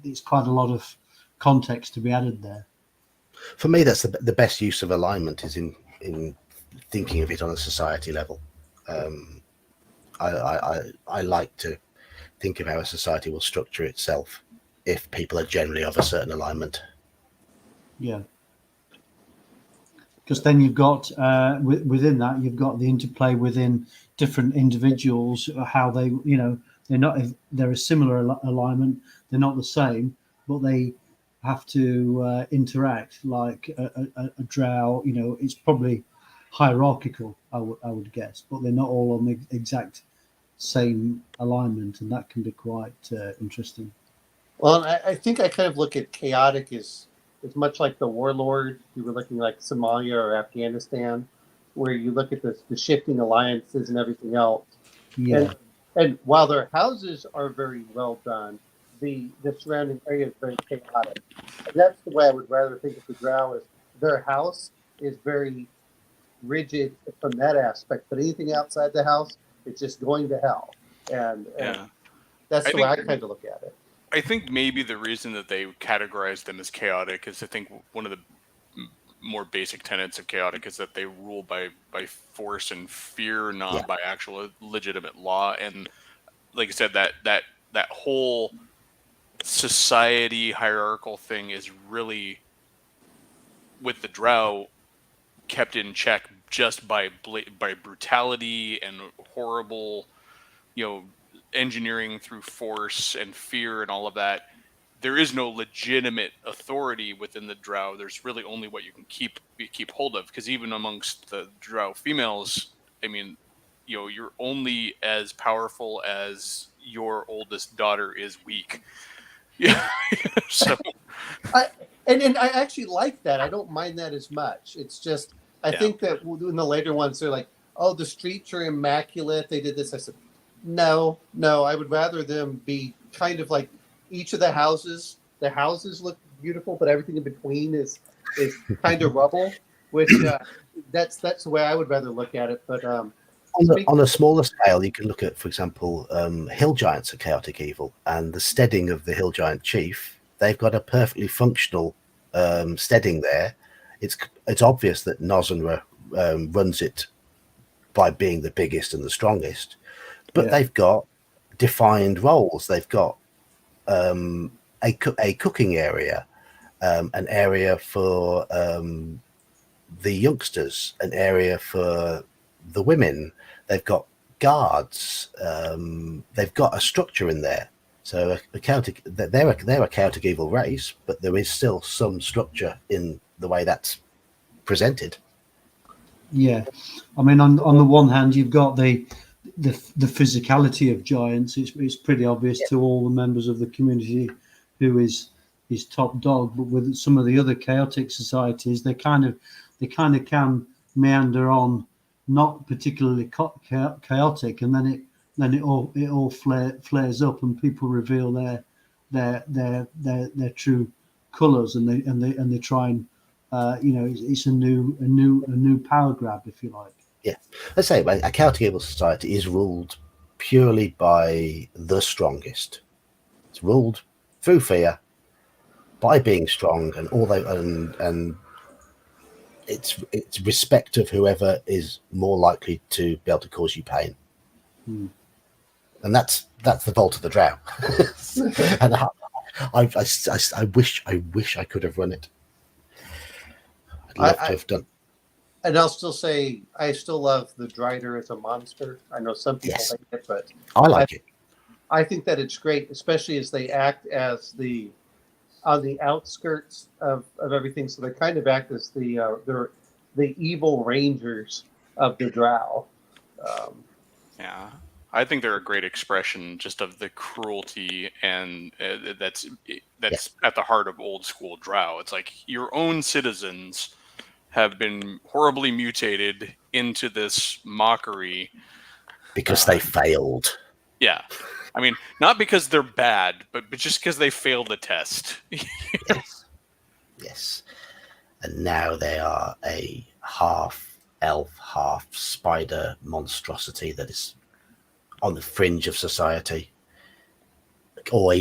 It's quite a lot of context to be added there. For me, that's the best use of alignment, is in thinking of it on a society level. I like to think of how a society will structure itself if people are generally of a certain alignment. Yeah. Because then you've got within that, you've got the interplay within different individuals, how they they're a similar alignment, they're not the same, but they have to interact like a drow. You know, it's probably hierarchical, I would guess, but they're not all on the exact same alignment, and that can be quite interesting. Well, I think I kind of look at chaotic as much like the warlord. You were looking like Somalia or Afghanistan, where you look at the shifting alliances and everything else. Yeah, And while their houses are very well done, the surrounding area is very chaotic. And that's the way I would rather think of the drow is their house is very rigid from that aspect, but anything outside the house is just going to hell. And Yeah. that's I the way I think- kind of look at it. I think maybe the reason that they categorize them as chaotic is I think one of the more basic tenets of chaotic is that they rule by force and fear, not Yeah. by actual legitimate law. And like I said, that whole society hierarchical thing is really with the drow kept in check just by brutality and horrible, engineering through force and fear and all of that. There is no legitimate authority within the drow. There's really only what you can keep hold of, because even amongst the drow females, I mean, you're only as powerful as your oldest daughter is weak. Yeah. So And I actually like that. I don't mind that as much. It's just I Yeah. think that in the later ones they're like, oh, the streets are immaculate. They did this. I said, no. I would rather them be kind of like each of the houses. The houses look beautiful, but everything in between is kind of rubble. Which that's the way I would rather look at it. But On a smaller scale, you can look at, for example, hill giants are chaotic evil, and the steading of the hill giant chief. They've got a perfectly functional steading there. It's obvious that Nozenra runs it by being the biggest and the strongest, but Yeah. they've got defined roles. They've got a cooking area, an area for the youngsters, an area for the women. They've got guards. They've got a structure in there. So they're a chaotic evil race, but there is still some structure in the way that's presented. yeah. I mean, on the one hand, you've got the physicality of giants. It's pretty obvious to all the members of the community who is top dog. But with some of the other chaotic societies, they kind of can meander on, not particularly chaotic, and then it all flares up, and people reveal their true colours, and they try and it's a new power grab, if you like. Let's say a chaotic evil society is ruled purely by the strongest. It's ruled through fear, by being strong, and and it's respect of whoever is more likely to be able to cause you pain. And that's the vault of the drow. And I wish I could have run it. I'd love to have done. and I'll still say I still love the Drider as a monster. I know some people Yes. hate it, but I like it. I think that it's great, especially as they act as on the outskirts of everything. So they kind of act as the evil rangers of the drow. yeah, I think they're a great expression just of the cruelty, and that's at the heart of old school drow. It's like your own citizens have been horribly mutated into this mockery. Because they failed. Yeah. I mean, not because they're bad, but just because they failed the test. Yes. And now they are a half elf, half spider monstrosity that is on the fringe of society, or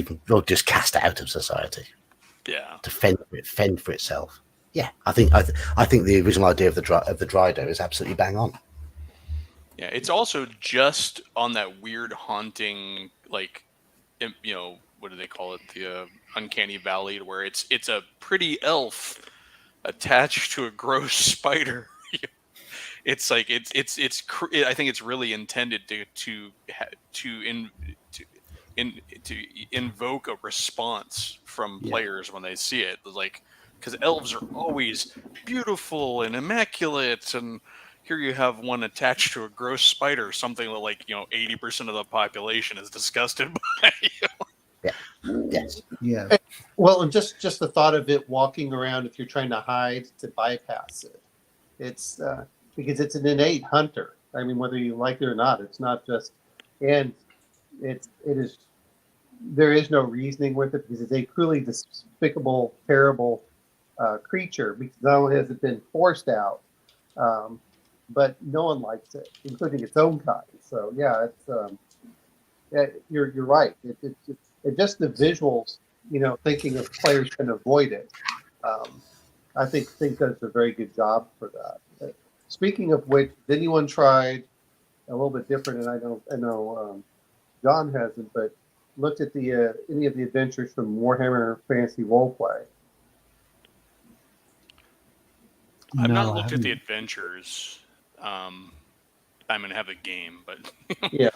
just cast out of society Yeah. to fend for itself. Yeah, I think the original idea of the Drider is absolutely bang on. Yeah, it's also just on that weird haunting, like, what do they call it? The uncanny valley, where it's a pretty elf attached to a gross spider. It's like I think it's really intended to to invoke a response from Yeah. players when they see it. Like, because elves are always beautiful and immaculate, and here you have one attached to a gross spider, something that, like, 80% of the population is disgusted by. Yes. Yeah. Well, and just the thought of it walking around, if you're trying to hide, to bypass it, it's because it's an innate hunter. I mean, whether you like it or not, it's not just, and it is. There is no reasoning with it because it's a truly despicable, terrible creature. Because not only has it been forced out, but no one likes it, including its own kind. So yeah, it's yeah, you're right. It just the visuals. Thinking of players can avoid it. I think does a very good job for that. Speaking of which, has anyone tried a little bit different? And I know John hasn't, but looked at the any of the adventures from Warhammer Fantasy Roleplay. I've No, not I looked at the haven't. adventures. I'm gonna have a game, but Yeah,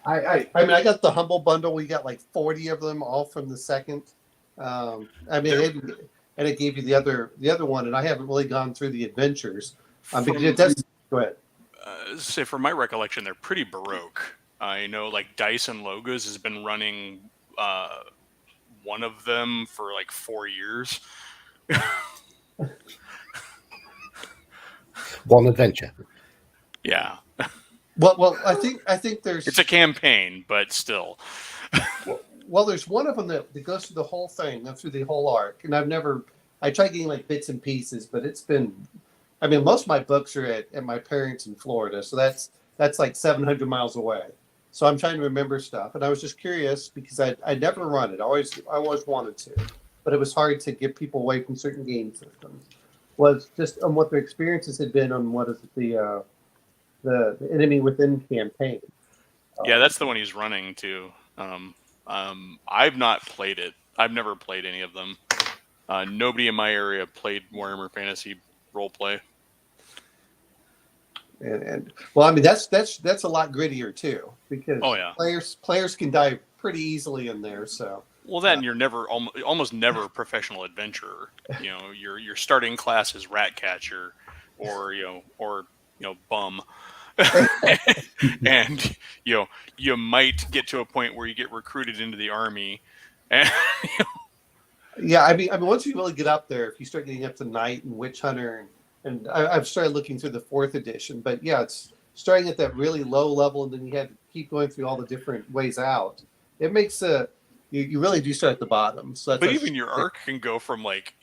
I mean, I got the Humble Bundle. We got like 40 of them, all from the second. I mean, and it gave you the other one, and I haven't really gone through the adventures. Because it does. Go ahead. say from my recollection, they're pretty baroque. I know, like, Dice and Logos has been running one of them for like 4 years. One adventure. Yeah, Well, I think there's it's a campaign, but still. well, there's one of them that goes through the whole thing, through the whole arc, and I tried getting like bits and pieces, but it's been, I mean, most of my books are at my parents in Florida, so that's like 700 miles away. So I'm trying to remember stuff, and I was just curious because I never run it. I always wanted to, but it was hard to get people away from certain game systems. Was just on what their experiences had been on what is it, the Enemy Within campaign. Yeah, that's the one he's running too. I've not played it. I've never played any of them. Nobody in my area played Warhammer Fantasy Roleplay. And well, I mean that's a lot grittier too, because Oh, yeah. players can die pretty easily in there. So Well, then you're never almost never a professional adventurer. Your starting class is Ratcatcher, or bum, and you might get to a point where you get recruited into the army, and yeah, I mean once you really get up there, if you start getting up to Knight and Witch Hunter, and I've started looking through the 4th edition, but yeah, it's starting at that really low level, and then you have to keep going through all the different ways out. It makes you really do start at the bottom. So that's but even your arc can go from like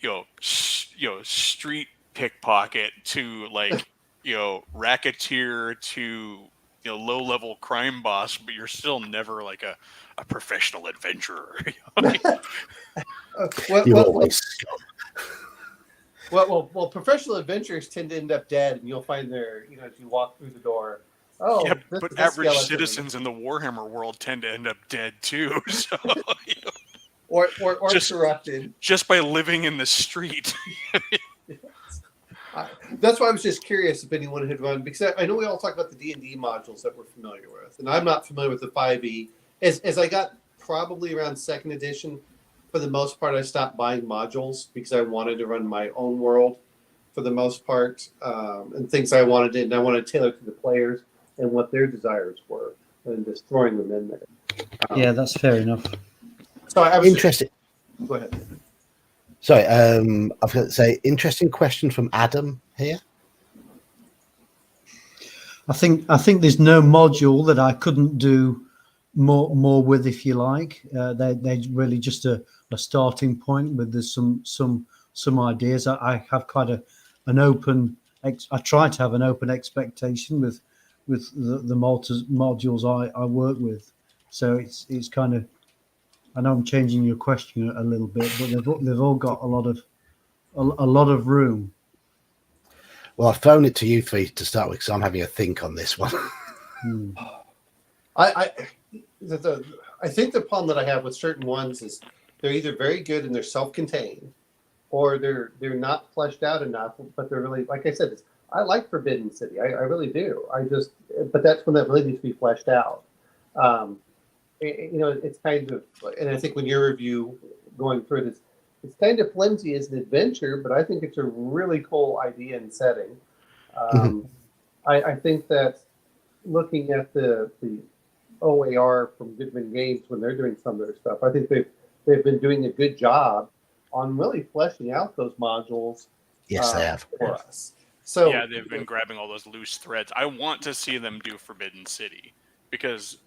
street pickpocket to like racketeer to low level crime boss, but you're still never like a professional adventurer. You always. Well, professional adventurers tend to end up dead, and you'll find as you walk through the door. Oh, Yeah, this but is average skeleton. citizens in the Warhammer world tend to end up dead too. So or just- corrupted. just by living in the street. That's why I was just curious if anyone had run, because I know we all talk about the D&D modules that we're familiar with, and I'm not familiar with the 5e. As I got probably around 2nd edition, for the most part, I stopped buying modules because I wanted to run my own world for the most part, and things I wanted to, and I wanted to tailor to the players and what their desires were, and just throwing them in there. Yeah, that's fair enough. So I was Interesting. Go ahead. Sorry, I've got to say, interesting question from Adam here. I think there's no module that I couldn't do more with, if you like. They're really just a starting point with there's some ideas. I have quite an open. I try to have an open expectation with the modules I work with. So it's kind of. I know I'm changing your question a little bit, but they've all got a lot of room. Well, I've thrown it to you three to start with because I'm having a think on this one. I think the problem that I have with certain ones is they're either very good and they're self-contained, or they're not fleshed out enough. But they're really, like I said, I like Forbidden City. I really do. But that's when that really needs to be fleshed out. it's kind of, and I think when your review going through this, it's kind of flimsy as an adventure, but I think it's a really cool idea and setting. I think that looking at the OAR from Goodman Games when they're doing some of their stuff, I think they've been doing a good job on really fleshing out those modules. Yes, they have. For us. So yeah, they've been grabbing all those loose threads. I want to see them do Forbidden City because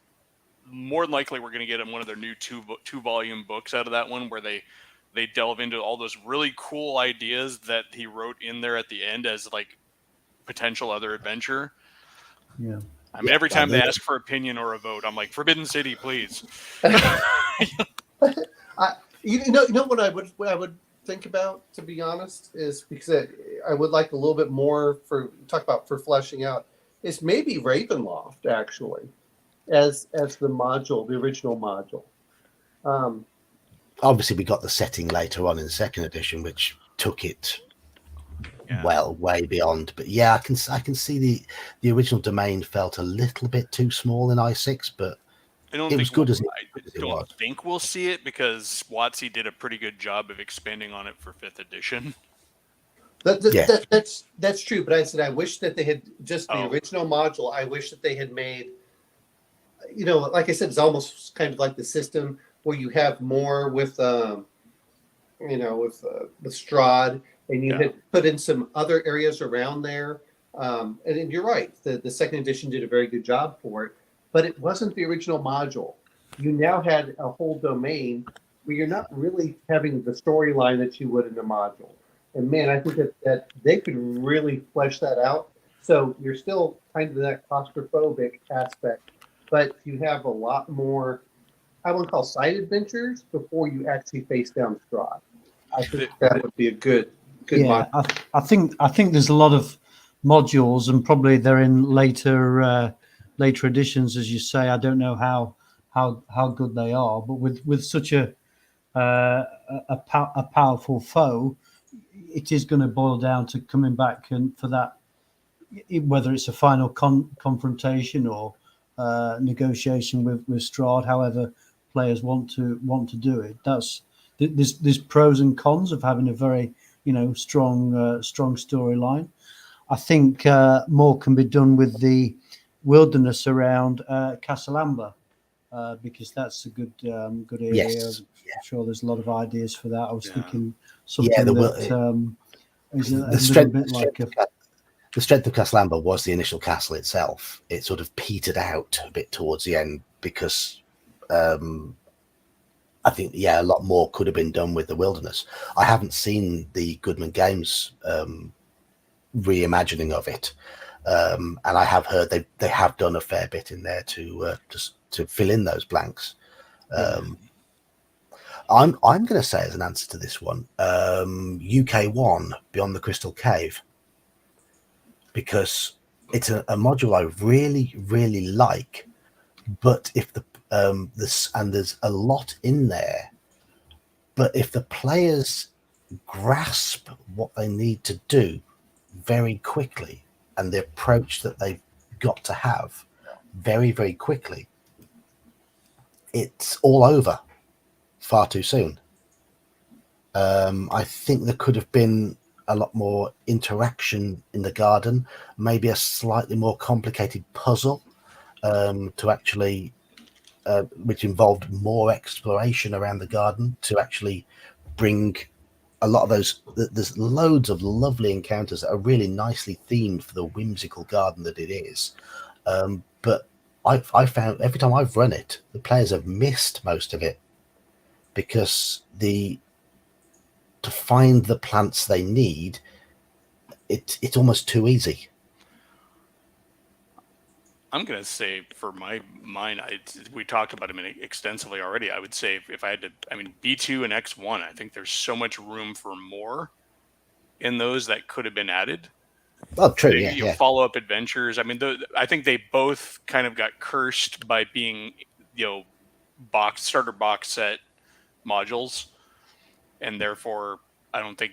more than likely we're going to get one of their new two volume books out of that one where they delve into all those really cool ideas that he wrote in there at the end as like potential other adventure. Yeah. I mean, every time they ask for opinion or a vote, I'm like, Forbidden City, please. You know what I would think about, to be honest, is because I would like a little bit more for fleshing out is maybe Ravenloft actually as the module, the original module. Obviously, we got the setting later on in the second edition, which took it way beyond. But yeah, I can see the original domain felt a little bit too small in I6, but it was good as it was. I don't think we'll see it because WotC did a pretty good job of expanding on it for 5th edition. That's true. But I said I wish that they had just the original module. I wish that they had made, like I said, it's almost kind of like the system where you have more with the Strahd, and you had put in some other areas around there. And you're right. The second edition did a very good job for it. But it wasn't the original module. You now had a whole domain where you're not really having the storyline that you would in a module. And man, I think that they could really flesh that out. So you're still kind of that claustrophobic aspect, but you have a lot more, I wouldn't call side adventures before you actually face down Strahd. I think that would be a good module. I think there's a lot of modules, and probably they're in later editions, as you say. I don't know how good they are, but with such a powerful foe, it is going to boil down to coming back and for that, whether it's a final confrontation or negotiation with Strahd, however players want to do it. There's pros and cons of having a very strong storyline. I think more can be done with the wilderness around Castle Amber, because that's a good area. Yes. I'm sure there's a lot of ideas for that. I was thinking something the strength of Castle Amber was the initial castle itself. It sort of petered out a bit towards the end because I think a lot more could have been done with the wilderness. I haven't seen the Goodman Games reimagining of it, and I have heard they have done a fair bit in there to fill in those blanks. I'm going to say as an answer to this one, UK1 Beyond the Crystal Cave, because it's a module I really, really like. But if there's a lot in there, but if the players grasp what they need to do very quickly and the approach that they've got to have very, very quickly, it's all over far too soon. I think there could have been a lot more interaction in the garden, maybe a slightly more complicated puzzle to actually, which involved more exploration around the garden to actually bring a lot of those. There's loads of lovely encounters that are really nicely themed for the whimsical garden that it is. But I found every time I've run it, the players have missed most of it because to find the plants they need, it's almost too easy. I'm going to say for mine, we talked about them extensively already. I would say if I had to, B2 and X1, I think there's so much room for more in those that could have been added. Oh, true. Yeah. Follow-up adventures. I think they both kind of got cursed by being, starter box set modules, and therefore I don't think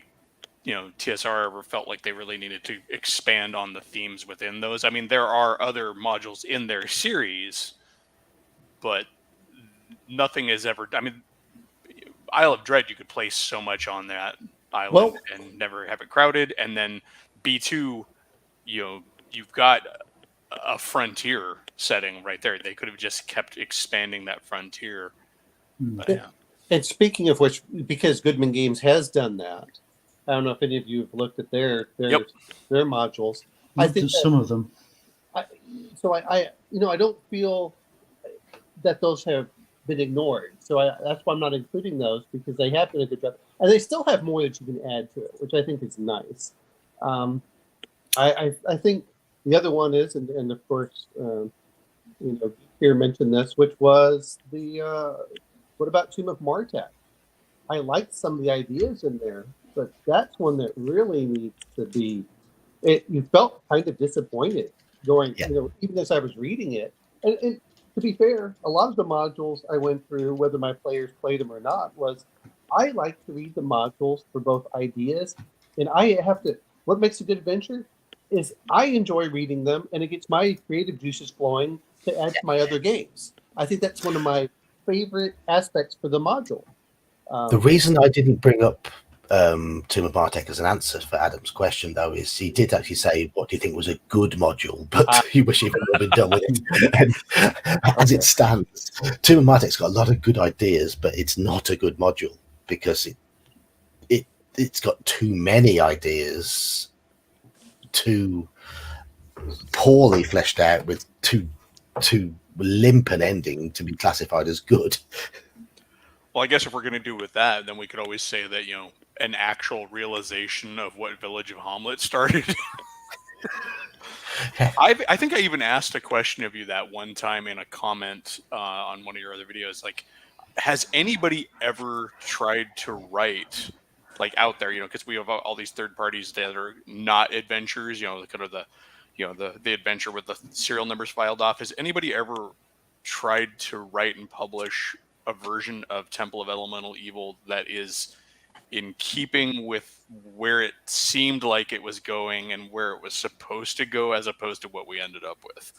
TSR ever felt like they really needed to expand on the themes within those. There are other modules in their series, but nothing is ever. I mean, Isle of Dread, you could place so much on that island Well- and never have it crowded. And then B2, you've got a frontier setting right there. They could have just kept expanding that frontier. But, yeah. And speaking of which, because Goodman Games has done that, I don't know if any of you have looked at their modules. I Looked think at that- some of them. I don't feel that those have been ignored. So that's why I'm not including those, because they have done a good job, and they still have more that you can add to it, which I think is nice. I think the other one is, and of course, here mentioned this, which was the what about Tomb of Martek? I liked some of the ideas in there, but that's one that really needs to be. You felt kind of disappointed going, even as I was reading it. And to be fair, a lot of the modules I went through, whether my players played them or not, was I like to read the modules for both ideas, and what makes a good adventure is I enjoy reading them, and it gets my creative juices flowing to add to my other games. I think that's one of my favorite aspects for the module. The reason I didn't bring up Tomb of Martek as an answer for Adam's question, though, is he did actually say, what do you think was a good module? But you wish he would have been done with it. And as it stands, Tomb of Martek's got a lot of good ideas, but it's not a good module because it's got too many ideas, too poorly fleshed out, with too limp an ending to be classified as good. Well, I guess if we're going to do with that, then we could always say that, an actual realization of what Village of Hamlet started. I think I even asked a question of you that one time in a comment on one of your other videos. Like, has anybody ever tried to write, like, out there, because we have all these third parties that are not adventures, kind of the adventure with the serial numbers filed off. Has anybody ever tried to write and publish a version of Temple of Elemental Evil that is in keeping with where it seemed like it was going and where it was supposed to go, as opposed to what we ended up with?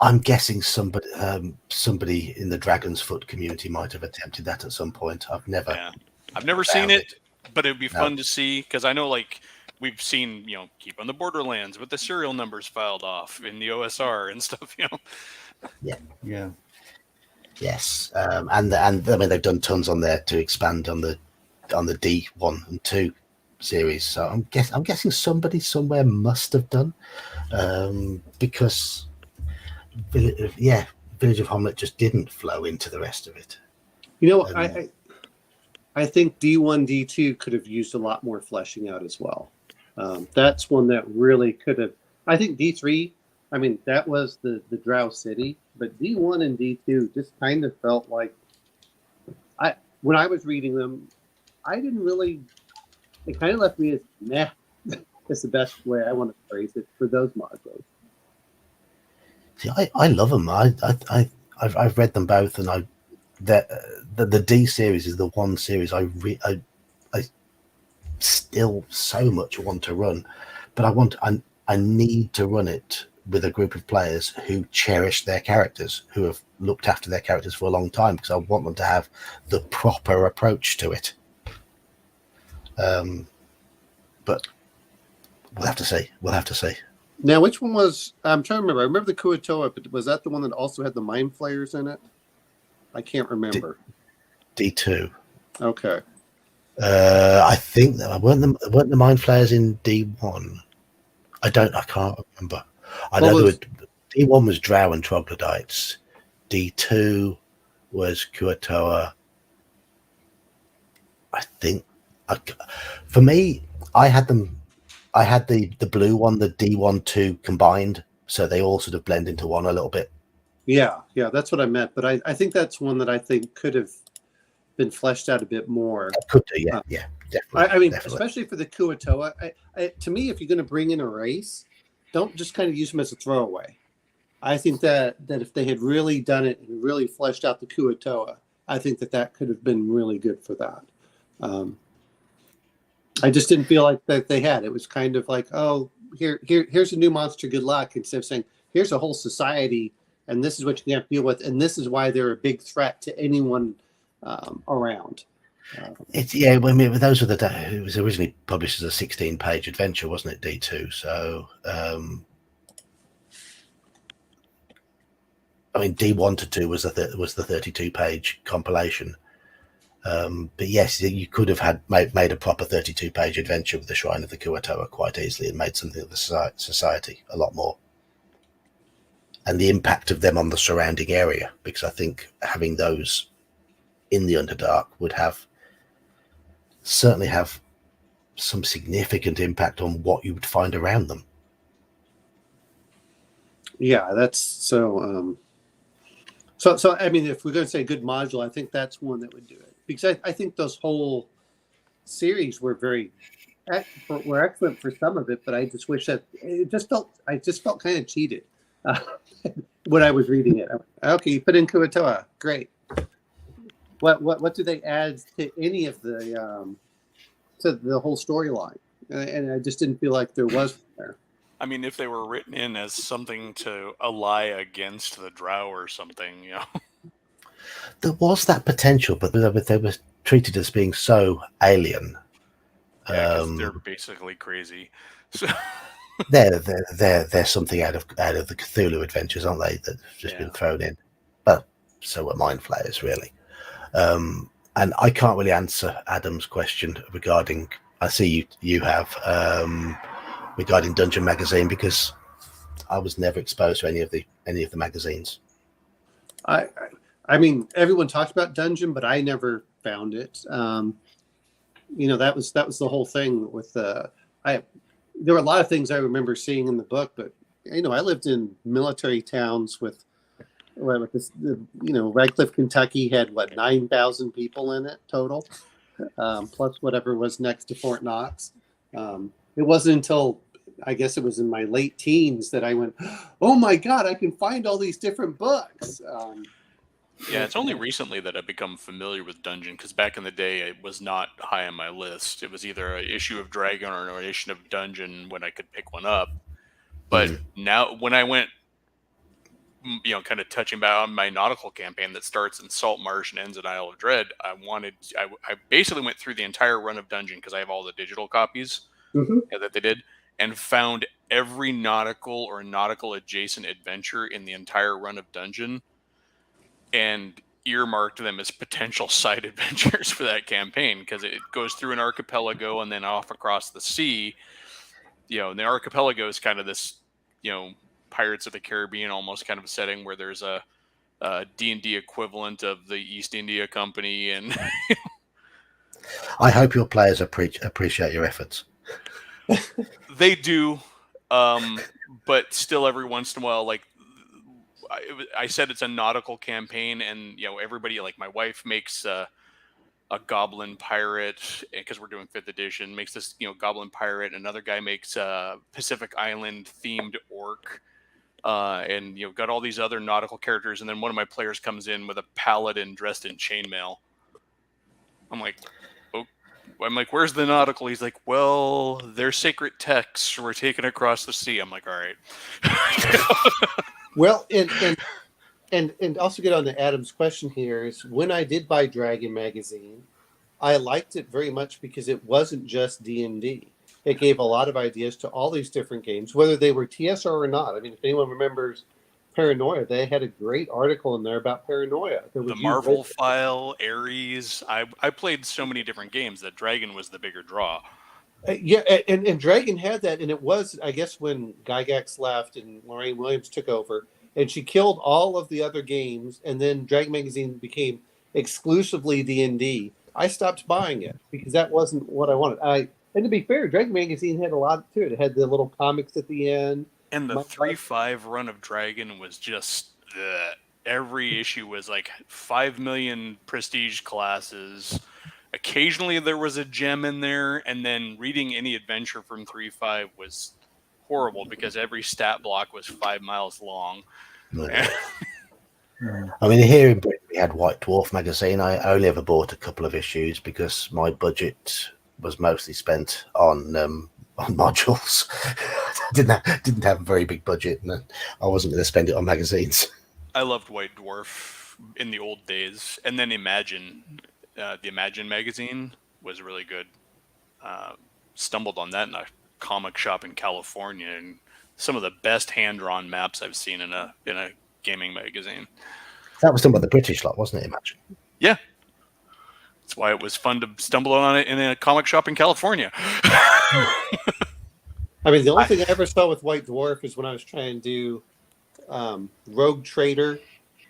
I'm guessing somebody in the Dragon's Foot community might have attempted that at some point. I've never seen it, but it'd be fun to see, because I know, like, we've seen, Keep on the Borderlands with the serial numbers filed off in the OSR and stuff, Yeah. Yes, and I mean, they've done tons on there to expand on the D1 and 2 series. So I'm guessing somebody somewhere must have done, because Village of Hamlet just didn't flow into the rest of it. I think D1, D2 could have used a lot more fleshing out as well. That's one that really could have. I think D3. I mean, that was the Drow City, but D1 and D2 just kind of felt like when I was reading them, I didn't really. It kind of left me as meh. That's the best way I want to phrase it for those modules. See, I love them. I've read them both, and the D series is the one series I still so much want to run, but I need to run it with a group of players who cherish their characters, who have looked after their characters for a long time, because I want them to have the proper approach to it. But we'll have to see. Now, which one was? I'm trying to remember. I remember the Kuatoa, but was that the one that also had the mind flayers in it? I can't remember. D2. Okay. I think that weren't the mind flayers in D1. I can't remember. I know D1 was Drow and Troglodytes. D2 was Kuatoa. I think. For me, I had them. I had the blue one, the D1 2 combined, so they all sort of blend into one a little bit. Yeah, that's what I meant. But I think that's one that I think could have been fleshed out a bit more. Could do, yeah, definitely. I mean, definitely. especially for the Kuatoa. To me, if you're going to bring in a race, don't just kind of use them as a throwaway. I think that if they had really done it and really fleshed out the Kuatoa, I think that could have been really good for that. I just didn't feel like that they had. It was kind of like, oh, here's a new monster, good luck, instead of saying, here's a whole society and this is what you have to deal with, and this is why they're a big threat to anyone around. It's I mean, those were it was originally published as a 16-page adventure, wasn't it? D2. So, I mean, D1 to 2 was the 32-page compilation. But yes, you could have made a proper 32-page adventure with the Shrine of the Kuo-toa quite easily, and made something of the society a lot more, and the impact of them on the surrounding area. Because I think having those in the Underdark would certainly have some significant impact on what you would find around them. Yeah, that's so. So I mean, if we're going to say good module, I think that's one that would do it, because I think those whole series were were excellent for some of it, but I just wish that I just felt kind of cheated when I was reading it. Okay, you put in Kuo-toa, great. What do they add to any of the to the whole storyline? And I just didn't feel like there was there. I mean, if they were written in as something to ally against the Drow or something, There was that potential, but they were treated as being so alien. Yeah, 'cause they're basically crazy. So they're something out of the Cthulhu adventures, aren't they? That have just been thrown in. But so are Mind Flayers, really. And I can't really answer Adam's question regarding. I see you have regarding Dungeon Magazine, because I was never exposed to any of the magazines. I mean, everyone talked about Dungeon, but I never found it. That was the whole thing with there were a lot of things I remember seeing in the book, but I lived in military towns with this, Radcliffe, Kentucky had 9,000 people in it total, plus whatever was next to Fort Knox. It wasn't until I guess it was in my late teens that I went, oh my God, I can find all these different books. Yeah, it's only recently that I've become familiar with Dungeon, because back in the day it was not high on my list. It was either an issue of Dragon or an issue of Dungeon when I could pick one up. But now, when I went, kind of touching about my nautical campaign that starts in Saltmarsh and ends in Isle of Dread, I basically went through the entire run of Dungeon, because I have all the digital copies that they did, and found every nautical or nautical adjacent adventure in the entire run of Dungeon, and earmarked them as potential side adventures for that campaign, because it goes through an archipelago and then off across the sea. And the archipelago is kind of this, Pirates of the Caribbean almost kind of a setting where there's a D&D equivalent of the East India Company, and I hope your players appreciate your efforts. They do, but still every once in a while, like I said, it's a nautical campaign, and everybody, like my wife makes a goblin pirate, because we're doing 5th edition, makes this goblin pirate. Another guy makes a Pacific Island themed orc, and got all these other nautical characters. And then one of my players comes in with a paladin dressed in chainmail. I'm like, where's the nautical? He's like, well, they're sacred texts were taken across the sea. I'm like, all right. Well, and also get on to Adam's question here is, when I did buy Dragon Magazine, I liked it very much because it wasn't just D&D. It gave a lot of ideas to all these different games, whether they were TSR or not. I mean, if anyone remembers Paranoia, they had a great article in there about Paranoia. The Marvel File, Ares. I played so many different games that Dragon was the bigger draw. And Dragon had that, and it was, I guess, when Gygax left and Lorraine Williams took over, and she killed all of the other games, and then Dragon Magazine became exclusively D&D. I stopped buying it because that wasn't what I wanted. And to be fair, Dragon Magazine had a lot to it. It had the little comics at the end. And the 3.5 run of Dragon was just every issue was like 5 million prestige classes. Occasionally there was a gem in there, and then reading any adventure from 3.5 was horrible because every stat block was 5 miles long. I mean, here in Britain we had White Dwarf magazine. I only ever bought a couple of issues because my budget was mostly spent on modules. I didn't have a very big budget, and I wasn't going to spend it on magazines. I loved White Dwarf in the old days, and then Imagine, the Imagine magazine was really good. Stumbled on that in a comic shop in California, and some of the best hand-drawn maps I've seen in a gaming magazine. That was done by the British lot, wasn't it? Imagine. Yeah, that's why it was fun to stumble on it in a comic shop in California. I mean, the only thing I ever saw with White Dwarf is when I was trying to do Rogue Trader,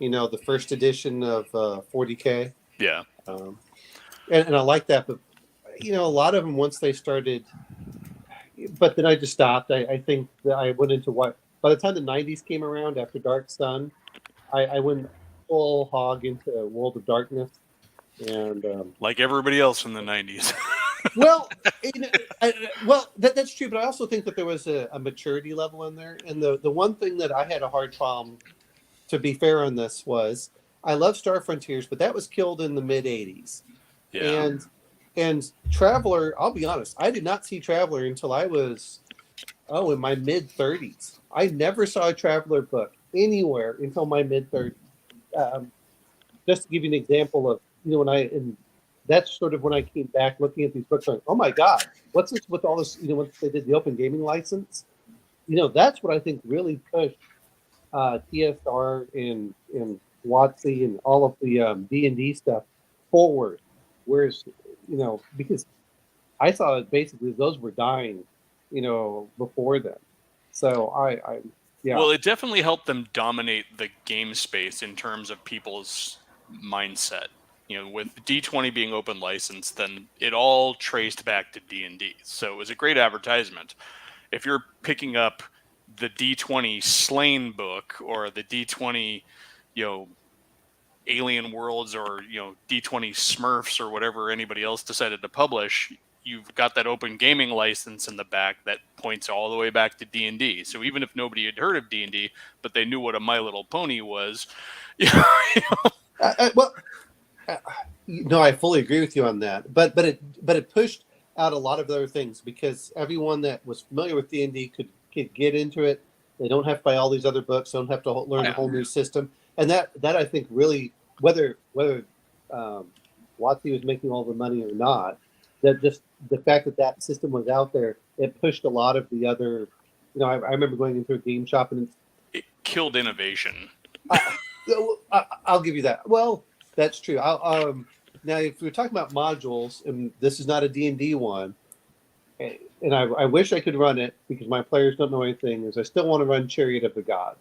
the first edition of 40K. Yeah, And I like that, but a lot of them once they started, but then I just stopped. I think that I went into by the time the 90s came around after Dark Sun, I went full hog into World of Darkness, and like everybody else in the 90s. well, that's true, but I also think that there was a maturity level in there, and the one thing that I had a hard problem, to be fair on this, was I love Star Frontiers, but that was killed in the mid 80s. Yeah. And Traveler, I'll be honest, I did not see Traveler until I was in my mid 30s. I never saw a Traveler book anywhere until my mid 30s. Just to give you an example of that's sort of when I came back looking at these books, like, oh my God, what's this with all this? Once they did the open gaming license, that's what I think really pushed TSR and WotC and all of the D&D stuff forward. Whereas, because I saw it basically those were dying, before then. So yeah. Well, it definitely helped them dominate the game space in terms of people's mindset. With D20 being open license, then it all traced back to D&D. So it was a great advertisement. If you're picking up the D20 Slain book or the D20, Alien Worlds or, D20 Smurfs or whatever anybody else decided to publish, you've got that open gaming license in the back that points all the way back to D&D. So even if nobody had heard of D&D, but they knew what a My Little Pony was, I fully agree with you on that. But it pushed out a lot of other things because everyone that was familiar with D&D could get into it. They don't have to buy all these other books. Don't have to learn a whole new system. And that I think really, whether WotC was making all the money or not, that just the fact that system was out there, it pushed a lot of the other. I remember going into a game shop and it killed innovation. I'll give you that. Well, that's true. Now, if we're talking about modules, and this is not a D&D one, and I wish I could run it because my players don't know anything, is I still want to run Chariot of the Gods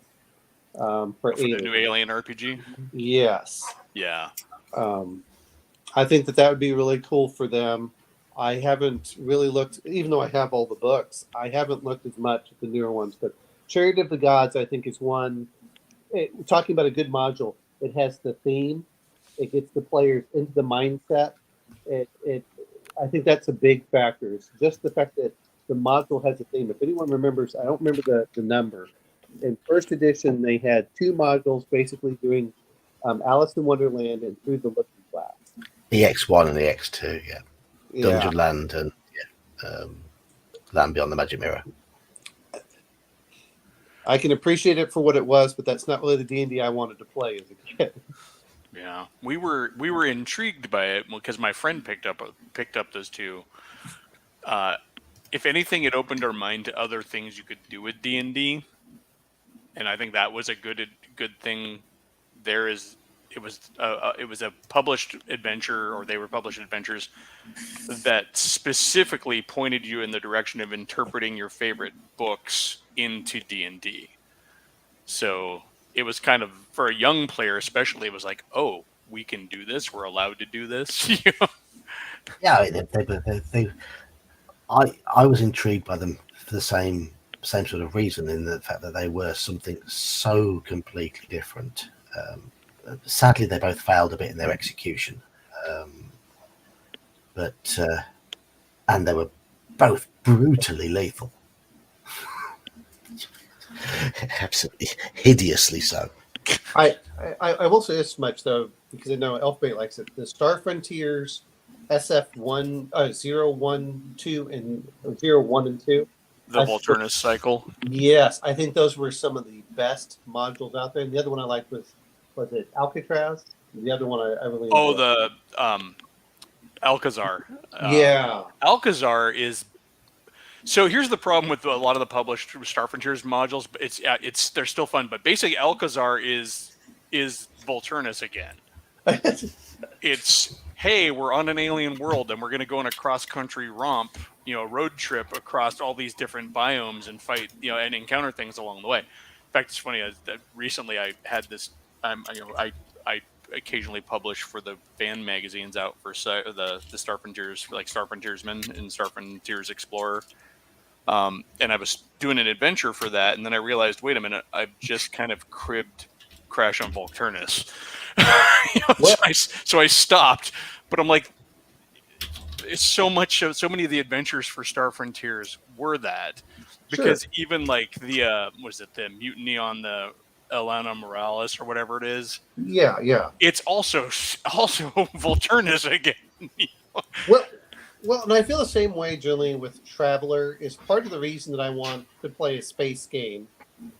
for the new Alien RPG. Yes. Yeah. I think that would be really cool for them. I haven't really looked, even though I have all the books, I haven't looked as much at the newer ones. But Chariot of the Gods, I think, is one. Talking about a good module, it has the theme. It gets the players into the mindset. I think that's a big factor. It's just the fact that the module has a theme. If anyone remembers, I don't remember the number. In first edition, they had 2 modules basically doing Alice in Wonderland and Through the Looking Glass. EX1 and EX2, yeah. Dungeon Land and Land Beyond the Magic Mirror. I can appreciate it for what it was, but that's not really the D&D I wanted to play as a kid. Yeah, we were intrigued by it because my friend picked up those 2. If anything, it opened our mind to other things you could do with D&D, and I think that was a good thing. It was a published adventure, or they were published adventures that specifically pointed you in the direction of interpreting your favorite books into D&D. So it was kind of, for a young player especially, it was like, oh, we can do this. We're allowed to do this. Yeah, I was intrigued by them for the same sort of reason, in the fact that they were something so completely different. Sadly, they both failed a bit in their execution, and they were both brutally lethal. Absolutely hideously so. I will say this much though, because I know Elfbait likes it. The Star Frontiers SF1 0, 1, 2 and 0, 1 and 2. The Volturnus cycle. Yes, I think those were some of the best modules out there. And the other one I liked was it Alcatraz? The other one I really enjoyed. The Alcazar. Yeah. Alcazar is. So here's the problem with a lot of the published Star Frontiers modules. They're still fun, but basically Alcazar is Volturnus again. It's, hey, we're on an alien world and we're going to go on a cross-country romp, road trip across all these different biomes and fight, and encounter things along the way. In fact, it's funny. Recently, I had this. I occasionally publish for the fan magazines out for the Star Frontiers, like Star Frontiersman and Star Frontiers Explorer. And I was doing an adventure for that, and then I realized, wait a minute, I've just kind of cribbed Crash on Volturnus. So I stopped, but I'm like, it's so many of the adventures for Star Frontiers were that, because even like the the mutiny on the Elena Morales or whatever it is. Yeah. It's also Volturnus again. Well, and I feel the same way, Julian, with Traveler. Is part of the reason that I want to play a space game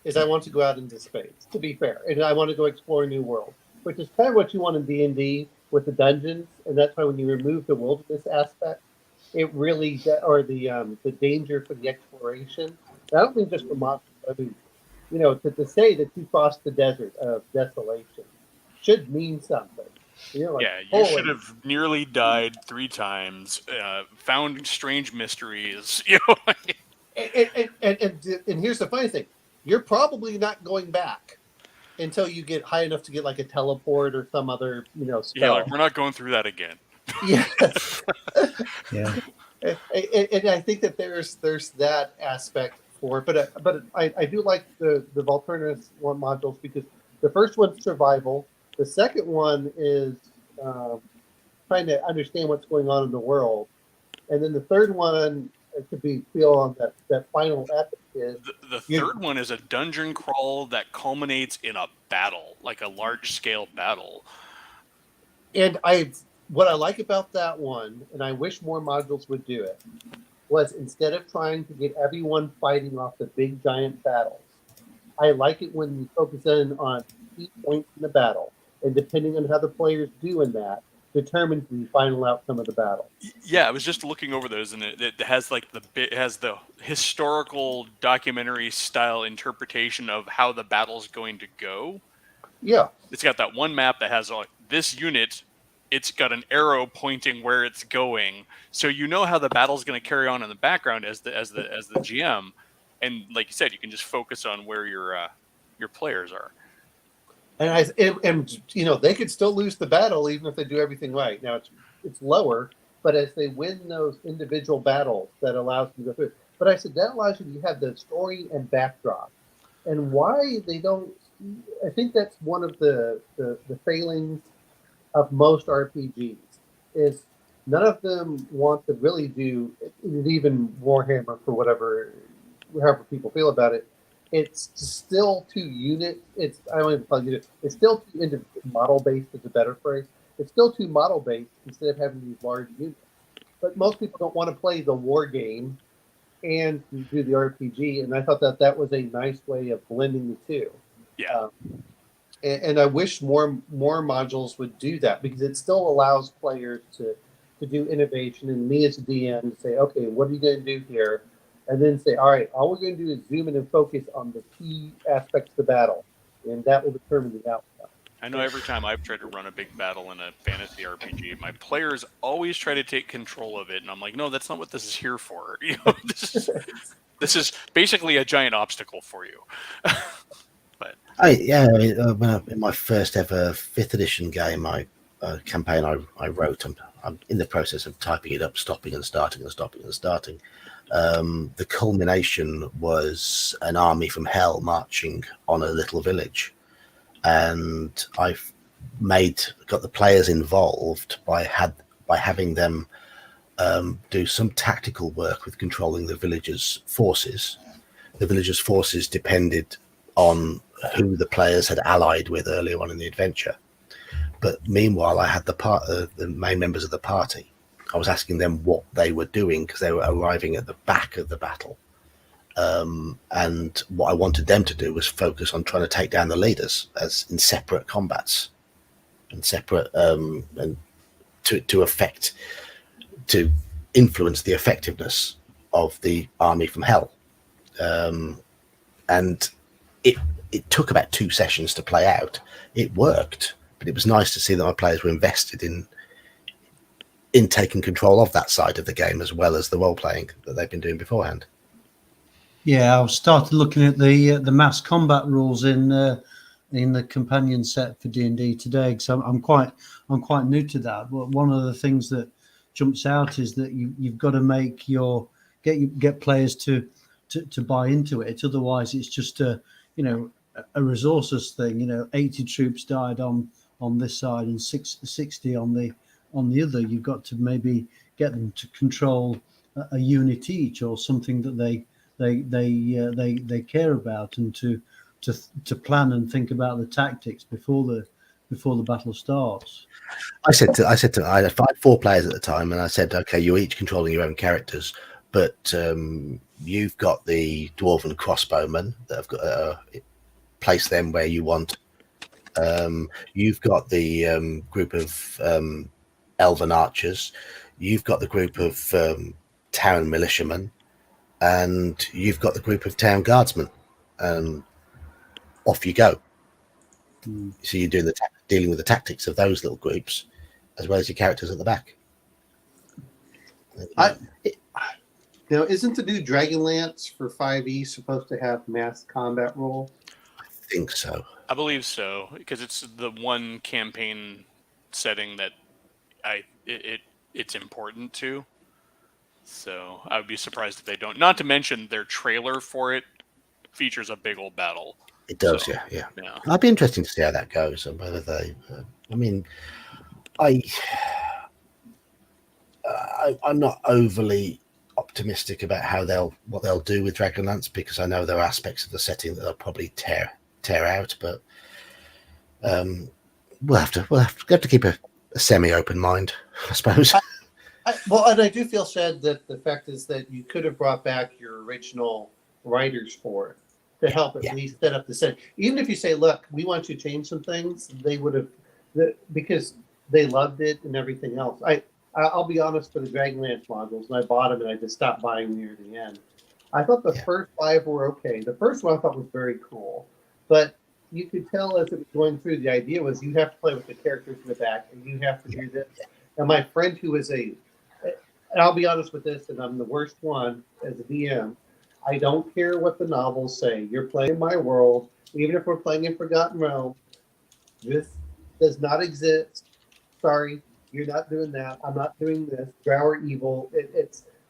is I want to go out into space, to be fair. And I want to go explore a new world, which is kind of what you want in D&D with the dungeons. And that's why when you remove the wilderness aspect, it really, or the danger for the exploration. I don't mean just for monsters. I mean, to say that you crossed the desert of desolation should mean something. You should have nearly died 3 times, found strange mysteries. And here's the funny thing: you're probably not going back until you get high enough to get like a teleport or some other spell. Yeah, we're not going through that again. Yes. Yeah. And I think that there's that aspect for it, but I do like the Volturnus one modules because the first one's survival. The second one is trying to understand what's going on in the world. And then the third one could be feel on that final epic is... The third one is a dungeon crawl that culminates in a battle, like a large-scale battle. And what I like about that one, and I wish more modules would do it, was instead of trying to get everyone fighting off the big giant battles, I like it when you focus in on key points in the battle. And depending on how the players do in that, determines the final outcome of the battle. Yeah, I was just looking over those, and it has the historical documentary style interpretation of how the battle's going to go. Yeah, it's got that one map that has this unit. It's got an arrow pointing where it's going, so you know how the battle's going to carry on in the background as the GM. And like you said, you can just focus on where your players are. And they could still lose the battle even if they do everything right. Now it's lower, but as they win those individual battles, that allows them to go through. But I said that allows you to have the story and backdrop, and why they don't. I think that's one of the failings of most RPGs is none of them want to really do even Warhammer for however people feel about it. It's still too unit. It's still too model based is a better phrase. It's still too model based instead of having these large units. But most people don't want to play the war game and do the RPG, and I thought that was a nice way of blending the two. Yeah. And I wish more modules would do that because it still allows players to do innovation, and me as a DM to say, okay, what are you going to do here? And then say, all right, all we're going to do is zoom in and focus on the key aspects of the battle, and that will determine the outcome. I know every time I've tried to run a big battle in a fantasy RPG, my players always try to take control of it, and I'm like, no, that's not what this is here for. This is basically a giant obstacle for you. But in my first ever 5th edition game, campaign I wrote, I'm in the process of typing it up, stopping and starting. The culmination was an army from hell marching on a little village, and I've got the players involved by having them do some tactical work with controlling the villagers' forces. The villagers' forces depended on who the players had allied with earlier on in the adventure, but meanwhile I had the main members of the party. I was asking them what they were doing because they were arriving at the back of the battle, And what I wanted them to do was focus on trying to take down the leaders as in separate combats and separate and to influence the effectiveness of the army from hell. And it took about 2 sessions to play out. It worked, but it was nice to see that my players were invested in taking control of that side of the game as well as the role playing that they've been doing beforehand. Yeah, I started looking at the mass combat rules in the companion set for D&D today, because I'm quite new to that. But one of the things that jumps out is that you've got to make get players to buy into it. Otherwise, it's just a resources thing. 80 troops died on this side and 60 on the other. You've got to maybe get them to control a unit each or something that they care about, and to plan and think about the tactics before the battle starts. I said to I had 4 players at the time, and I said, okay, you're each controlling your own characters, but you've got the dwarven crossbowmen that have got place them where you want. You've got the group of elven archers. You've got the group of town militiamen, and you've got the group of town guardsmen. Off you go. So you're doing dealing with the tactics of those little groups, as well as your characters at the back. Now, isn't the new Dragonlance for 5e supposed to have mass combat role? I think so. I believe so, because it's the one campaign setting that it's important to. So I would be surprised if they don't. Not to mention their trailer for it features a big old battle. It does, So, yeah. yeah. I'd be interesting to see how that goes and whether they. I'm not overly optimistic about what they'll do with Dragonlance, because I know there are aspects of the setting that they'll probably tear out. But we'll have to keep a semi-open mind, I suppose. And I do feel sad that the fact is that you could have brought back your original writers for it to help at least set up the set. Even if you say, look, we want you to change some things, they would have, because they loved it and everything else. I'll be honest, for the Dragonlance modules, and I bought them and I just stopped buying near the end. I thought the first 5 were okay. The first one I thought was very cool, but you could tell as it was going through, the idea was you have to play with the characters in the back and you have to do this. And my friend who is and I'll be honest with this, and I'm the worst one as a DM, I don't care what the novels say. You're playing my world. Even if we're playing in Forgotten Realms, this does not exist. Sorry, you're not doing that. I'm not doing this. Drow are evil.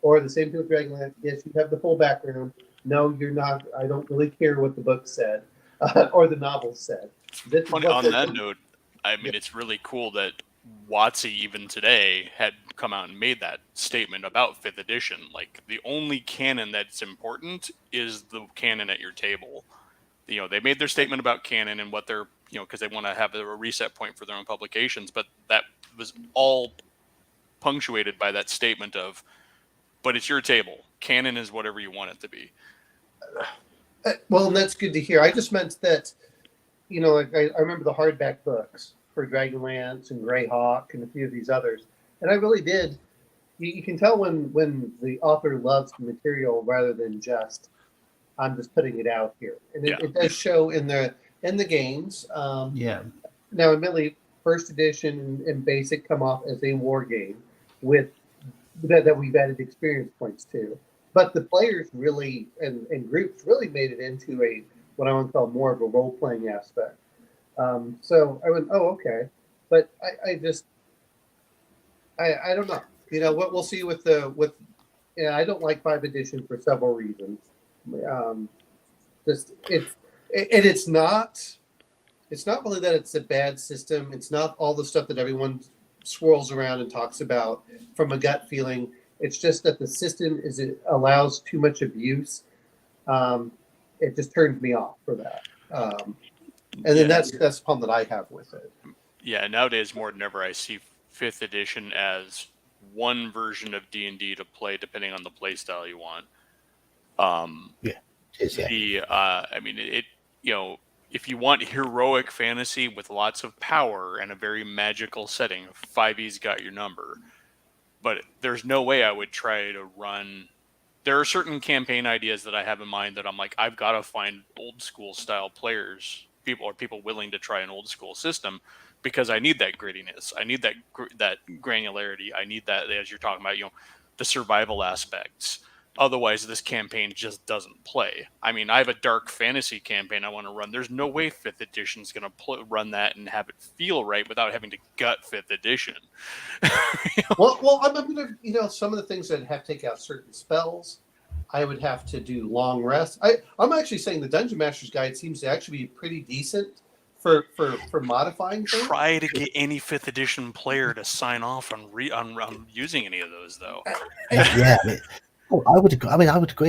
Or the same thing with Dragonlance. Yes, you have the full background. No, you're not. I don't really care what the book said or the novel said. On that note, I mean, it's really cool that WotC even today had come out and made that statement about 5th edition. Like, the only canon that's important is the canon at your table. They made their statement about canon and what they're, because they want to have a reset point for their own publications, but that was all punctuated by that statement of, but it's your table. Canon is whatever you want it to be. Well, and that's good to hear. I just meant that, I remember the hardback books for Dragonlance and Greyhawk and a few of these others. And I really did. You can tell when the author loves the material rather than just, I'm just putting it out here. And it does show in the games. Now, admittedly, 1st edition and basic come off as a war game with that we've added experience points to. But the players really and groups really made it into what I want to call more of a role-playing aspect. So I went, oh, okay. But I don't know. What we'll see with I don't like 5th edition for several reasons. It's not really that it's a bad system. It's not all the stuff that everyone swirls around and talks about from a gut feeling. It's just that the system it allows too much abuse. It just turns me off for that. And then that's the problem that I have with it. Yeah, nowadays more than ever, I see 5th edition as one version of D&D to play depending on the play style you want. Yeah. I mean, if you want heroic fantasy with lots of power and a very magical setting, 5e's got your number. But there's no way I would try to run. There are certain campaign ideas that I have in mind that I'm like, I've got to find old school style players, people willing to try an old school system, because I need that grittiness. I need that granularity. I need that, as you're talking about, the survival aspects. Otherwise, this campaign just doesn't play. I mean, I have a dark fantasy campaign I want to run. There's no way 5th edition is going to run that and have it feel right without having to gut 5th edition. Well, I'm gonna, some of the things that have to take out certain spells, I would have to do long rests. I'm actually saying the Dungeon Master's Guide seems to actually be pretty decent for modifying things. Try to get any 5th edition player to sign off on using any of those, though. Yeah, I would agree.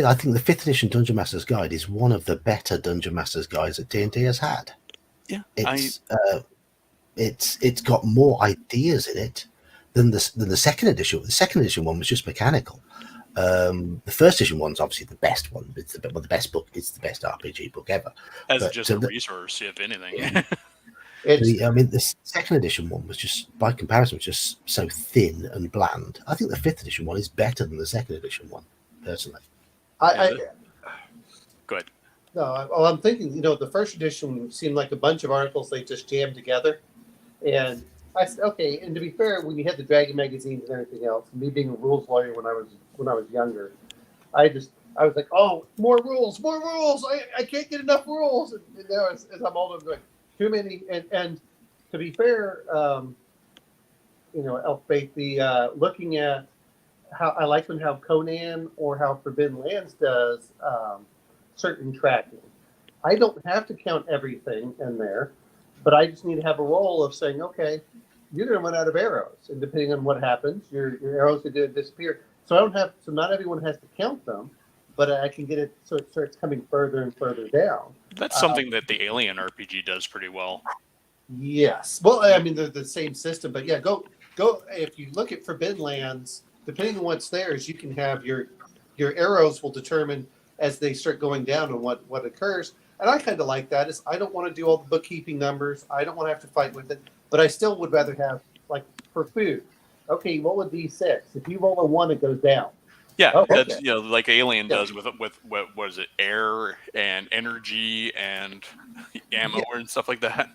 I think the 5th edition Dungeon Master's Guide is one of the better Dungeon Master's Guides that D&D has had. Yeah, it's got more ideas in it than the second edition. The second edition one was just mechanical. The first edition one's obviously the best one. It's the best book. It's the best RPG book ever. Just a resource, if anything. The second edition one was just, by comparison, was just so thin and bland. I think the 5th edition one is better than the second edition one, personally. Good. No, I'm thinking, the first edition seemed like a bunch of articles they just jammed together. And I said, okay, and to be fair, when you had the Dragon magazines and everything else, me being a rules lawyer when I was younger, I was like, oh, more rules. I can't get enough rules. And now as I'm older, I'm going, too many. And to be fair, Elfbait, looking at how I like how Conan or how Forbidden Lands does certain tracking. I don't have to count everything in there, but I just need to have a role of saying, okay, you're going to run out of arrows, and depending on what happens, your arrows are going to disappear. So not everyone has to count them, but I can get it so it starts coming further and further down. That's something that the Alien RPG does pretty well. Yes. Well, I mean, they're the same system, but yeah, go. If you look at Forbidden Lands, depending on what's theirs, you can have your arrows will determine as they start going down and what occurs. And I kind of like that. Is I don't want to do all the bookkeeping numbers. I don't want to have to fight with it, but I still would rather have, like, for food. Okay, roll a D6. If you roll a 1, it goes down. Yeah, okay. That's like Alien does with what is it, air and energy and ammo and stuff like that.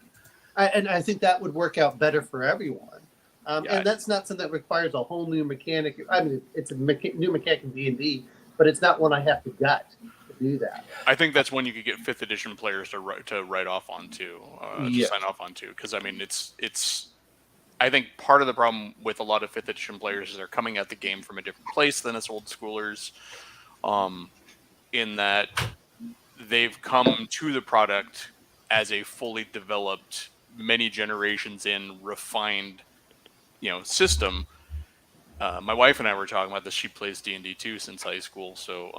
And I think that would work out better for everyone. And that's not something that requires a whole new mechanic. I mean, it's a new mechanic in D&D, but it's not one I have to gut to do that. I think that's one you could get 5th edition players to write off on too, to sign off on too, because I mean it's. I think part of the problem with a lot of 5th edition players is they're coming at the game from a different place than us old schoolers, in that they've come to the product as a fully developed, many generations in, refined, system. My wife and I were talking about this. She plays D&D too since high school. So,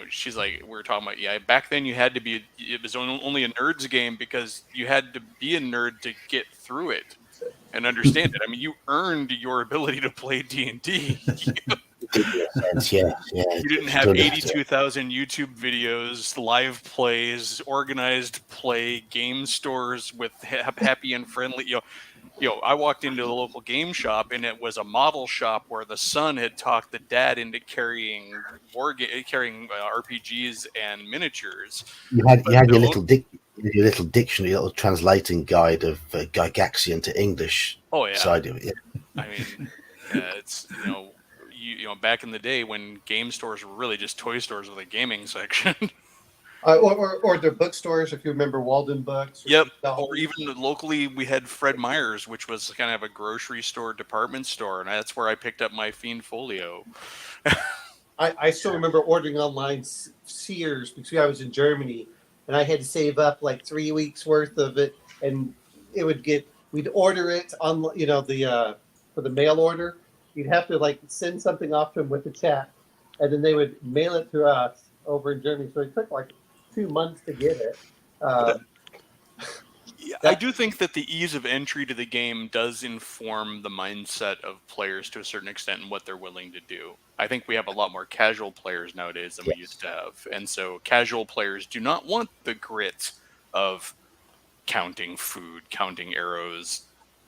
she's like, we were talking about, back then you had to be, it was only a nerd's game because you had to be a nerd to get through it and understand it. I mean, you earned your ability to play D&D. Yeah. You didn't have 82,000 YouTube videos, live plays, organized play, game stores with happy and friendly, I walked into the local game shop and it was a model shop where the son had talked the dad into carrying RPGs and miniatures. You had your little dictionary, little translating guide of Gygaxian to English. Oh yeah, side of it. Yeah. I mean, it's back in the day when game stores were really just toy stores with a gaming section. Or the bookstores, if you remember Walden Books. Yep. Or even locally, we had Fred Meyer's, which was kind of a grocery store, department store, and that's where I picked up my Fiend Folio. I still remember ordering online Sears because I was in Germany, and I had to save up like 3 weeks worth of it, and we'd order it on for the mail order. You'd have to send something off to them with the check, and then they would mail it to us over in Germany. So it took 2 months to get it. I do think that the ease of entry to the game does inform the mindset of players to a certain extent and what they're willing to do. I think we have a lot more casual players nowadays than we used to have. And so casual players do not want the grit of counting food, counting arrows.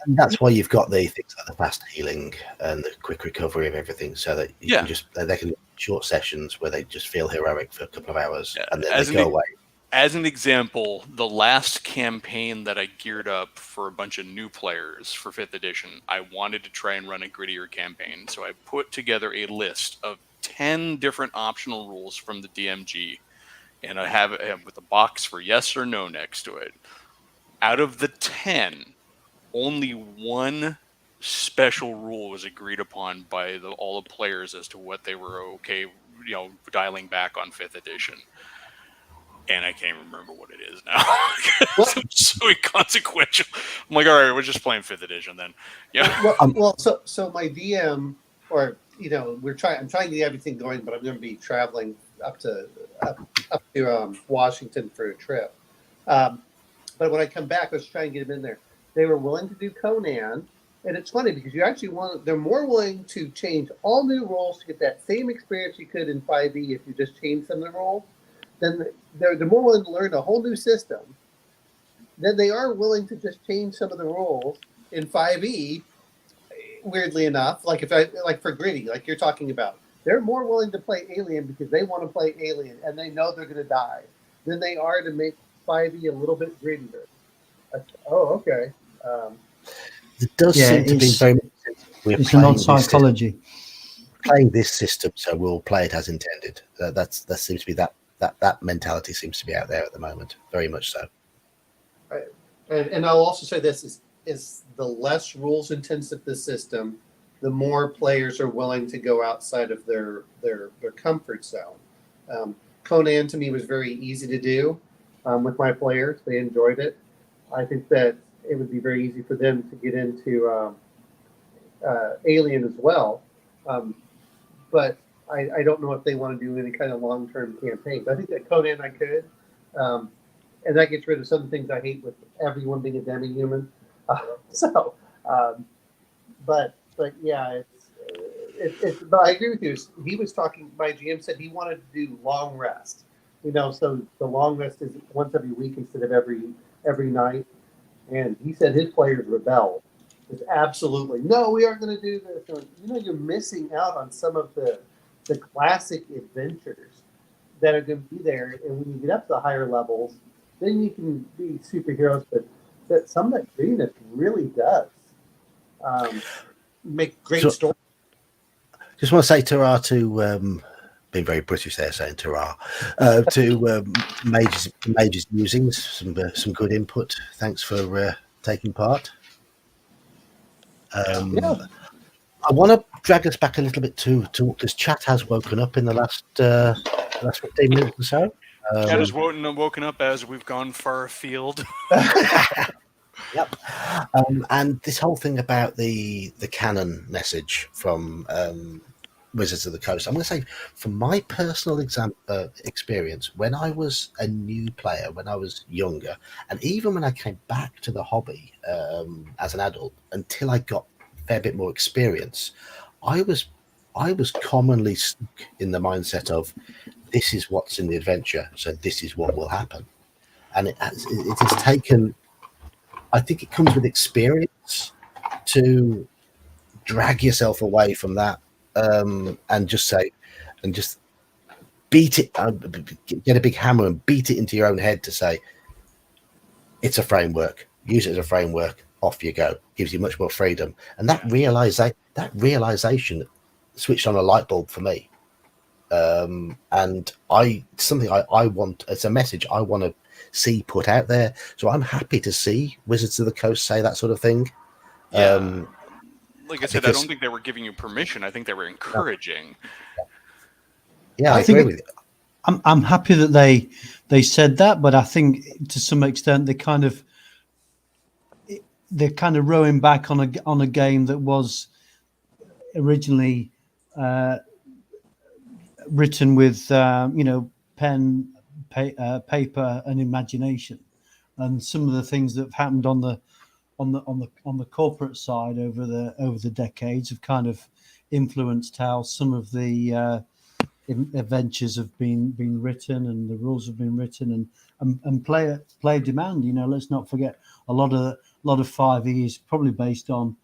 And that's why you've got the things like the fast healing and the quick recovery of everything, so that you can just they can short sessions where they just feel heroic for a couple of hours and then they go away. As an example, the last campaign that I geared up for a bunch of new players for 5th edition, I wanted to try and run a grittier campaign. So I put together a list of 10 different optional rules from the DMG, and I have it with a box for yes or no next to it. Out of the 10, only one special rule was agreed upon by all the players as to what they were okay, dialing back on 5th edition. And I can't remember what it is now. It's so inconsequential. I'm like, all right, we're just playing 5th edition then. Yeah. So my DM, or I'm trying to get everything going, but I'm going to be traveling up to Washington for a trip. But when I come back, let's try and get them in there. They were willing to do Conan, and it's funny because they're more willing to change all new rules to get that same experience you could in 5e if you just change some of the rules. Then they're more willing to learn a whole new system than they are willing to just change some of the rules in 5e. Weirdly enough, like for gritty, like you're talking about, they're more willing to play Alien because they want to play Alien and they know they're going to die than they are to make 5e a little bit grittier. Okay. It does seem to be very much it's not psychology. Playing this system, so we'll play it as intended. That seems to be that mentality seems to be out there at the moment, very much so. Right. And I'll also say this is the less rules intensive the system, the more players are willing to go outside of their comfort zone. Conan to me was very easy to do with my players. They enjoyed it. I think that it would be very easy for them to get into Alien as well. But I don't know if they want to do any kind of long-term campaigns. I think that Conan I could. And that gets rid of some things I hate with everyone being a demi-human. But yeah, but I agree with you. He was talking, my GM said he wanted to do long rest. So the long rest is once every week instead of every night. And he said his players rebelled. It's absolutely, no, we aren't going to do this. So, you're missing out on some of the classic adventures that are going to be there. And when you get up to the higher levels, then you can be superheroes. But that some of that grittiness really does make great stories. Just want to say ta-ra to being very British there, saying ta-ra to Mage's musings. Some good input. Thanks for taking part. I want to drag us back a little bit too, because chat has woken up in the last 15 minutes or so. Chat has woken up as we've gone far afield. Yep. And this whole thing about the canon message from Wizards of the Coast, I'm going to say from my personal experience, when I was a new player, when I was younger, and even when I came back to the hobby as an adult, until I got a fair bit more experience, I was commonly stuck in the mindset of this is what's in the adventure, so this is what will happen. And it has taken, I think it comes with experience to drag yourself away from that and just beat it, get a big hammer and beat it into your own head to say, it's a framework, use it as a framework, off you go. Gives you much more freedom. And that realization switched on a light bulb for me. And I want, it's a message I want to see put out there. So I'm happy to see Wizards of the Coast say that sort of thing. Yeah. Like I said, I don't think they were giving you permission. I think they were encouraging. Yeah, I agree with you. I'm happy that they said that, but I think to some extent they're kind of rowing back on a game that was originally written with pen, paper, and imagination, and some of the things that have happened on the corporate side over the decades have kind of influenced how some of the adventures have been written and the rules have been written and player demand. Let's not forget a lot of 5e is probably based on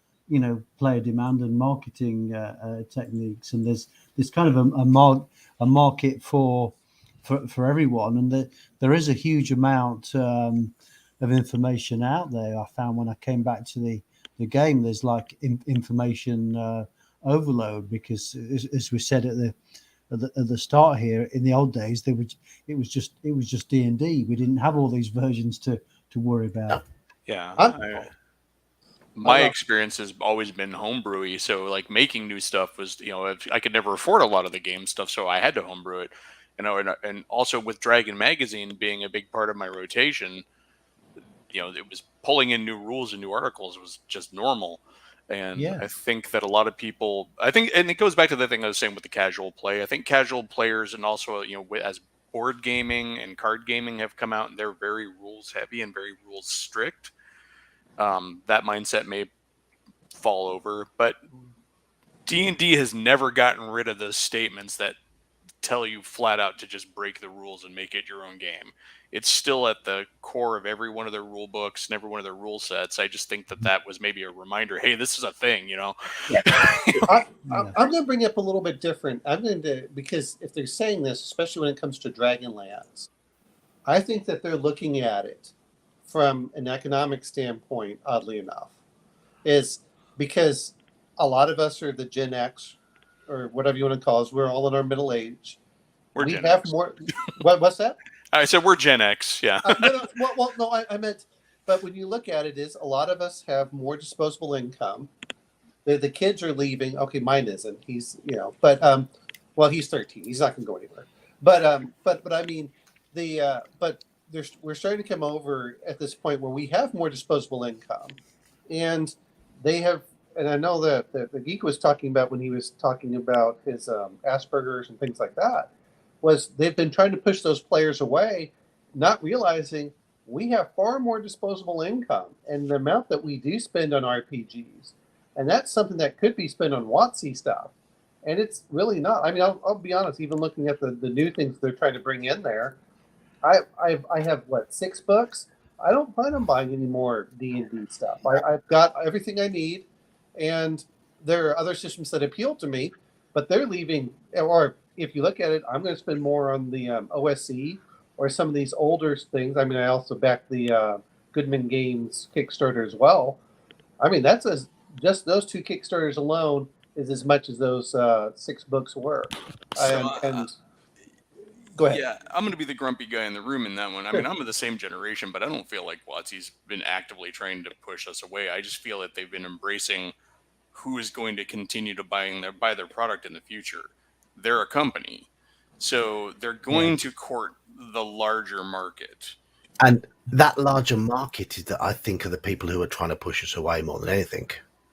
player demand and marketing techniques, and there's kind of a market for everyone, and there is a huge amount of information out there. I found when I came back to the game, there's like information overload, because as we said at the start here, in the old days it was just D&D. We didn't have all these versions to worry about. Yeah. My experience has always been homebrewy, so like making new stuff was, I could never afford a lot of the game stuff, so I had to homebrew it. And also with Dragon Magazine being a big part of my rotation, it was pulling in new rules and new articles was just normal. And Yeah. I think that a lot of people, and it goes back to the thing I was saying with the casual play. I think casual players, and also, as board gaming and card gaming have come out, and they're very rules heavy and very rules strict, that mindset may fall over. But D&D has never gotten rid of those statements that tell you flat out to just break the rules and make it your own game. It's still at the core of every one of their rule books and every one of their rule sets. I just think that was maybe a reminder, hey, this is a thing, I'm going to bring up a little bit different. Because if they're saying this, especially when it comes to Dragonlance, I think that they're looking at it from an economic standpoint, oddly enough, is because a lot of us are the Gen X, or whatever you want to call us. We're all in our middle age. We're we Gen have X. more. What's that? I said we're Gen X, yeah. I meant, but when you look at it, is a lot of us have more disposable income. The kids are leaving. Okay, mine isn't. He's but he's 13. He's not going to go anywhere. But I mean we're starting to come over at this point where we have more disposable income, and they have. And I know that the geek was talking about when he was talking about his Asperger's and things like that, was they've been trying to push those players away, not realizing we have far more disposable income, and the amount that we do spend on RPGs, and that's something that could be spent on WotC stuff, and it's really not. I mean, I'll be honest. Even looking at the new things they're trying to bring in there, I have 6 books. I don't plan on buying any more D&D stuff. I've got everything I need. And there are other systems that appeal to me, but they're leaving. Or if you look at it, I'm going to spend more on the OSE or some of these older things. I mean, I also back the Goodman Games Kickstarter as well. I mean, just those 2 Kickstarters alone is as much as those 6 books were. And go ahead. Yeah, I'm going to be the grumpy guy in the room in that one. I mean, I'm of the same generation, but I don't feel like WotC's been actively trying to push us away. I just feel that they've been embracing who is going to continue to buy their product in the future. They're a company, so they're going to court the larger market. And that larger market is that I think are the people who are trying to push us away more than anything.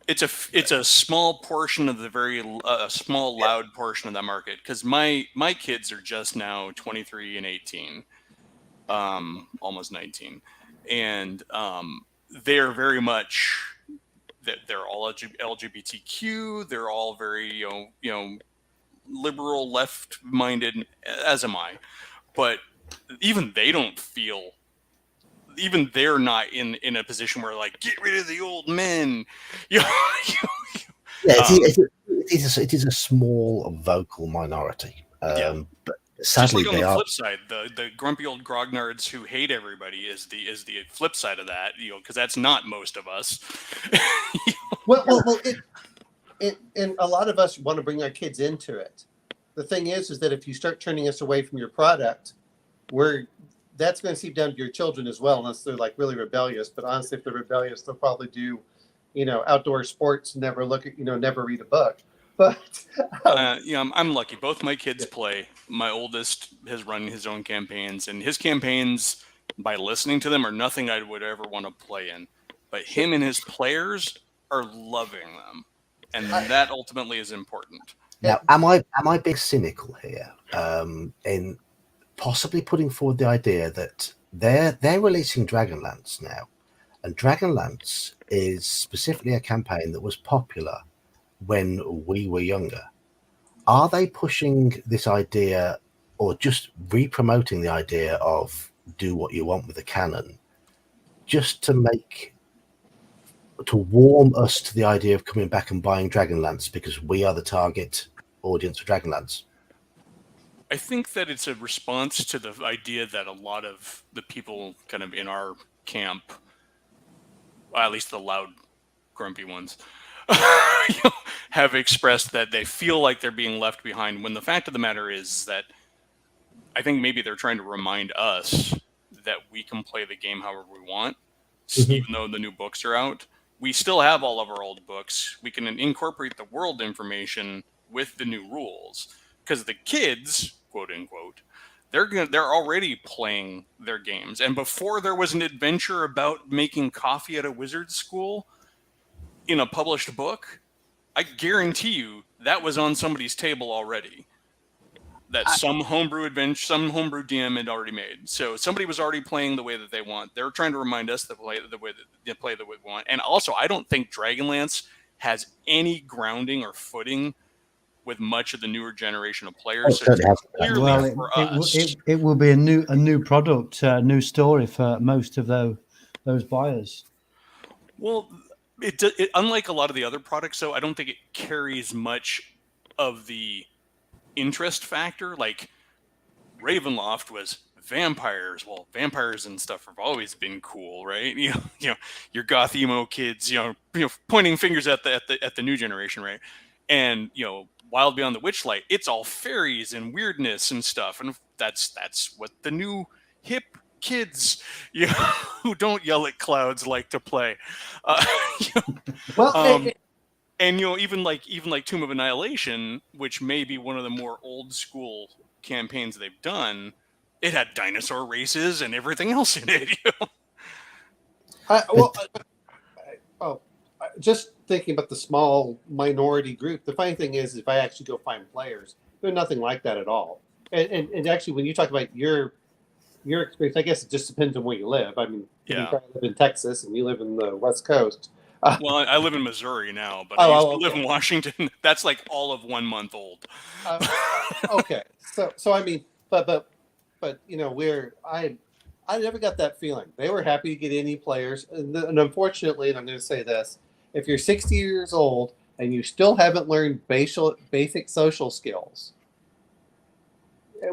It's a small portion of the small loud portion of that market, because my kids are just now 23 and 18, almost 19, and they're very much they're all LGBTQ. They're all very liberal, left-minded, as am I, but even they don't feel. Even they're not in a position where like get rid of the old men. It is a small vocal minority. But sadly, just like on they the are. flip side, the grumpy old grognards who hate everybody is the flip side of that. Because that's not most of us. And a lot of us want to bring our kids into it. The thing is that if you start turning us away from your product, that's going to seep down to your children as well, unless they're like really rebellious. But honestly, if they're rebellious, they'll probably do, outdoor sports, never read a book. But I'm lucky. Both my kids play. My oldest has run his own campaigns, and his campaigns, by listening to them, are nothing I would ever want to play in. But him and his players are loving them, and that ultimately is important. Now, am I being cynical here? In possibly putting forward the idea that they're releasing Dragonlance now, and Dragonlance is specifically a campaign that was popular when we were younger. Are they pushing this idea or just re-promoting the idea of do what you want with the canon just to warm us to the idea of coming back and buying Dragonlance because we are the target audience for Dragonlance? I think that it's a response to the idea that a lot of the people kind of in our camp, well, at least the loud, grumpy ones, have expressed that they feel like they're being left behind, when the fact of the matter is that I think maybe they're trying to remind us that we can play the game however we want, even though the new books are out. We still have all of our old books. We can incorporate the world information with the new rules, because the kids, quote unquote, they're already playing their games. And before there was an adventure about making coffee at a wizard's school in a published book, I guarantee you that was on somebody's table already. That some homebrew DM had already made. So somebody was already playing the way that they want. They're trying to remind us to play the way we want. And also, I don't think Dragonlance has any grounding or footing with much of the newer generation of players. So clearly for us, it will be a new product, a new story for most of those buyers. Well, it unlike a lot of the other products, though, I don't think it carries much of the interest factor. Like Ravenloft was vampires. Well, vampires and stuff have always been cool, right? You know, your goth emo kids, pointing fingers at the new generation, right? And Wild Beyond the Witchlight, it's all fairies and weirdness and stuff, and that's what the new hip kids who don't yell at clouds like to play. And even like Tomb of Annihilation, which may be one of the more old school campaigns they've done, it had dinosaur races and everything else in it. Just thinking about the small minority group, the funny thing is, if I actually go find players, they're nothing like that at all. And actually, when you talk about your experience, I guess it just depends on where you live. I mean, you live in Texas and you live in the West Coast. Well, I live in Missouri now, but I used to live in Washington. That's like all of 1 month old. Okay, so I mean, but I never got that feeling. They were happy to get any players, and unfortunately, and I'm going to say this: if you're 60 years old and you still haven't learned basic social skills,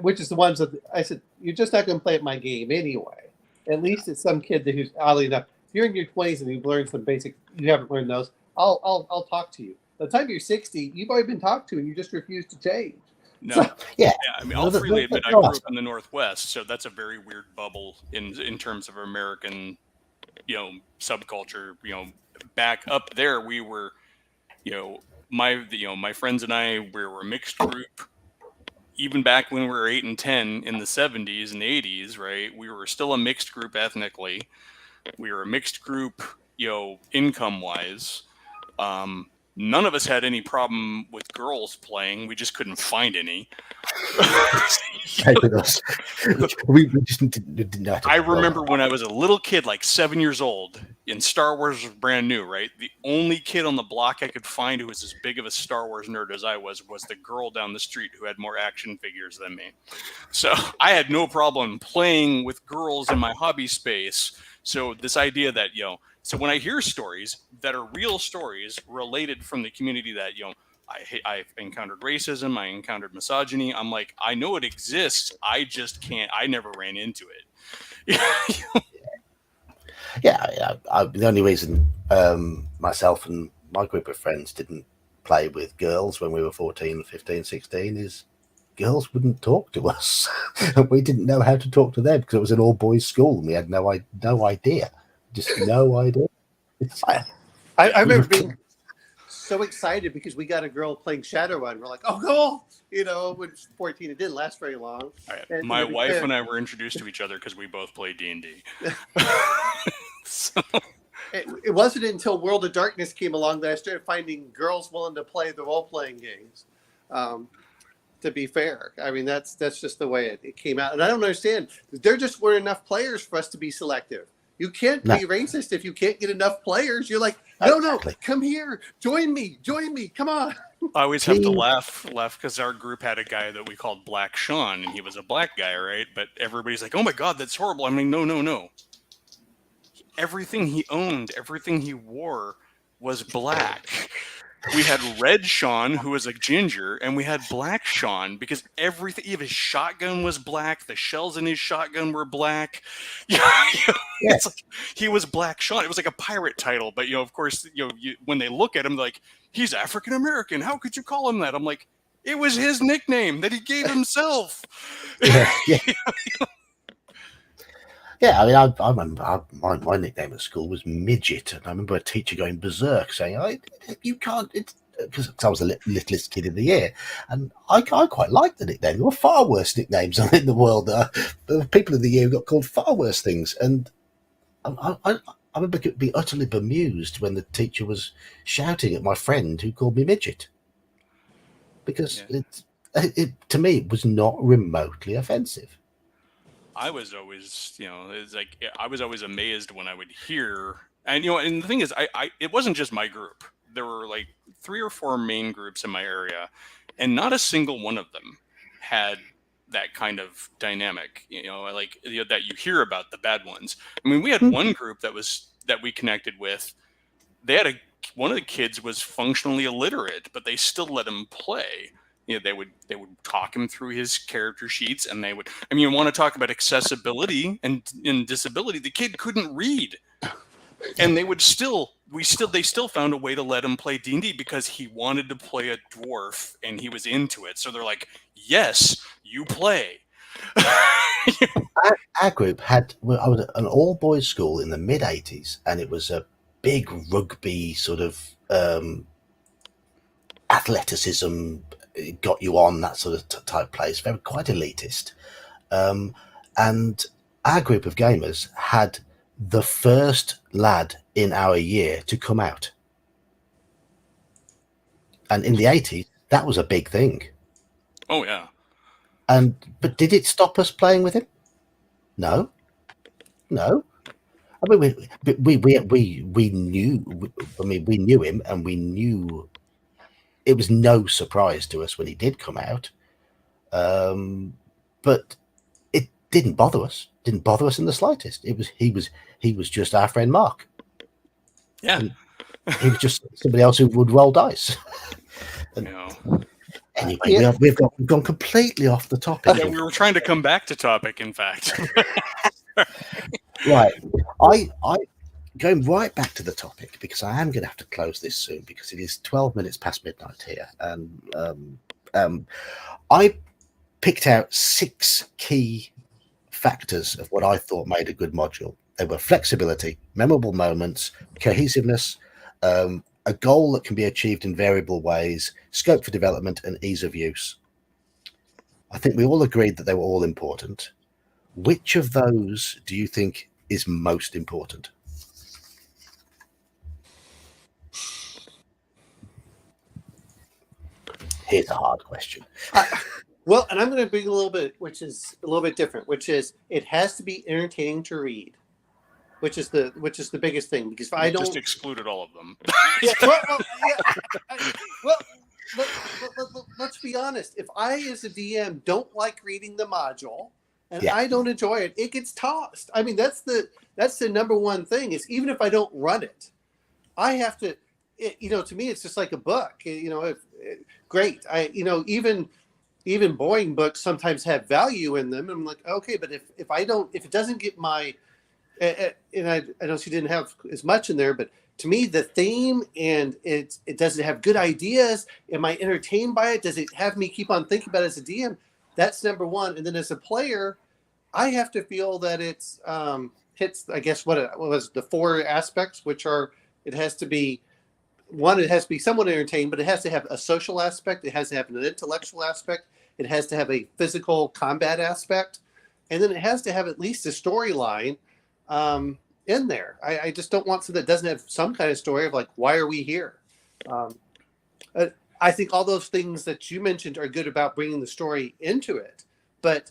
which is the ones that I said, you're just not going to play at my game anyway. At least it's some kid who's, oddly enough, if you're in your 20s and you've learned some basic, you haven't learned those, I'll talk to you. By the time you're 60, you've already been talked to and you just refuse to change. No. I mean, I'll freely admit I grew up in the Northwest, so that's a very weird bubble in terms of American, subculture. Back up there, we were, my friends and I, we were a mixed group. Even back when we were 8 and 10 in the 70s and 80s, right? We were still a mixed group ethnically. We were a mixed group, income-wise. None of us had any problem with girls playing. We just couldn't find any. We just didn't know. I remember when I was a little kid, like 7 years old, and Star Wars was brand new, right? The only kid on the block I could find who was as big of a Star Wars nerd as I was the girl down the street who had more action figures than me. So I had no problem playing with girls in my hobby space. So this idea that, so when I hear stories that are real stories related from the community that, I've encountered racism, I encountered misogyny, I'm like, I know it exists. I just can't, I never ran into it. The only reason myself and my group of friends didn't play with girls when we were 14, 15, 16 is girls wouldn't talk to us. We didn't know how to talk to them because it was an all-boys school and we had no idea. Just no idea. I remember being so excited because we got a girl playing Shadowrun. We're like, oh, cool. When it's 14, it didn't last very long. And my wife and I were introduced to each other because we both played D&D. So. It wasn't until World of Darkness came along that I started finding girls willing to play the role-playing games. To be fair, I mean, that's just the way it came out. And I don't understand. There just weren't enough players for us to be selective. You can't No. be racist if you can't get enough players. You're like, no, Exactly. come here, join me, come on. I always have to Team- laugh because our group had a guy that we called Black Sean, and he was a black guy, right? But everybody's like, "Oh my God, that's horrible." I'm like, no. Everything he owned, everything he wore, was black. We had Red Sean, who was a ginger, and we had Black Sean because everything, even his shotgun was black. The shells in his shotgun were black. It's like he was Black Sean. It was like a pirate title, but of course, when they look at him, they're like, he's African American. How could you call him that? I'm like, it was his nickname that he gave himself. Yeah. Yeah, I mean, I remember my nickname at school was Midget, and I remember a teacher going berserk, saying, "You can't," because I was the littlest kid of the year, and I quite liked the nickname. There were far worse nicknames in the world. The people of the year got called far worse things, and I remember being utterly bemused when the teacher was shouting at my friend who called me Midget, because it to me it was not remotely offensive. I was always, it's like I was always amazed when I would hear, and and the thing is, it wasn't just my group. There were like 3 or 4 main groups in my area, and not a single one of them had that kind of dynamic. That you hear about, the bad ones. I mean, we had one group that we connected with. They had one of the kids was functionally illiterate, but they still let him play. They would talk him through his character sheets, and they would. I mean, you want to talk about accessibility and disability? The kid couldn't read, and they still found a way to let him play D&D because he wanted to play a dwarf and he was into it. So they're like, "Yes, you play." Our group I was at an all boys school in the mid '80s, and it was a big rugby sort of athleticism. Got you on, that sort of type place, quite elitist. And our group of gamers had the first lad in our year to come out. And in the 80s, that was a big thing. Oh, yeah. But did it stop us playing with him? No. I mean, we knew. I mean, we knew him, and we knew. It was no surprise to us when he did come out, but it didn't bother us. Didn't bother us in the slightest. He was just our friend Mark. Yeah, and he was just somebody else who would roll dice. Anyway, we've gone completely off the topic. Yeah, we were trying to come back to topic. In fact, right. I going right back to the topic, because I am going to have to close this soon because it is 12 minutes past midnight here. And I picked out 6 key factors of what I thought made a good module. They were flexibility, memorable moments, cohesiveness, a goal that can be achieved in variable ways, scope for development, and ease of use. I think we all agreed that they were all important. Which of those do you think is most important? Here's a hard question. Well, and I'm going to bring a little bit, which is a little bit different, which is it has to be entertaining to read, which is the biggest thing. Because if I don't just excluded all of them. Let's be honest. If I, as a DM, don't like reading the module and Yeah. I don't enjoy it, it gets tossed. I mean, that's the number one thing. Is even if I don't run it, I have to. To me, it's just like a book. Great. Even boring books sometimes have value in them. I'm like, okay, but if it doesn't get my, and I know she didn't have as much in there, but to me, the theme and it doesn't have good ideas. Am I entertained by it? Does it have me keep on thinking about it as a DM? That's number one. And then as a player, I have to feel that it's hits, I guess, what was the 4 aspects, which are, it has to be somewhat entertained, but it has to have a social aspect. It has to have an intellectual aspect. It has to have a physical combat aspect. And then it has to have at least a storyline in there. I just don't want something that doesn't have some kind of story of like, why are we here? I think all those things that you mentioned are good about bringing the story into it, but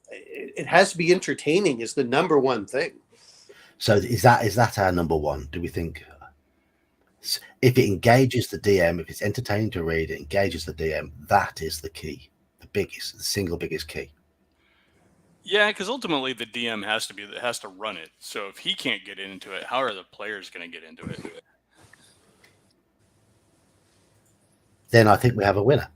it has to be entertaining is the number one thing. So is that our number one? Do we think if it engages the DM, if it's entertaining to read, it engages the DM, that is the key, the single biggest key? Yeah, because ultimately the DM has to run it. So if he can't get into it, how are the players going to get into it? Then I think we have a winner.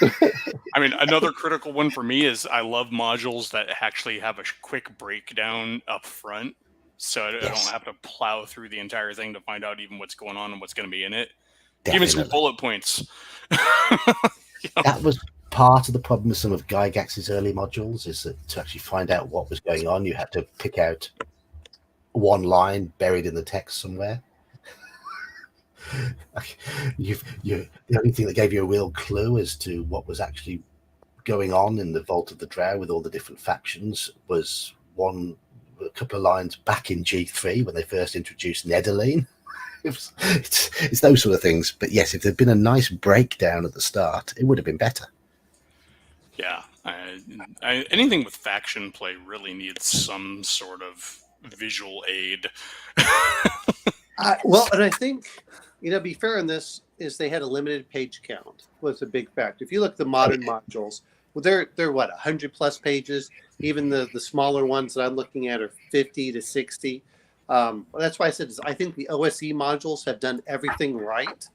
I mean, another critical one for me is I love modules that actually have a quick breakdown up front, so I don't have to plow through the entire thing to find out even what's going on and what's going to be in it. Give me some bullet points. That was part of the problem with some of Gygax's early modules, is that to actually find out what was going on, you had to pick out one line buried in the text somewhere. The only thing that gave you a real clue as to what was actually going on in the Vault of the Drow with all the different factions was a couple of lines back in G3 when they first introduced Nedeline. It's those sort of things. But yes, if there'd been a nice breakdown at the start, it would have been better. Yeah, anything with faction play really needs some sort of visual aid. Well, and I think, be fair on this, is they had a limited page count was a big factor. If you look at the modern modules, well, they're what, 100 plus pages. Even the smaller ones that I'm looking at are 50 to 60. That's why I said I think the OSE modules have done everything right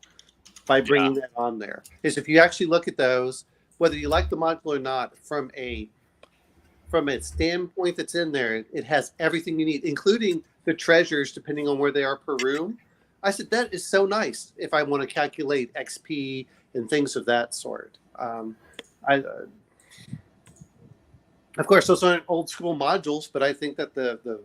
by bringing that on there. Is if you actually look at those, whether you like the module or not, from a standpoint that's in there, it has everything you need, including the treasures, depending on where they are per room. I said, that is so nice if I want to calculate XP and things of that sort. Of course, those aren't old school modules, but I think that the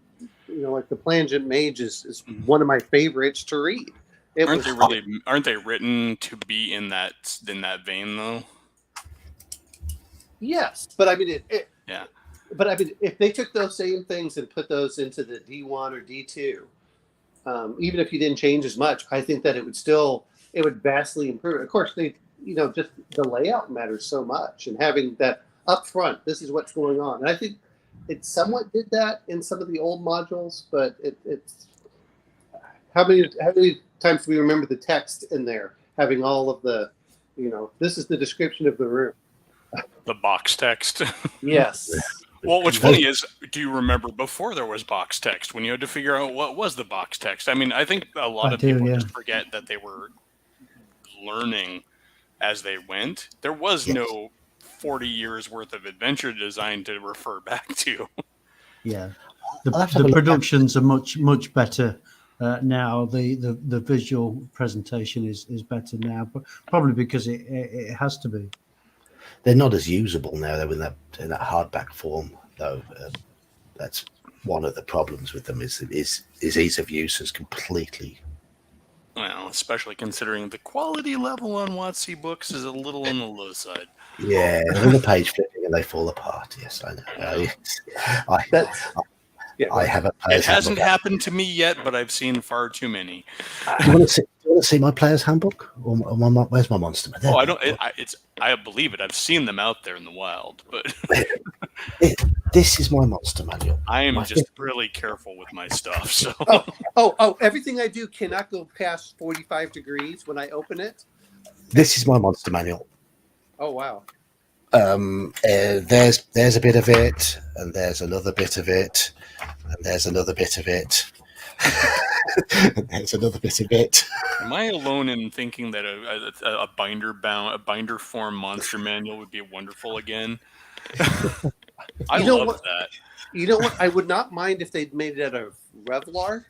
like the Plangent Mage is one of my favorites to read. Aren't they written to be in that vein though? Yes, but I mean yeah. But I mean, if they took those same things and put those into the D1 or D2, even if you didn't change as much, I think that it would vastly improve. Of course, just the layout matters so much, and having that up front, this is what's going on. And I think it somewhat did that in some of the old modules, but it's how many times do we remember the text in there having all of the, this is the description of the room. The box text. Yes. Well, what's funny is, do you remember before there was box text, when you had to figure out what was the box text? I mean, I think a lot of people just forget that they were learning as they went. There was no 40 years worth of adventure design to refer back to. Yeah. The productions are much better now. The visual presentation is better now, but probably because it has to be. They're not as usable now. They're in that hardback form, though. That's one of the problems with them. Is ease of use is completely. Well, especially considering the quality level on WotC books is a little on the low side. Yeah, and the page flipping and they fall apart. Yes, I know. I have a. It hasn't happened to me yet, but I've seen far too many. Do you want to see my player's handbook? Or where's my monster? Oh, I don't. I believe it. I've seen them out there in the wild, but this is my monster manual. I am just really careful with my stuff. So. Oh! Everything I do cannot go past 45 degrees when I open it. This is my monster manual. Oh wow. There's a bit of it, and there's another bit of it, and there's another bit of it. And there's another bit of it. Am I alone in thinking that a binder form monster manual would be wonderful again? I love that. You know what? I would not mind if they'd made it out of Revlar.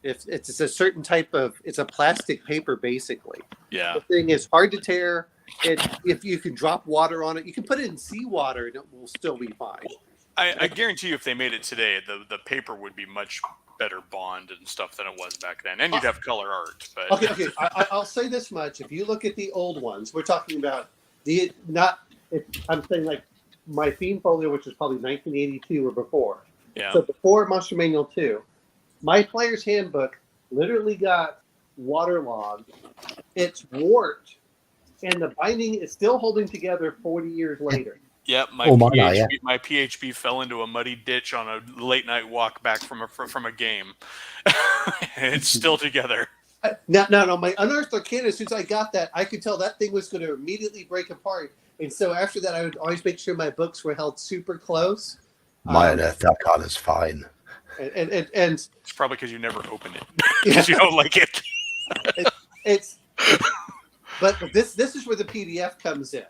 If it's a certain type of, it's a plastic paper basically. Yeah. The thing is hard to tear. If you can drop water on it, you can put it in seawater and it will still be fine. I guarantee you, if they made it today, the paper would be much better bond and stuff than it was back then, and you'd have color art. But okay. I'll say this much: if you look at the old ones, we're talking about I'm saying like my theme folio, which was probably 1982 or before. Yeah. So before Monster Manual 2, my player's handbook literally got waterlogged. It's warped, and the binding is still holding together 40 years later. Yep, my All mine are, yeah. my PHP fell into a muddy ditch on a late night walk back from a game. It's still together. No, my Unearthed Arcana, as soon as I got that, I could tell that thing was going to immediately break apart. And so after that, I would always make sure my books were held super close. My Unearthed Arcana is fine. And It's probably because you never open it. Because you don't like it. But this is where the PDF comes in.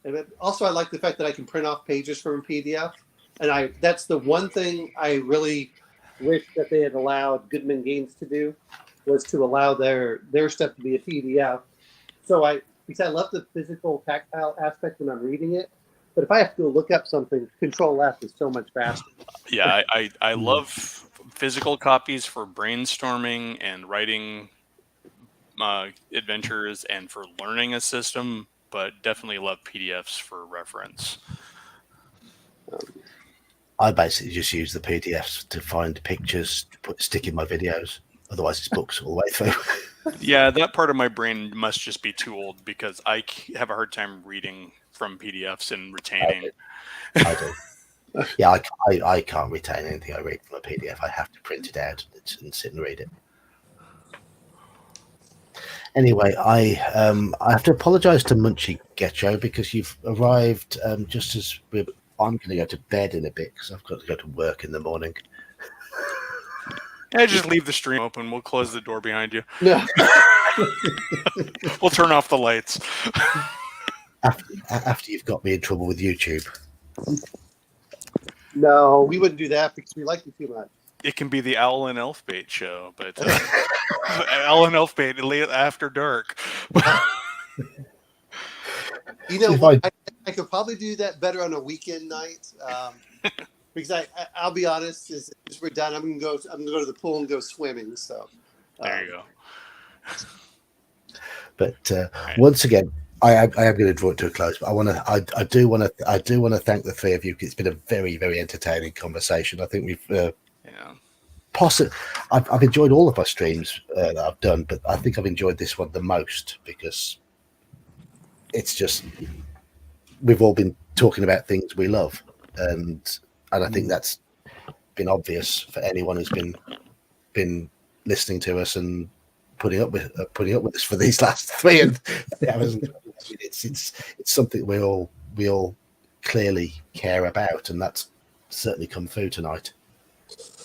And also, I like the fact that I can print off pages from a PDF. And that's the one thing I really wish that they had allowed Goodman Games to do, was to allow their stuff to be a PDF. Because I love the physical tactile aspect when I'm reading it. But if I have to go look up something, Control F is so much faster. Yeah, I love physical copies for brainstorming and writing adventures and for learning a system, but definitely love PDFs for reference. I basically just use the PDFs to find pictures to stick in my videos. Otherwise, it's books all the way through. Yeah, that part of my brain must just be too old because I have a hard time reading from PDFs and retaining. I do. Yeah, I can't retain anything I read from a PDF. I have to print it out and sit and read it. Anyway, I have to apologise to Munchie Getcho because you've arrived just as I'm going to go to bed in a bit because I've got to go to work in the morning. Yeah, just leave the stream open. We'll close the door behind you. No. We'll turn off the lights. After you've got me in trouble with YouTube. No, we wouldn't do that because we like you too much. It can be the Owl and Elfbait show, but Owl and Elfbait late after dark. You know If what? I could probably do that better on a weekend night. Because I'll be honest, as we're done, I'm gonna go to the pool and go swimming. So There you go. But once again, I am going to draw it to a close. But I do want to thank the three of you. It's been a very, very entertaining conversation. I think we've I've enjoyed all of our streams that I've done, but I think I've enjoyed this one the most because it's just we've all been talking about things we love, and I think that's been obvious for anyone who's been listening to us and putting up with us for these last 3 hours. It's something we all clearly care about, and that's certainly come through tonight.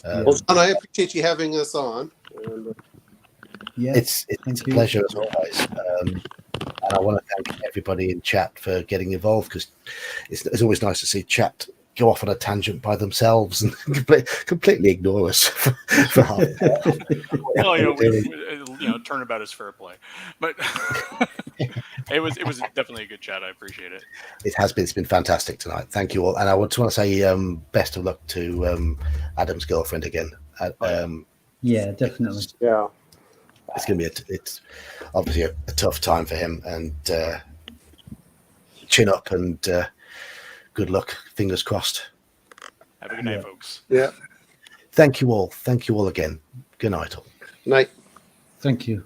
Well, John, I appreciate you having us on. And, Yeah, it's a pleasure as always. And I want to thank everybody in chat for getting involved because it's always nice to see chat go off on a tangent by themselves and completely ignore us for half an hour. Well, turnabout is fair play, but it was definitely a good chat. I appreciate it. It's been fantastic tonight. Thank you all, and I just want to say best of luck to Adam's girlfriend again. yeah, definitely. yeah. It's going to be it's obviously a tough time for him, and chin up and good luck. Fingers crossed. Have a good night, folks. Yeah. Thank you all. Thank you all again. Good night all. Night. Thank you.